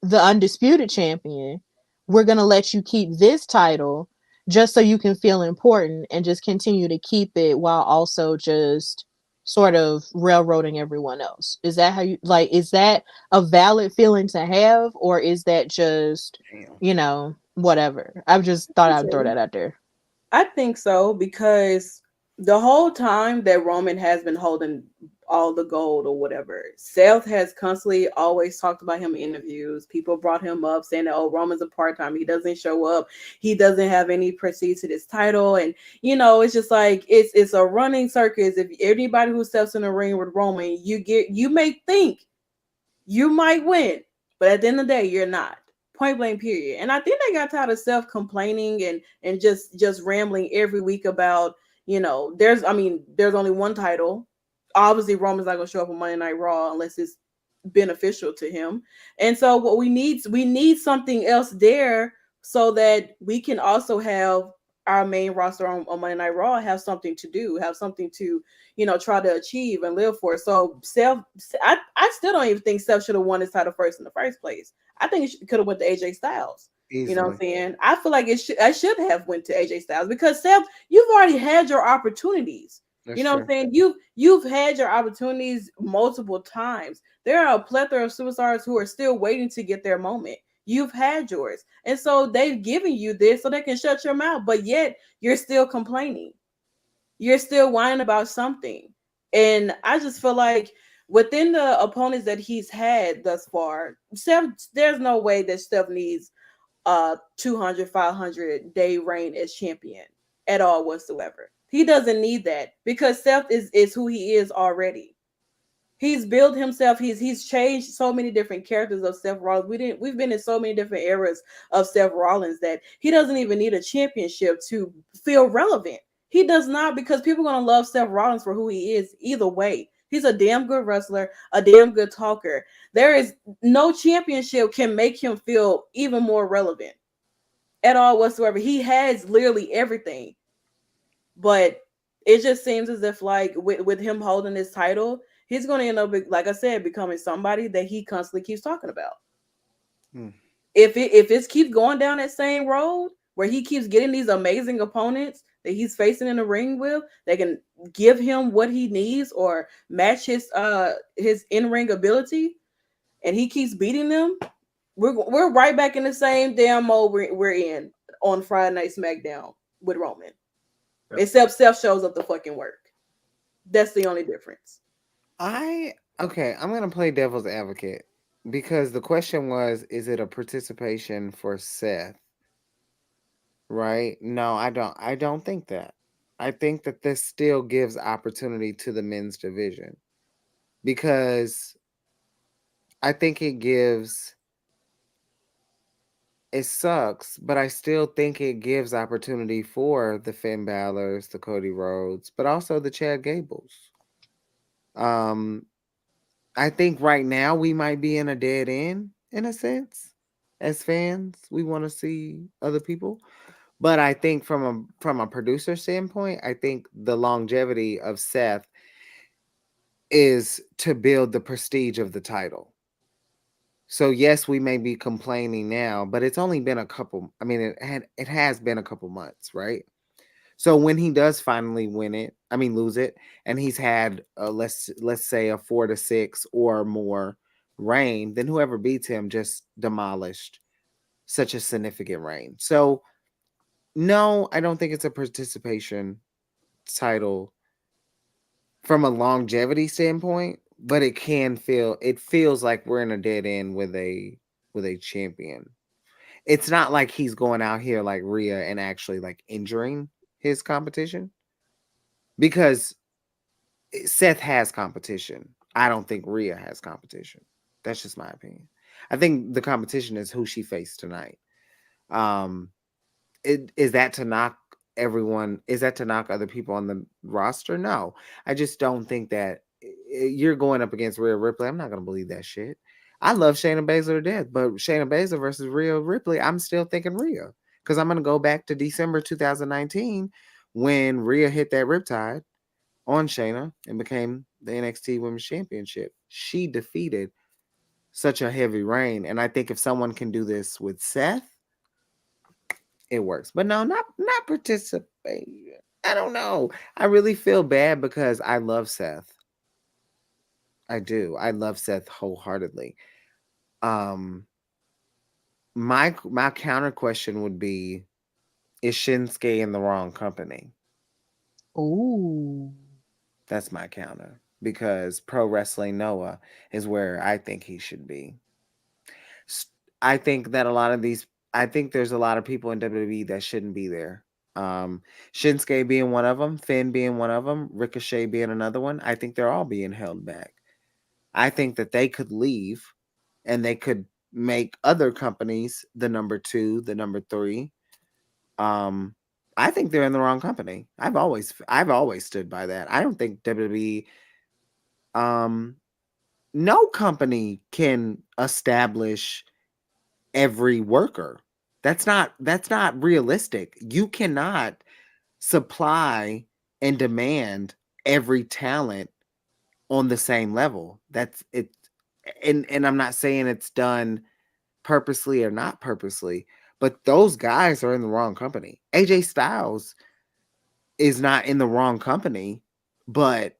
the undisputed champion, we're going to let you keep this title just so you can feel important and just continue to keep it while also just sort of railroading everyone else? Is that how you like, is that a valid feeling to have, or is that just, Damn. whatever? I've just thought I'd throw So, that out there. I think so because the whole time that Roman has been holding all the gold or whatever, Seth has constantly always talked about him in interviews. People brought him up saying that, oh, Roman's a part time. He doesn't show up. He doesn't have any prestige to this title. And, it's just like it's a running circus. If anybody who steps in the ring with Roman, you may think you might win, but at the end of the day, you're not. Point blank, period. And I think they got tired of self complaining and just rambling every week about, there's only one title. Obviously, Roman's not gonna show up on Monday Night Raw unless it's beneficial to him. And so what we need something else there so that we can also have our main roster on Monday Night Raw have something to do, have something to, try to achieve and live for. So I still don't even think Seth should have won this title first in the first place. I think it could have went to AJ Styles. You know what I'm Easily. saying? I feel like I should have went to AJ Styles because Seth, you've already had your opportunities. You That's know what I'm true. saying? You've had your opportunities multiple times. There are a plethora of superstars who are still waiting to get their moment. You've had yours. And so they've given you this so they can shut your mouth, but yet you're still complaining. You're still whining about something. And I just feel like within the opponents that he's had thus far, Steph, there's no way that Steph needs 200, 500 day reign as champion at all whatsoever. He doesn't need that because Seth is who he is already. He's built himself. He's changed so many different characters of Seth Rollins. We've been in so many different eras of Seth Rollins that he doesn't even need a championship to feel relevant. He does not, because people are gonna love Seth Rollins for who he is either way. He's a damn good wrestler, a damn good talker. There is no championship can make him feel even more relevant at all whatsoever. He has literally everything. But it just seems as if, like, with him holding this title, he's going to end up, like I said, becoming somebody that he constantly keeps talking about. Hmm. If it keeps going down that same road where he keeps getting these amazing opponents that he's facing in the ring with, they can give him what he needs or match his in-ring ability, and he keeps beating them, we're right back in the same damn mode we're in on Friday Night SmackDown with Roman. Yep. Except Seth shows up to fucking work. That's the only difference. Okay, I'm gonna play devil's advocate because the question was, is it a participation for Seth? Right? No, I don't think that. I think that this still gives opportunity to the men's division because I think it sucks, but I still think it gives opportunity for the Finn Balor's, the Cody Rhodes, but also the Chad Gables. Um, I think right now we might be in a dead end in a sense. As fans, we want to see other people, but I think from a producer standpoint, I think the longevity of Seth is to build the prestige of the title. So yes, we may be complaining now, but it's only been a couple. I mean, it has been a couple months, right? So when he does finally win it, I mean lose it, and he's had let's say a 4 to 6 or more reign, then whoever beats him just demolished such a significant reign. So No, I don't think it's a participation title from a longevity standpoint, but it feels like we're in a dead end with a champion. It's not like he's going out here like Rhea and actually like injuring his competition because Seth has competition. I don't think Rhea has competition. That's just my opinion. I think the competition is who she faced tonight. Um, is that to knock everyone? Is that to knock other people on the roster? No, I just don't think that you're going up against Rhea Ripley. I'm not gonna believe that shit. I love Shayna Baszler to death, but Shayna Baszler versus Rhea Ripley, I'm still thinking Rhea because I'm gonna go back to December 2019 when Rhea hit that riptide on Shayna and became the NXT Women's Championship. She defeated such a heavy reign, and I think if someone can do this with Seth, it works. But no, not participation. I don't know. I really feel bad because I love Seth. I do. I love Seth wholeheartedly. Um, my counter question would be: is Shinsuke in the wrong company? Ooh. That's my counter because Pro Wrestling Noah is where I think he should be. I think that I think there's a lot of people in WWE that shouldn't be there. Shinsuke being one of them, Finn being one of them, Ricochet being another one. I think they're all being held back. I think that they could leave and they could make other companies the number two, the number three. Um, I think they're in the wrong company. I've always stood by that. I don't think WWE um no company can establish every worker. That's not realistic. You cannot supply and demand every talent on the same level. That's it. And I'm not saying it's done purposely or not purposely, but those guys are in the wrong company. AJ Styles is not in the wrong company, but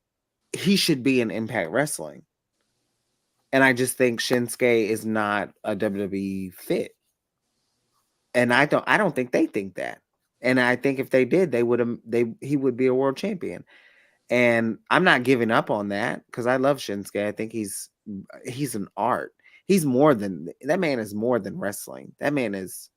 he should be in Impact Wrestling. And I just think Shinsuke is not a WWE fit. And I don't think they think that. And I think if they did, he would be a world champion. And I'm not giving up on that because I love Shinsuke. I think he's an art. He's more than that man is more than wrestling. That man is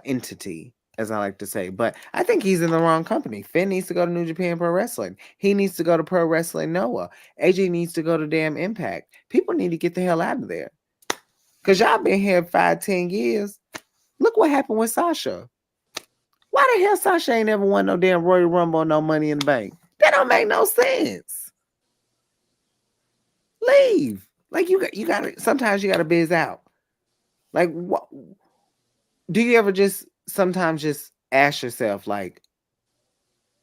entity, as I like to say. But I think he's in the wrong company. Finn needs to go to New Japan Pro Wrestling. He needs to go to Pro Wrestling Noah. AJ needs to go to damn Impact. People need to get the hell out of there. Cause y'all been here 5-10 years. Look what happened with Sasha. Why the hell Sasha ain't ever won no damn Royal Rumble or no Money in the Bank? That don't make no sense. Leave. Like you got to. Sometimes you got to biz out. Like what? Do you ever just sometimes just ask yourself like,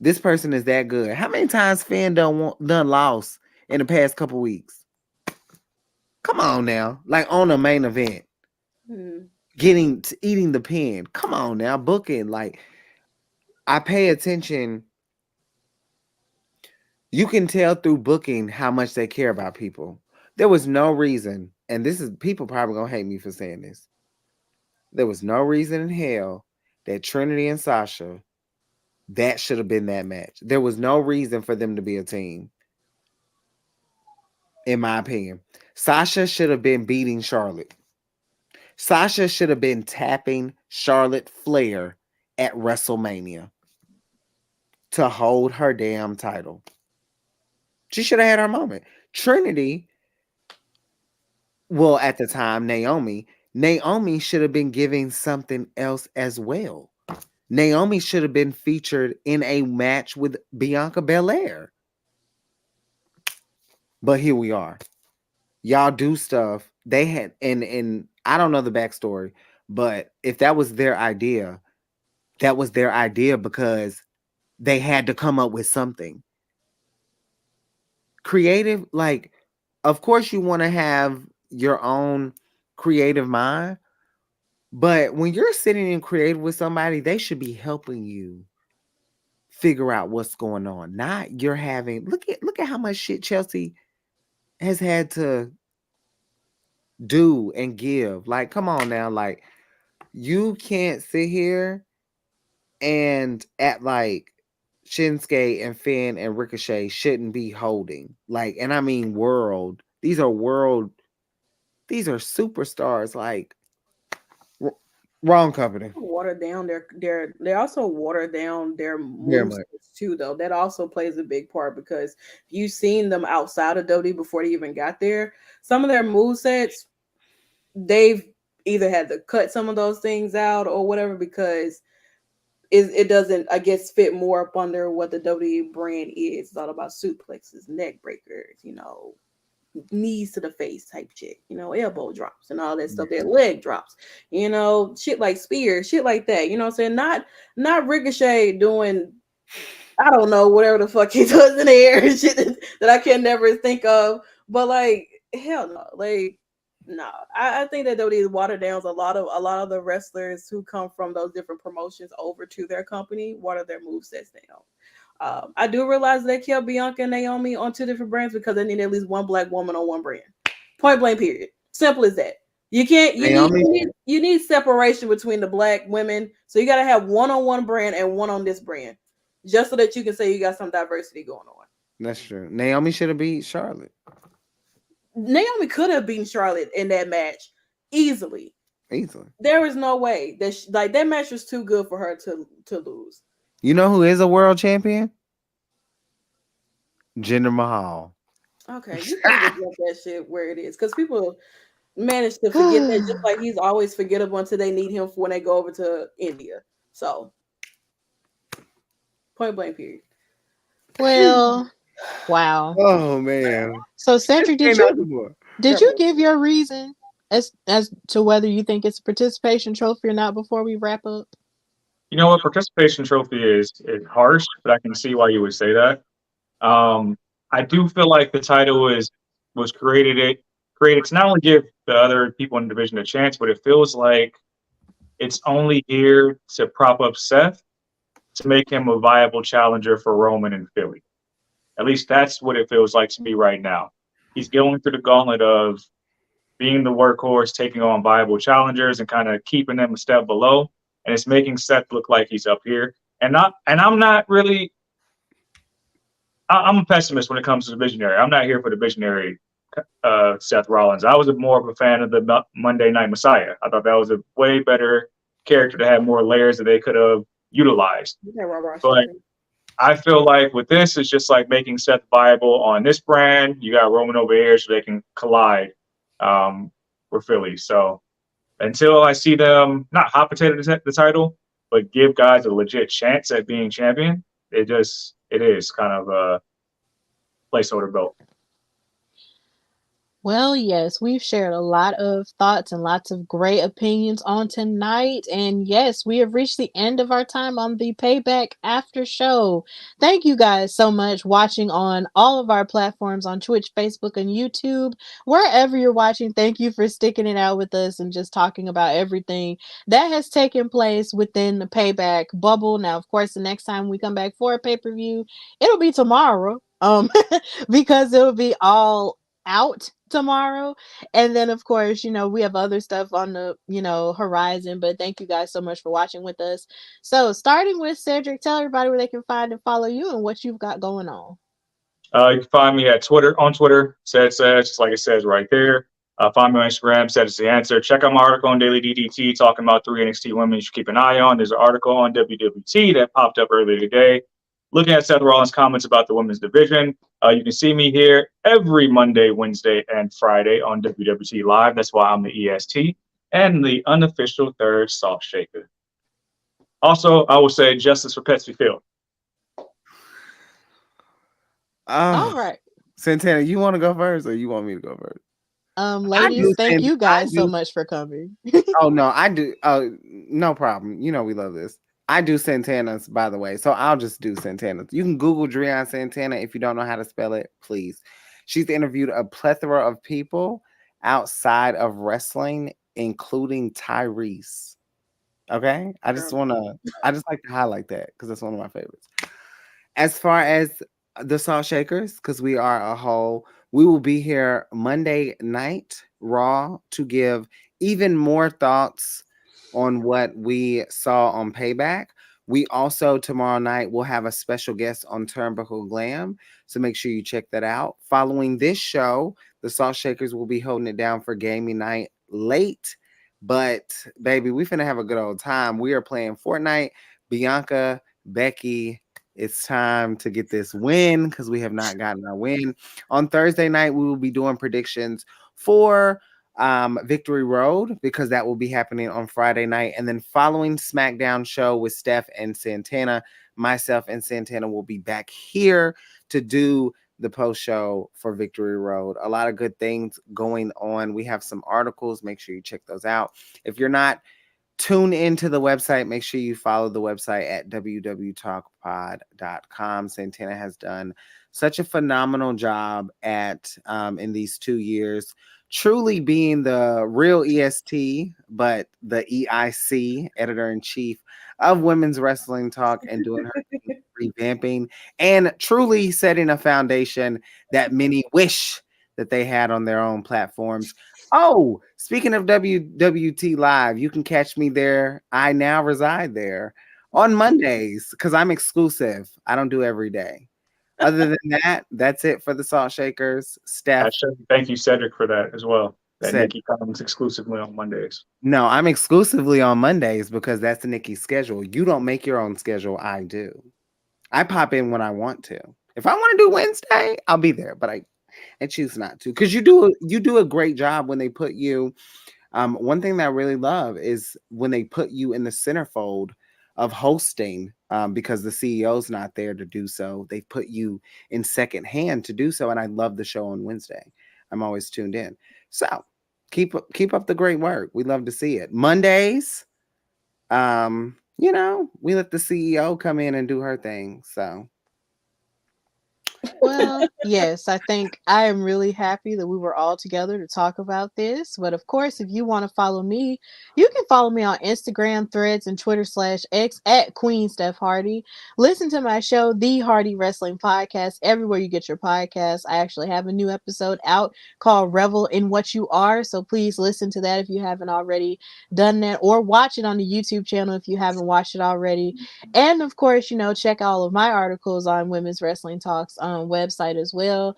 this person is that good? How many times Finn done lost in the past couple weeks? Come on now, like on a main event, eating the pin. Come on now, booking. Like I pay attention. You can tell through booking how much they care about people. There was no reason, and this is people probably gonna hate me for saying this. There was no reason in hell that Trinity and Sasha that should have been that match. There was no reason for them to be a team, in my opinion. Sasha should have been beating Charlotte. Sasha should have been tapping Charlotte Flair at WrestleMania to hold her damn title. She should have had her moment. Trinity, well, at the time, Naomi should have been giving something else as well. Naomi should have been featured in a match with Bianca Belair. But here we are. Y'all do stuff. They had, and I don't know the backstory, but if that was their idea, that was their idea because they had to come up with something creative. Like, of course, you want to have your own creative mind, but when you're sitting in creative with somebody, they should be helping you figure out what's going on. Not you're having look at how much shit Chelsea has had to do and give. Like, come on now, like you can't sit here and at like Shinsuke and Finn and Ricochet shouldn't be holding. Like, and I mean world. These are superstars. Like, w- wrong company. Water down they also water down their Very moves much. too, though. That also plays a big part because you've seen them outside of WWE before they even got there. Some of their move sets, they've either had to cut some of those things out or whatever because it doesn't, I guess, fit more up under what the WWE brand is. It's all about suplexes, neck breakers, knees to the face type shit, elbow drops and all that stuff, their leg drops, shit like spears, shit like that. You know what I'm saying? Not Ricochet doing, I don't know, whatever the fuck he does in the air and shit that I can never think of. But like, hell no, like, no. I think that WWE water downs a lot of the wrestlers who come from those different promotions over to their company, water their move sets down. I do realize they kept Bianca and Naomi on two different brands because they need at least one black woman on one brand. Point blank. Period. Simple as that. You can't. You need. Naomi, You need separation between the black women. So you got to have one on one brand and one on this brand, just so that you can say you got some diversity going on. that's true. Naomi should have beat Charlotte Naomi could have beaten Charlotte in that match easily. easily. There is no way that like that match was too good for her to lose. You know who is a world champion? Jinder Mahal. Okay, you can just let that shit where it is because people manage to forget that just like he's always forgettable until they need him for when they go over to India. So, point blank, period. Well, wow. Oh man. So Cedric, did Ain't you nothing more. did you give your reason as to whether you think it's a participation trophy or not before we wrap up? You know what? Participation trophy is harsh, but I can see why you would say that. Um, I do feel like the title was created to not only give the other people in the division a chance, but it feels like it's only here to prop up Seth to make him a viable challenger for Roman and Philly. At least that's what it feels like to me right now. He's going through the gauntlet of being the workhorse, taking on viable challengers, and kind of keeping them a step below. And it's making Seth look like he's up here. I'm not really. I'm a pessimist when it comes to the visionary. I'm not here for the visionary Seth Rollins. I was more of a fan of the Monday Night Messiah. I thought that was a way better character to have more layers that they could have utilized. But I feel like with this, it's just like making Seth viable on this brand. You got Roman over here, so they can collide with Philly. So until I see them not hot potato the title, but give guys a legit chance at being champion, it is kind of a placeholder belt. Well, yes, we've shared a lot of thoughts and lots of great opinions on tonight. And yes, we have reached the end of our time on the Payback After Show. Thank you guys so much watching on all of our platforms on Twitch, Facebook, and YouTube. Wherever you're watching, thank you for sticking it out with us and just talking about everything that has taken place within the Payback bubble. Now, of course, the next time we come back for a pay-per-view, it'll be tomorrow. Because it'll be all out tomorrow. And then of course, we have other stuff on the, horizon. But thank you guys so much for watching with us. So starting with Cedric, tell everybody where they can find and follow you and what you've got going on. You can find me on Twitter, says, just like it says right there. Find me on Instagram, says the answer. Check out my article on Daily DDT talking about 3 NXT women you should keep an eye on. There's an article on WWT that popped up earlier today looking at Seth Rollins' comments about the women's division. You can see me here every Monday, Wednesday, and Friday on WWT Live. That's why I'm the EST and the unofficial third salt shaker. Also, I will say justice for Petsy Phil. All right. Santana, you want to go first or you want me to go first? Ladies, thank you guys so much for coming. Oh, no, I do. No problem. We love this. I do Santana's, by the way. So I'll just do Santana's. You can Google Drian Santana if you don't know how to spell it, please. She's interviewed a plethora of people outside of wrestling, including Tyrese. Okay? I just like to highlight that because that's one of my favorites. As far as the Salt Shakers, because we are a whole, we will be here Monday night, Raw, to give even more thoughts on what we saw on Payback. We also tomorrow night will have a special guest on Turnbuckle Glam, so make sure you check that out. Following this show, the Salt Shakers will be holding it down for gaming night late, but baby, we finna have a good old time. We are playing Fortnite. Bianca, Becky, it's time to get this win because we have not gotten our win. On Thursday night, we will be doing predictions for Victory Road because that will be happening on Friday night. And then following SmackDown show with Steph and Santana, myself and Santana will be back here to do the post show for Victory Road. A lot of good things going on. We have some articles. Make sure you check those out. If you're not tuned into the website, make sure you follow the website at www.talkpod.com. Santana has done such a phenomenal job at in these 2 years, truly being the real EST, but the EIC, editor-in-chief of Women's Wrestling Talk, and doing her revamping and truly setting a foundation that many wish that they had on their own platforms. Oh, speaking of WWT Live, you can catch me there. I now reside there on Mondays because I'm exclusive. I don't do every day. Other than that, that's it for the Salt Shakers. Steph. Thank you, Cedric, for that as well. That Cedric. Nikki comes exclusively on Mondays. No, I'm exclusively on Mondays because that's Nikki's schedule. You don't make your own schedule. I do. I pop in when I want to. If I want to do Wednesday, I'll be there, but I choose not to because you do a great job when they put you. One thing that I really love is when they put you in the centerfold of hosting because the CEO's not there to do so. They put you in second hand to do so, and I love the show on Wednesday. I'm always tuned in. So keep up the great work. We love to see it. Mondays, we let the CEO come in and do her thing. So. Well, yes, I think I am really happy that we were all together to talk about this. But of course, if you want to follow me, you can follow me on Instagram, Threads, and Twitter/X at Queen Steph Hardy. Listen to my show, The Hardy Wrestling Podcast, everywhere you get your podcasts. I actually have a new episode out called Revel in What You Are. So please listen to that if you haven't already done that, or watch it on the YouTube channel if you haven't watched it already. And of course, check all of my articles on Women's Wrestling Talks website as well.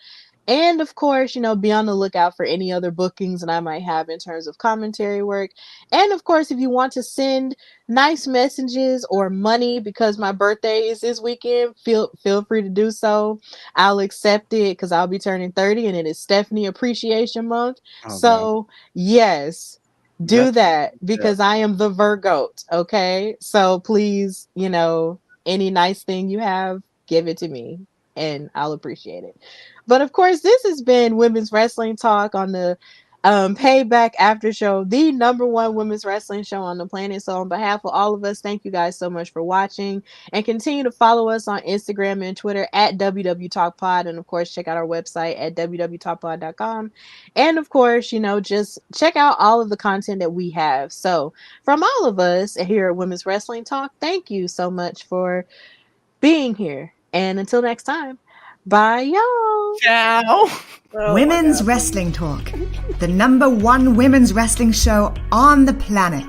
And of course, be on the lookout for any other bookings that I might have in terms of commentary work. And of course, if you want to send nice messages or money because my birthday is this weekend, feel free to do so. I'll accept it because I'll be turning 30 and it is Stephanie Appreciation Month. So yes, do that because I am the Virgo. Okay. So please, any nice thing you have, give it to me and I'll appreciate it. But of course, this has been Women's Wrestling Talk on the Payback After Show, the #1 women's wrestling show on the planet. So on behalf of all of us, thank you guys so much for watching, and continue to follow us on Instagram and Twitter at WWTalkPod, and of course check out our website at www.talkpod.com. And of course, just check out all of the content that we have. So from all of us here at Women's Wrestling Talk, thank you so much for being here. And until next time, bye, y'all. Ciao. Oh Women's Wrestling Talk, the #1 women's wrestling show on the planet.